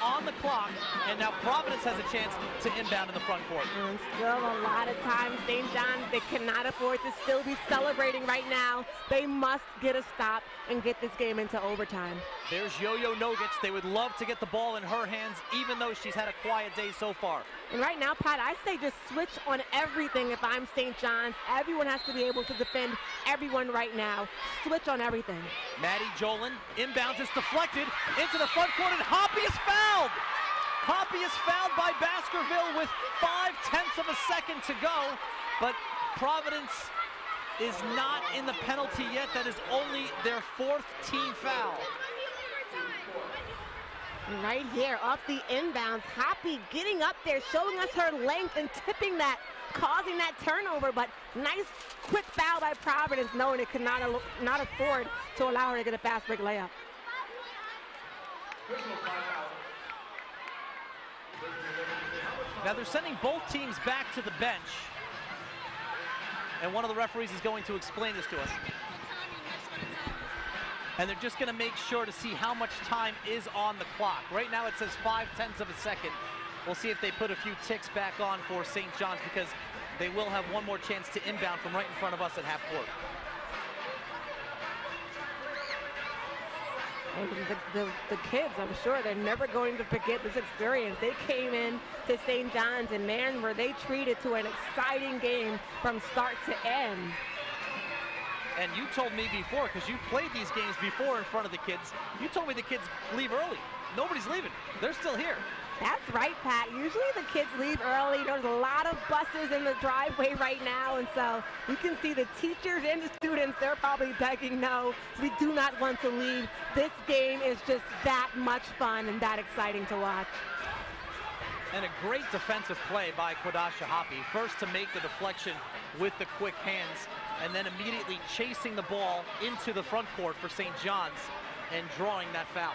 on the clock, and now Providence has a chance to inbound in the front court. And still a lot of time. St. John's, they cannot afford to still be celebrating right now. They must get a stop and get this game into overtime. There's Yo-Yo Nogic. They would love to get the ball in her hands, even though she's had a quiet day so far. And right now, Pat, I say just switch on everything if I'm St. John's. Everyone has to be able to defend everyone right now. Switch on everything. Maddie Jolin inbounds, is deflected into the front court, and Hoppy is fouled. Hoppy is fouled by Baskerville with 0.5 of a second to go, but Providence is not in the penalty yet. That is only their 4th team foul. And right here, off the inbounds, Hoppy getting up there, showing us her length and tipping that, causing that turnover, but nice quick foul by Providence, knowing it could not afford to allow her to get a fast break layup. Now they're sending both teams back to the bench, and one of the referees is going to explain this to us. And they're just going to make sure to see how much time is on the clock. Right now it says 0.5 of a second. We'll see if they put a few ticks back on for St. John's, because they will have one more chance to inbound from right in front of us at half court. The kids, I'm sure they're never going to forget this experience. They came in to St. John's, and man, were they treated to an exciting game from start to end. And you told me before, because you played these games before in front of the kids, you told me the kids leave early. Nobody's leaving. They're still here. That's right, Pat. Usually the kids leave early. There's a lot of buses in the driveway right now, and so you can see the teachers and the students, they're probably begging, no, we do not want to leave. This game is just that much fun and that exciting to watch. And a great defensive play by Kwadasha Hoppy. First to make the deflection with the quick hands, and then immediately chasing the ball into the front court for St. John's and drawing that foul.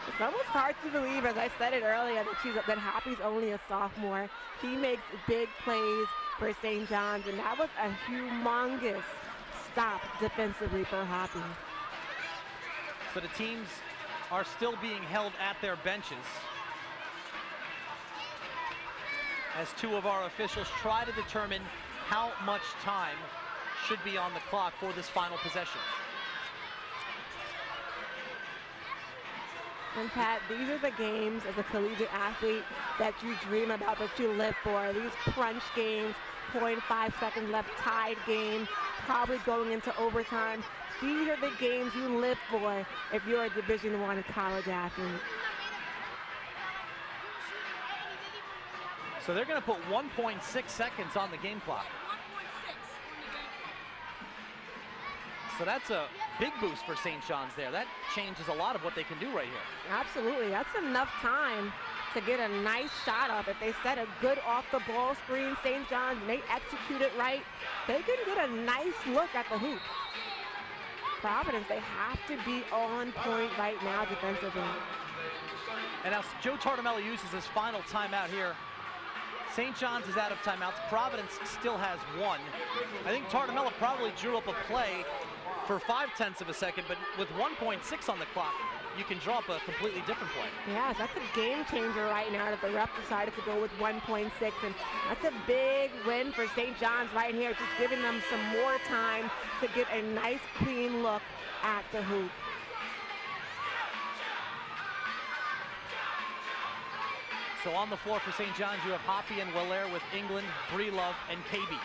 It's almost hard to believe, as I said it earlier, that Hoppy's only a sophomore. She makes big plays for St. John's, and that was a humongous stop defensively for Hoppy. So the teams are still being held at their benches as two of our officials try to determine how much time should be on the clock for this final possession. And Pat, these are the games as a collegiate athlete that you dream about, that you live for. These crunch games, 0.5 seconds left, tied game, probably going into overtime. These are the games you live for if you're a Division I college athlete. So they're going to put 1.6 seconds on the game clock. So that's a big boost for St. John's there. That changes a lot of what they can do right here. Absolutely. That's enough time to get a nice shot up. If they set a good off-the-ball screen, St. John's, and they execute it right, they can get a nice look at the hoop. Providence, they have to be on point right now defensively. And now Joe Tartamella uses his final timeout here. St. John's is out of timeouts. Providence still has one. I think Tartamella probably drew up a play for 0.5 of a second, but with 1.6 on the clock, you can draw up a completely different play. Yeah, that's a game changer right now that the ref decided to go with 1.6, and that's a big win for St. John's right here, just giving them some more time to get a nice clean look at the hoop. So on the floor for St. John's, you have Hoppy and Wallaire with England, Breelove, and KB.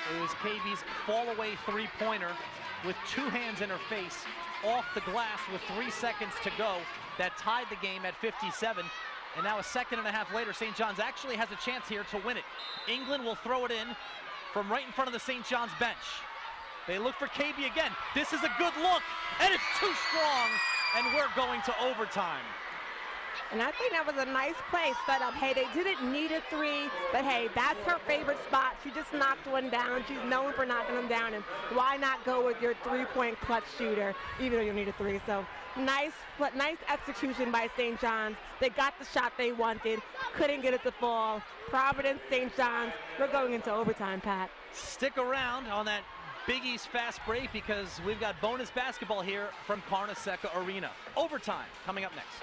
It was KB's fall-away three-pointer with two hands in her face off the glass with 3 seconds to go that tied the game at 57. And now a second and a half later, St. John's actually has a chance here to win it. England will throw it in from right in front of the St. John's bench. They look for KB again. This is a good look, and it's too strong, and we're going to overtime. And I think that was a nice play set up. Hey, they didn't need a three, but hey, that's her favorite spot. She just knocked one down. She's known for knocking them down, and why not go with your three-point clutch shooter, even though you need a three? So nice execution by St. John's. They got the shot they wanted, couldn't get it to fall. Providence, St. John's, we're going into overtime, Pat. Stick around on that Big East fast break, because we've got bonus basketball here from Carnesecca Arena. Overtime coming up next.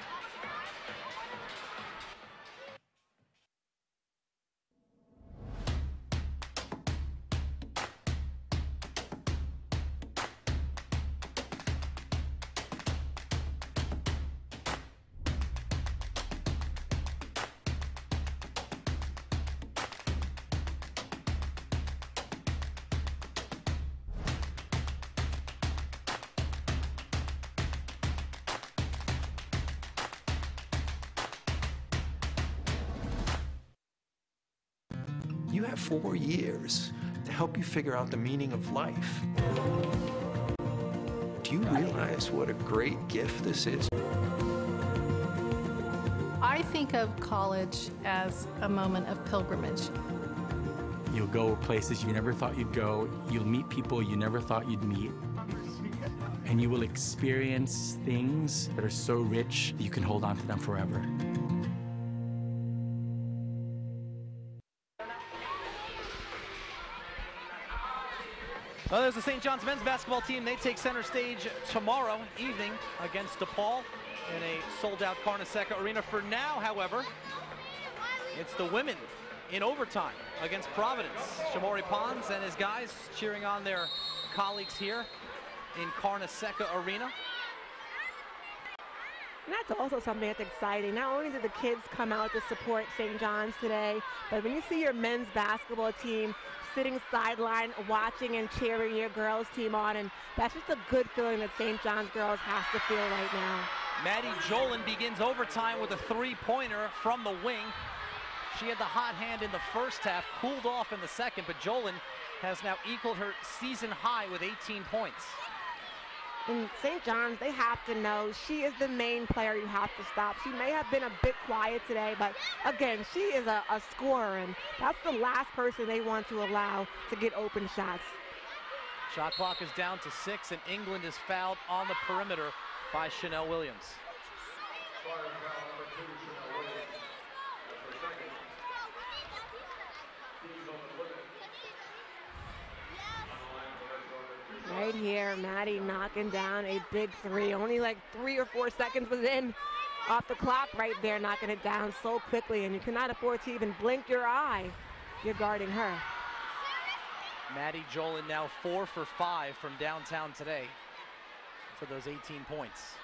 You have 4 years to help you figure out the meaning of life. Do you realize what a great gift this is? I think of college as a moment of pilgrimage. You'll go places you never thought you'd go. You'll meet people you never thought you'd meet. And you will experience things that are so rich that you can hold on to them forever. Well, there's the St. John's men's basketball team. They take center stage tomorrow evening against DePaul in a sold-out Carnesecca Arena. For now, however, it's the women in overtime against Providence. Shamori Pons and his guys cheering on their colleagues here in Carnesecca Arena. And that's also something that's exciting. Not only did the kids come out to support St. John's today, but when you see your men's basketball team sitting sideline watching and cheering your girls team on, and that's just a good feeling that St. John's girls have to feel right now. Maddie Jolin begins overtime with a three-pointer from the wing. She had the hot hand in the first half, cooled off in the second, but Jolin has now equaled her season high with 18 points. In St. John's, they have to know she is the main player you have to stop. She may have been a bit quiet today, but again, she is a scorer, and that's the last person they want to allow to get open shots. Shot clock is down to 6, and England is fouled on the perimeter by Chanel Williams. Right here, Maddie knocking down a big three. Only like 3 or 4 seconds was in off the clock right there, knocking it down so quickly, and you cannot afford to even blink your eye. You're guarding her. Maddie Jolin now 4 for 5 from downtown today for those 18 points.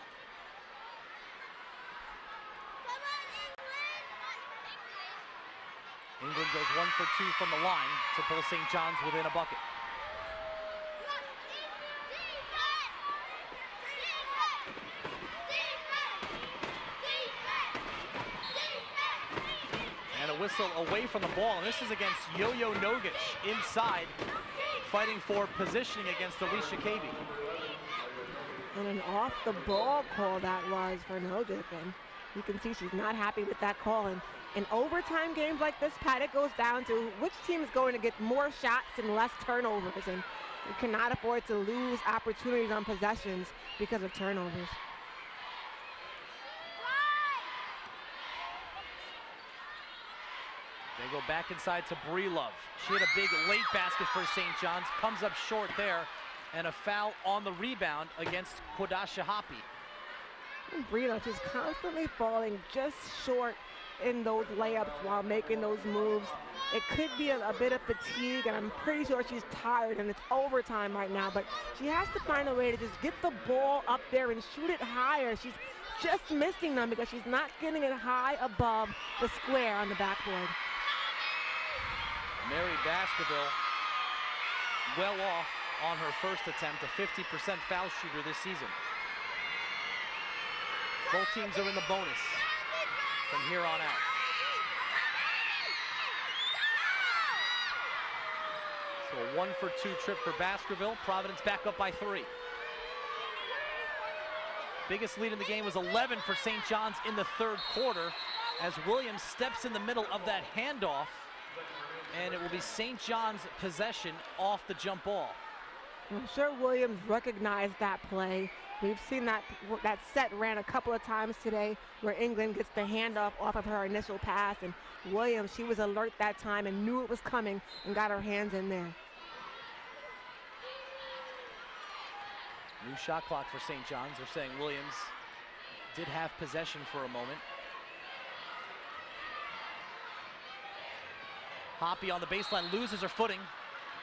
England goes 1 for 2 from the line to pull St. John's within a bucket. And a whistle away from the ball, and this is against Yo-Yo Nogic inside, fighting for positioning against Alicia Kaby. And an off-the-ball call that was for Nogic, and you can see she's not happy with that call. And in overtime games like this, Pat, it goes down to which team is going to get more shots and less turnovers, and you cannot afford to lose opportunities on possessions because of turnovers. They go back inside to Breelove. She had a big late basket for St. John's, comes up short there, and a foul on the rebound against Kodasha Hoppy. Breelove is constantly falling just short in those layups while making those moves. It could be a bit of fatigue, and I'm pretty sure she's tired, and it's overtime right now, but she has to find a way to just get the ball up there and shoot it higher. She's just missing them because she's not getting it high above the square on the backboard. Mary Baskerville well off on her first attempt, a 50% foul shooter this season. Both teams are in the bonus from here on out. So a 1 for 2 trip for Baskerville. Providence back up by 3. Biggest lead in the game was 11 for St. John's in the third quarter as Williams steps in the middle of that handoff, and it will be St. John's possession off the jump ball. I'm sure Williams recognized that play. We've seen that set ran a couple of times today where England gets the handoff off of her initial pass, and Williams, she was alert that time and knew it was coming and got her hands in there. New shot clock for St. John's. They're saying Williams did have possession for a moment. Hoppy on the baseline loses her footing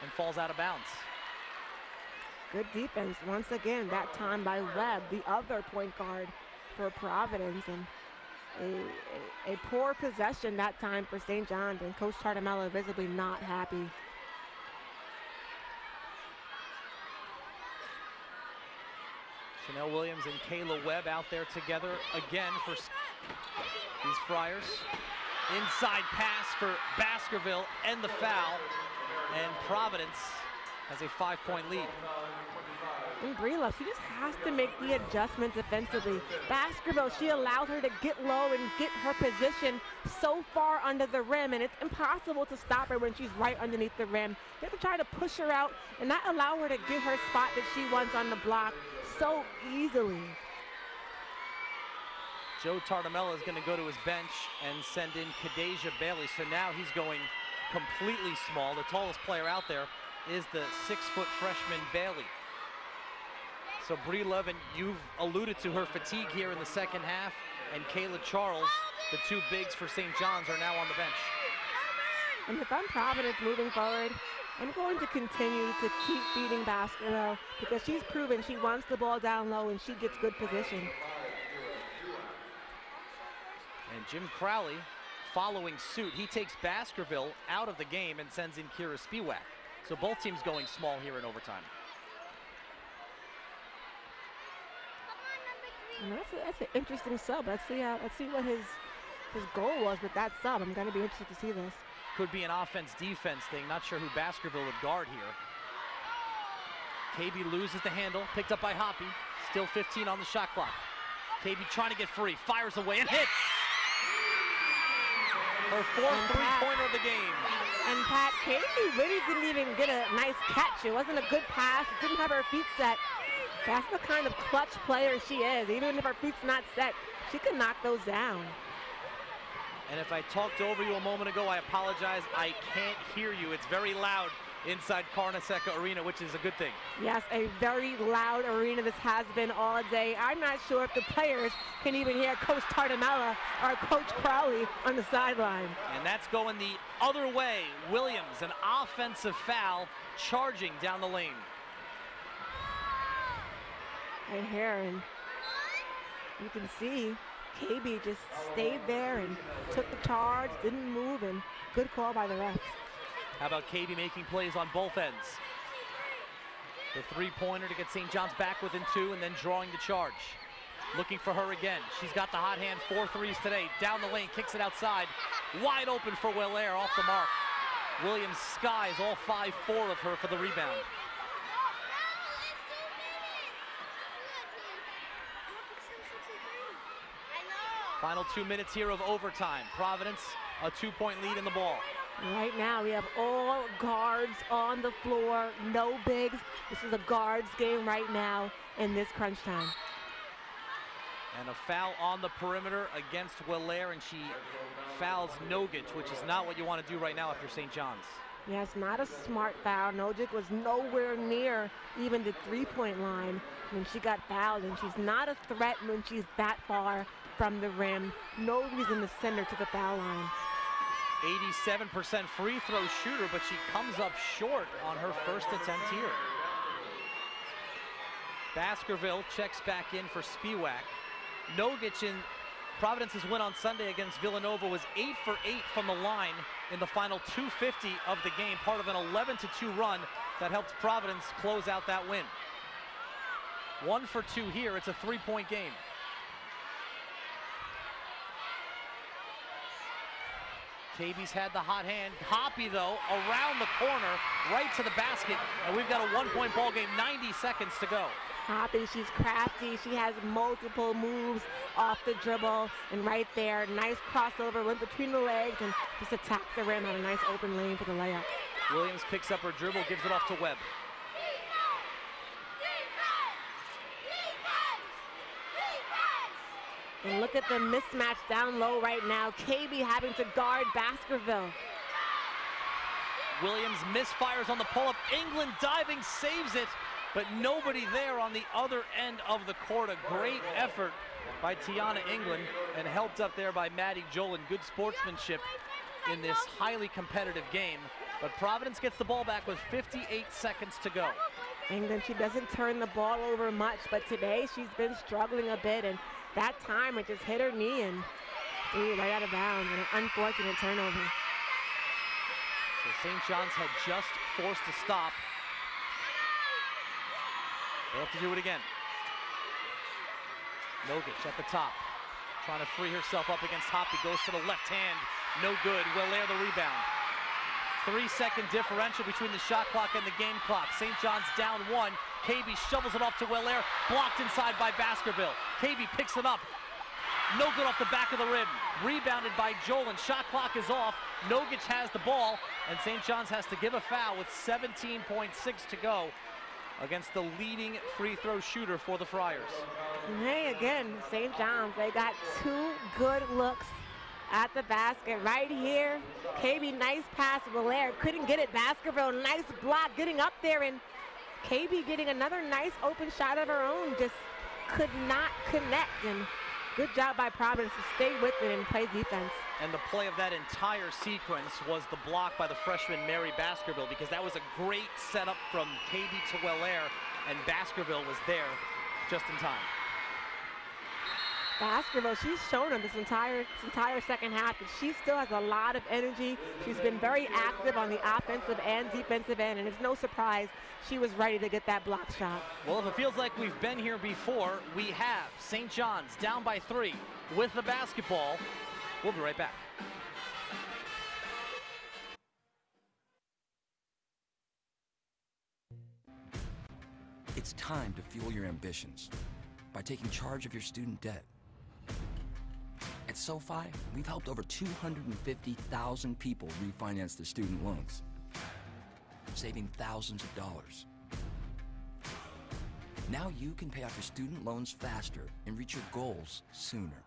and falls out of bounds. Good defense once again, that time by Webb, the other point guard for Providence, and a poor possession that time for St. John's, and Coach Tartamella visibly not happy. Chanel Williams and Kayla Webb out there together again for these Friars. Inside pass for Baskerville and the foul, and Providence has a 5-point lead. And Breela, she just has to make the adjustments defensively. Baskerville, she allows her to get low and get her position so far under the rim, and it's impossible to stop her when she's right underneath the rim. You have to try to push her out and not allow her to get her spot that she wants on the block so easily. Joe Tartamella is going to go to his bench and send in Kadeja Bailey. So now he's going completely small. The tallest player out there is the 6-foot freshman Bailey. So Bree Love, and you've alluded to her fatigue here in the second half, and Kayla Charles, the two bigs for St. John's, are now on the bench. And if I'm Providence moving forward, I'm going to continue to keep feeding Baskerville because she's proven she wants the ball down low and she gets good position. And Jim Crowley following suit. He takes Baskerville out of the game and sends in Kira Spiewak. So both teams going small here in overtime. And that's an interesting sub. Let's see what his goal was with that sub. I'm going to be interested to see this. Could be an offense-defense thing. Not sure who Baskerville would guard here. KB loses the handle, picked up by Hoppy. Still 15 on the shot clock. KB trying to get free, fires away and hits. Her fourth three-pointer of the game. And Pat, KB really didn't even get a nice catch. It wasn't a good pass. Didn't have her feet set. That's the kind of clutch player she is. Even if her feet's not set, she can knock those down. And if I talked over you a moment ago, I apologize. I can't hear you. It's very loud inside Carnesecca Arena, which is a good thing. Yes, a very loud arena this has been all day. I'm not sure if the players can even hear Coach Tartamella or Coach Crowley on the sideline. And that's going the other way. Williams, an offensive foul, charging down the lane. Right here, and you can see KB just stayed there and took the charge, didn't move, and good call by the refs. How about KB making plays on both ends? The three-pointer to get St. John's back within two and then drawing the charge. Looking for her again. She's got the hot hand, 4 threes today. Down the lane, kicks it outside. Wide open for Willaire, off the mark. Williams skies all 5-4 of her for the rebound. Final 2 minutes here of overtime. Providence, a 2-point lead in the ball. Right now, we have all guards on the floor, no bigs. This is a guards game right now in this crunch time. And a foul on the perimeter against Willaire, and she fouls Nogic, which is not what you want to do right now if you're St. John's. Yes, not a smart foul. Nogic was nowhere near even the three-point line when she got fouled, and she's not a threat when she's that far from the rim. No reason to send her to the foul line. 87% free throw shooter, but she comes up short on her first attempt here. Baskerville checks back in for Spiewak. Nogic in Providence's win on Sunday against Villanova was 8 for 8 from the line in the final 2:50 of the game, part of an 11-2 run that helped Providence close out that win. 1 for 2 here. It's a 3-point game. KB's had the hot hand. Hoppy, though, around the corner, right to the basket, and we've got a 1-point ball game, 90 seconds to go. Hoppy, she's crafty. She has multiple moves off the dribble, and right there, nice crossover, went between the legs, and just attacked the rim, had a nice open lane for the layup. Williams picks up her dribble, gives it off to Webb. And look at the mismatch down low right now. KB having to guard Baskerville. Williams misfires on the pull-up. England diving, saves it, but nobody there on the other end of the court. A great effort by Tiana England, and helped up there by Maddie Jolin. Good sportsmanship in this highly competitive game. But Providence gets the ball back with 58 seconds to go. England, she doesn't turn the ball over much, but today she's been struggling a bit, and that time it just hit her knee and threw right out of bounds, and an unfortunate turnover. So St. John's had just forced a stop. They'll have to do it again. Nogic at the top, trying to free herself up against Hoppy, goes to the left hand, no good. Willaire the rebound. 3-second differential between the shot clock and the game clock. St. John's down 1. KB shovels it off to Wellaire, blocked inside by Baskerville. KB picks it up. No good off the back of the rim. Rebounded by Jolin. Shot clock is off. Nogic has the ball, and St. John's has to give a foul with 17.6 to go against the leading free throw shooter for the Friars. Hey, again, St. John's, they got two good looks at the basket right here. KB, nice pass. Wellaire couldn't get it. Baskerville, nice block, getting up there, and KB getting another nice open shot of her own, just could not connect. And good job by Providence to stay with it and play defense. And the play of that entire sequence was the block by the freshman Mary Baskerville, because that was a great setup from KB to Wellaire, and Baskerville was there just in time. Baskerville, she's shown him this entire second half that she still has a lot of energy. She's been very active on the offensive and defensive end, and it's no surprise she was ready to get that block shot. Well, if it feels like we've been here before, we have. St. John's down by 3 with the basketball. We'll be right back. It's time to fuel your ambitions by taking charge of your student debt. At SoFi, we've helped over 250,000 people refinance their student loans, saving thousands of dollars. Now you can pay off your student loans faster and reach your goals sooner.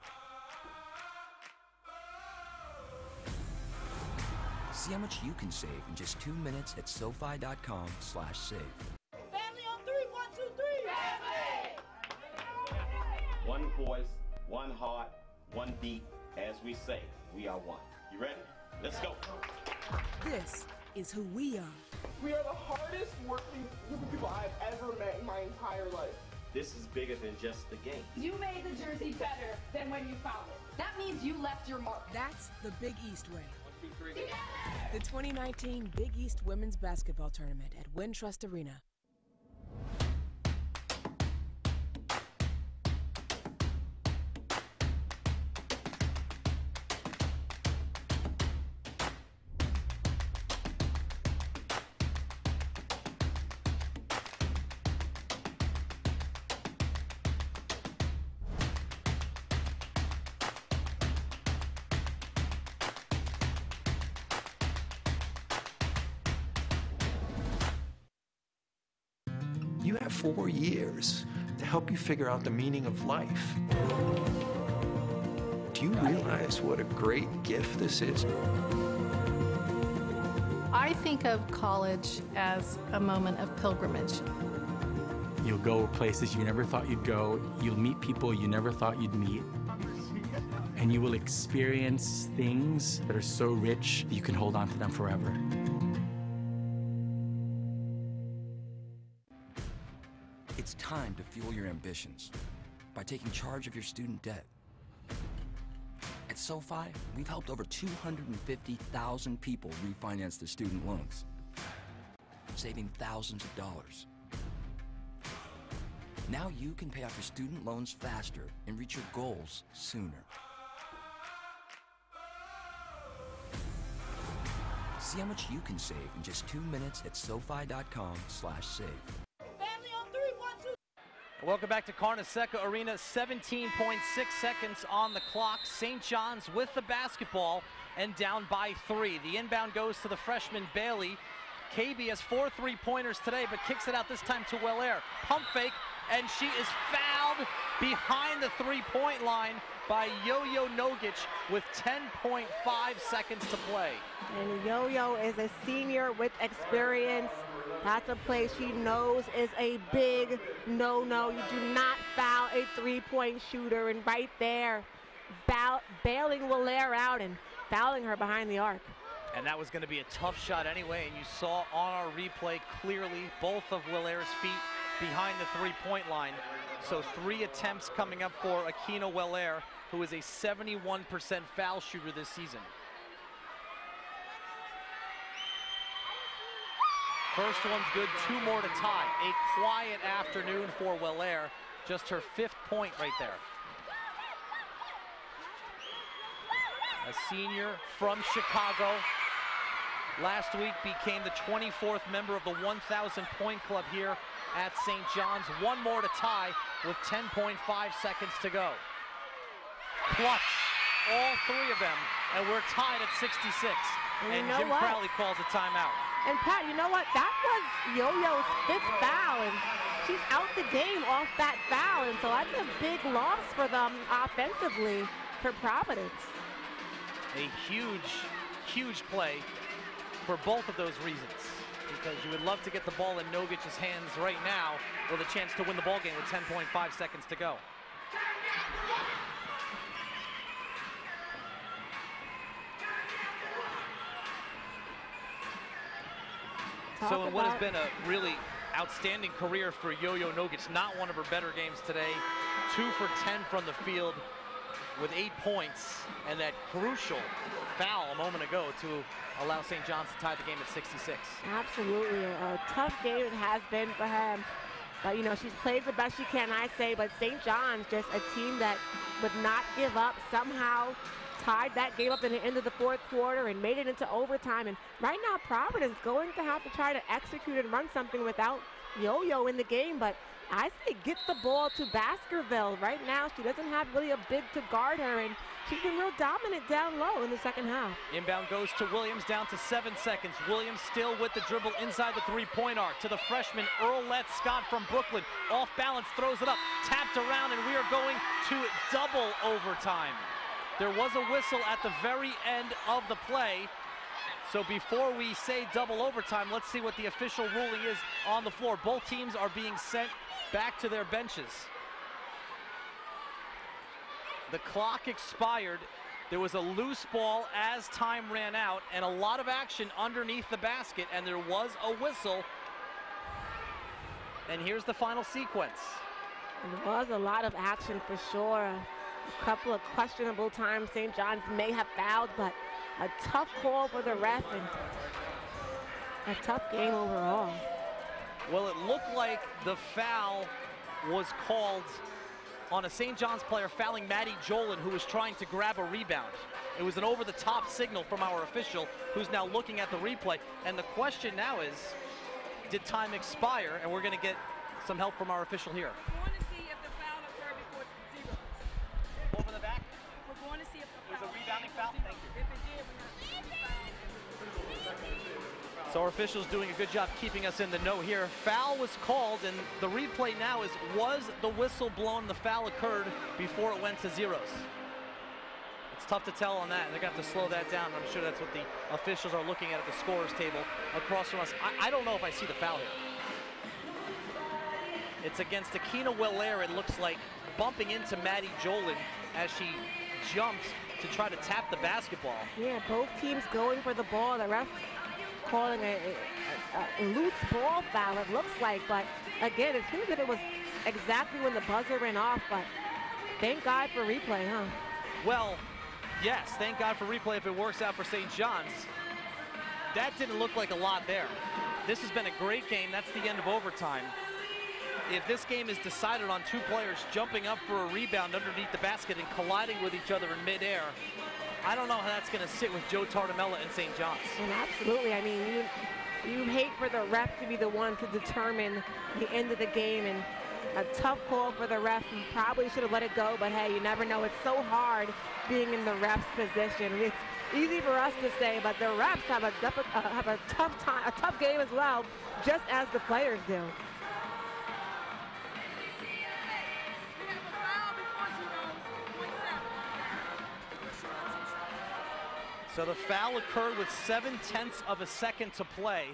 See how much you can save in just 2 minutes at SoFi.com/save. Family on 3, 1, 2, 3. Family! One voice, one heart, one beat. As we say, we are one. You ready? Let's go. This is who we are. We are the hardest working group of people I've ever met in my entire life. This is bigger than just the game. You made the jersey better than when you found it. That means you left your mark. That's the Big East way. 1, 2, 3. Together! The 2019 Big East Women's Basketball Tournament at Wintrust Arena. You have 4 years to help you figure out the meaning of life. Do you realize what a great gift this is? I think of college as a moment of pilgrimage. You'll go places you never thought you'd go. You'll meet people you never thought you'd meet. And you will experience things that are so rich that you can hold on to them forever. It's time to fuel your ambitions by taking charge of your student debt. At SoFi, we've helped over 250,000 people refinance their student loans, saving thousands of dollars. Now you can pay off your student loans faster and reach your goals sooner. See how much you can save in just 2 minutes at SoFi.com/save. Welcome back to Carnesecca Arena. 17.6 seconds on the clock. St. John's with the basketball and down by 3. The inbound goes to the freshman Bailey. KB has 4 3-pointers today, but kicks it out this time to Wellaire. Pump fake, and she is fouled behind the 3-point line by Yo-Yo Nogic with 10.5 seconds to play. And Yo-Yo is a senior with experience. That's a play she knows is a big no-no. You do not foul a 3-point shooter, and right there, bailing Wellaire out and fouling her behind the arc. And that was going to be a tough shot anyway, and you saw on our replay clearly both of Wellaire's feet behind the 3-point line. So 3 attempts coming up for Aquino Wellaire, who is a 71% foul shooter this season. First one's good, 2 more to tie. A quiet afternoon for Wellaire, just her 5th point right there. A senior from Chicago, last week became the 24th member of the 1,000-point club here at St. John's. One more to tie with 10.5 seconds to go. Clutch, all three of them, and we're tied at 66. And Jim Crowley calls a timeout. And Pat, you know what? That was Yo-Yo's 5th foul, and she's out the game off that foul, and so that's a big loss for them offensively for Providence. A huge, huge play for both of those reasons, because you would love to get the ball in Nogic's hands right now with a chance to win the ball game with 10.5 seconds to go. So in what has been a really outstanding career for Yo-Yo Nogic, not one of her better games today, 2 for 10 from the field with 8 points, and that crucial foul a moment ago to allow St. John's to tie the game at 66. Absolutely, a tough game it has been for her. But you know, she's played the best she can, I say, but St. John's just a team that would not give up, somehow tied that game up in the end of the 4th quarter and made it into overtime. And right now, Providence going to have to try to execute and run something without Yo-Yo in the game. But I say get the ball to Baskerville. Right now, she doesn't have really a big to guard her, and she's been real dominant down low in the second half. Inbound goes to Williams, down to 7 seconds. Williams still with the dribble inside the three-point arc to the freshman Earlette Scott from Brooklyn. Off balance, throws it up, tapped around, and we are going to double overtime. There was a whistle at the very end of the play. So before we say double overtime, let's see what the official ruling is on the floor. Both teams are being sent back to their benches. The clock expired. There was a loose ball as time ran out, and a lot of action underneath the basket, and there was a whistle. And here's the final sequence. There was a lot of action for sure. A couple of questionable times St. John's may have fouled, but a tough call for the ref and a tough game overall. Well, it looked like the foul was called on a St. John's player fouling Maddie Jolin, who was trying to grab a rebound. It was an over-the-top signal from our official, who's now looking at the replay. And the question now is, did time expire? And we're going to get some help from our official here. We're going to see if the foul occurred before zero. Over the back? We're going to see if the foul. It was a rebounding foul? Thank you. If it did, we're going to see the foul. So our officials doing a good job keeping us in the know here. Foul was called, and the replay now is, was the whistle blown? The foul occurred before it went to zeros. It's tough to tell on that. They're going to have to slow that down. I'm sure that's what the officials are looking at the scorer's table across from us. I don't know if I see the foul here. It's against Akina Wellaire, it looks like, bumping into Maddie Jolin as she jumped to try to tap the basketball. Yeah, both teams going for the ball. The ref calling a loose ball foul, it looks like. But again, it seems that it was exactly when the buzzer went off. But thank God for replay, huh? Well, yes, thank God for replay if it works out for St. John's. That didn't look like a lot there. This has been a great game. That's the end of overtime. If this game is decided on two players jumping up for a rebound underneath the basket and colliding with each other in midair, I don't know how that's going to sit with Joe Tartamella and St. John's. And absolutely. I mean, you hate for the ref to be the one to determine the end of the game, and a tough call for the ref. You probably should have let it go, but hey, you never know. It's so hard being in the ref's position. It's easy for us to say, but the refs have a tough game as well, just as the players do. So the foul occurred with 0.7 of a second to play.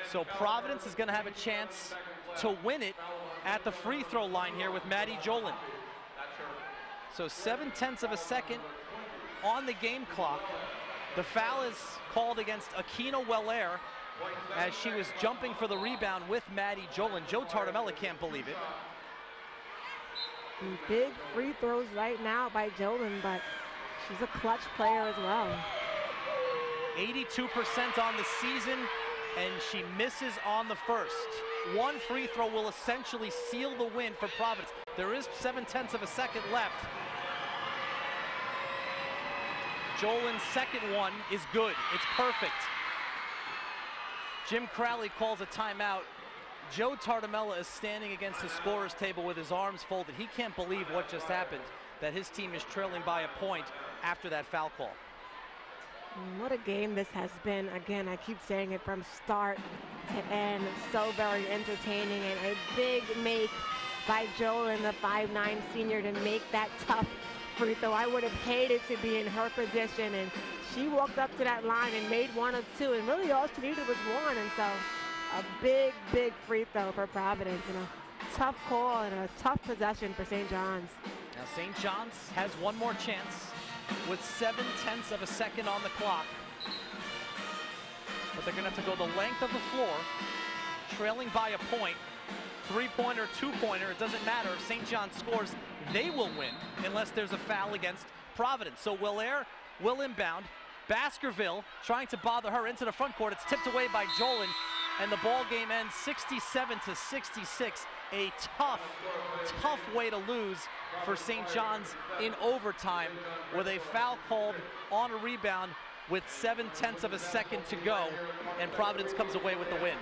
So Providence is going to have a chance to win it at the free throw line here with Maddie Jolin. So 0.7 of a second on the game clock. The foul is called against Akina Wellaire as she was jumping for the rebound with Maddie Jolin. Joe Tartamella can't believe it. Big free throws right now by Jolin, but she's a clutch player as well. 82% on the season, and she misses on the first. One free throw will essentially seal the win for Providence. There is 0.7 of a second left. Jolin's second one is good. It's perfect. Jim Crowley calls a timeout. Joe Tartamella is standing against the scorer's table with his arms folded. He can't believe what just happened, that his team is trailing by a point after that foul call. What a game this has been. Again, I keep saying it from start to end. So very entertaining, and a big make by Jolin, the 5'9" senior, to make that tough free throw. I would have hated to be in her position, and she walked up to that line and made one of two, and really all she needed was one. And so a big, big free throw for Providence, and a tough call and a tough possession for St. John's. Now St. John's has one more chance with 7/10 of a second on the clock. But they're going to have to go the length of the floor, trailing by a point. Three-pointer, two-pointer, it doesn't matter. If St. John's scores, they will win unless there's a foul against Providence. So Willaire will inbound. Baskerville trying to bother her into the front court. It's tipped away by Jolin, and the ball game ends 67-66. A tough, tough way to lose for St. John's in overtime with a foul called on a rebound with 7/10 of a second to go, and Providence comes away with the win.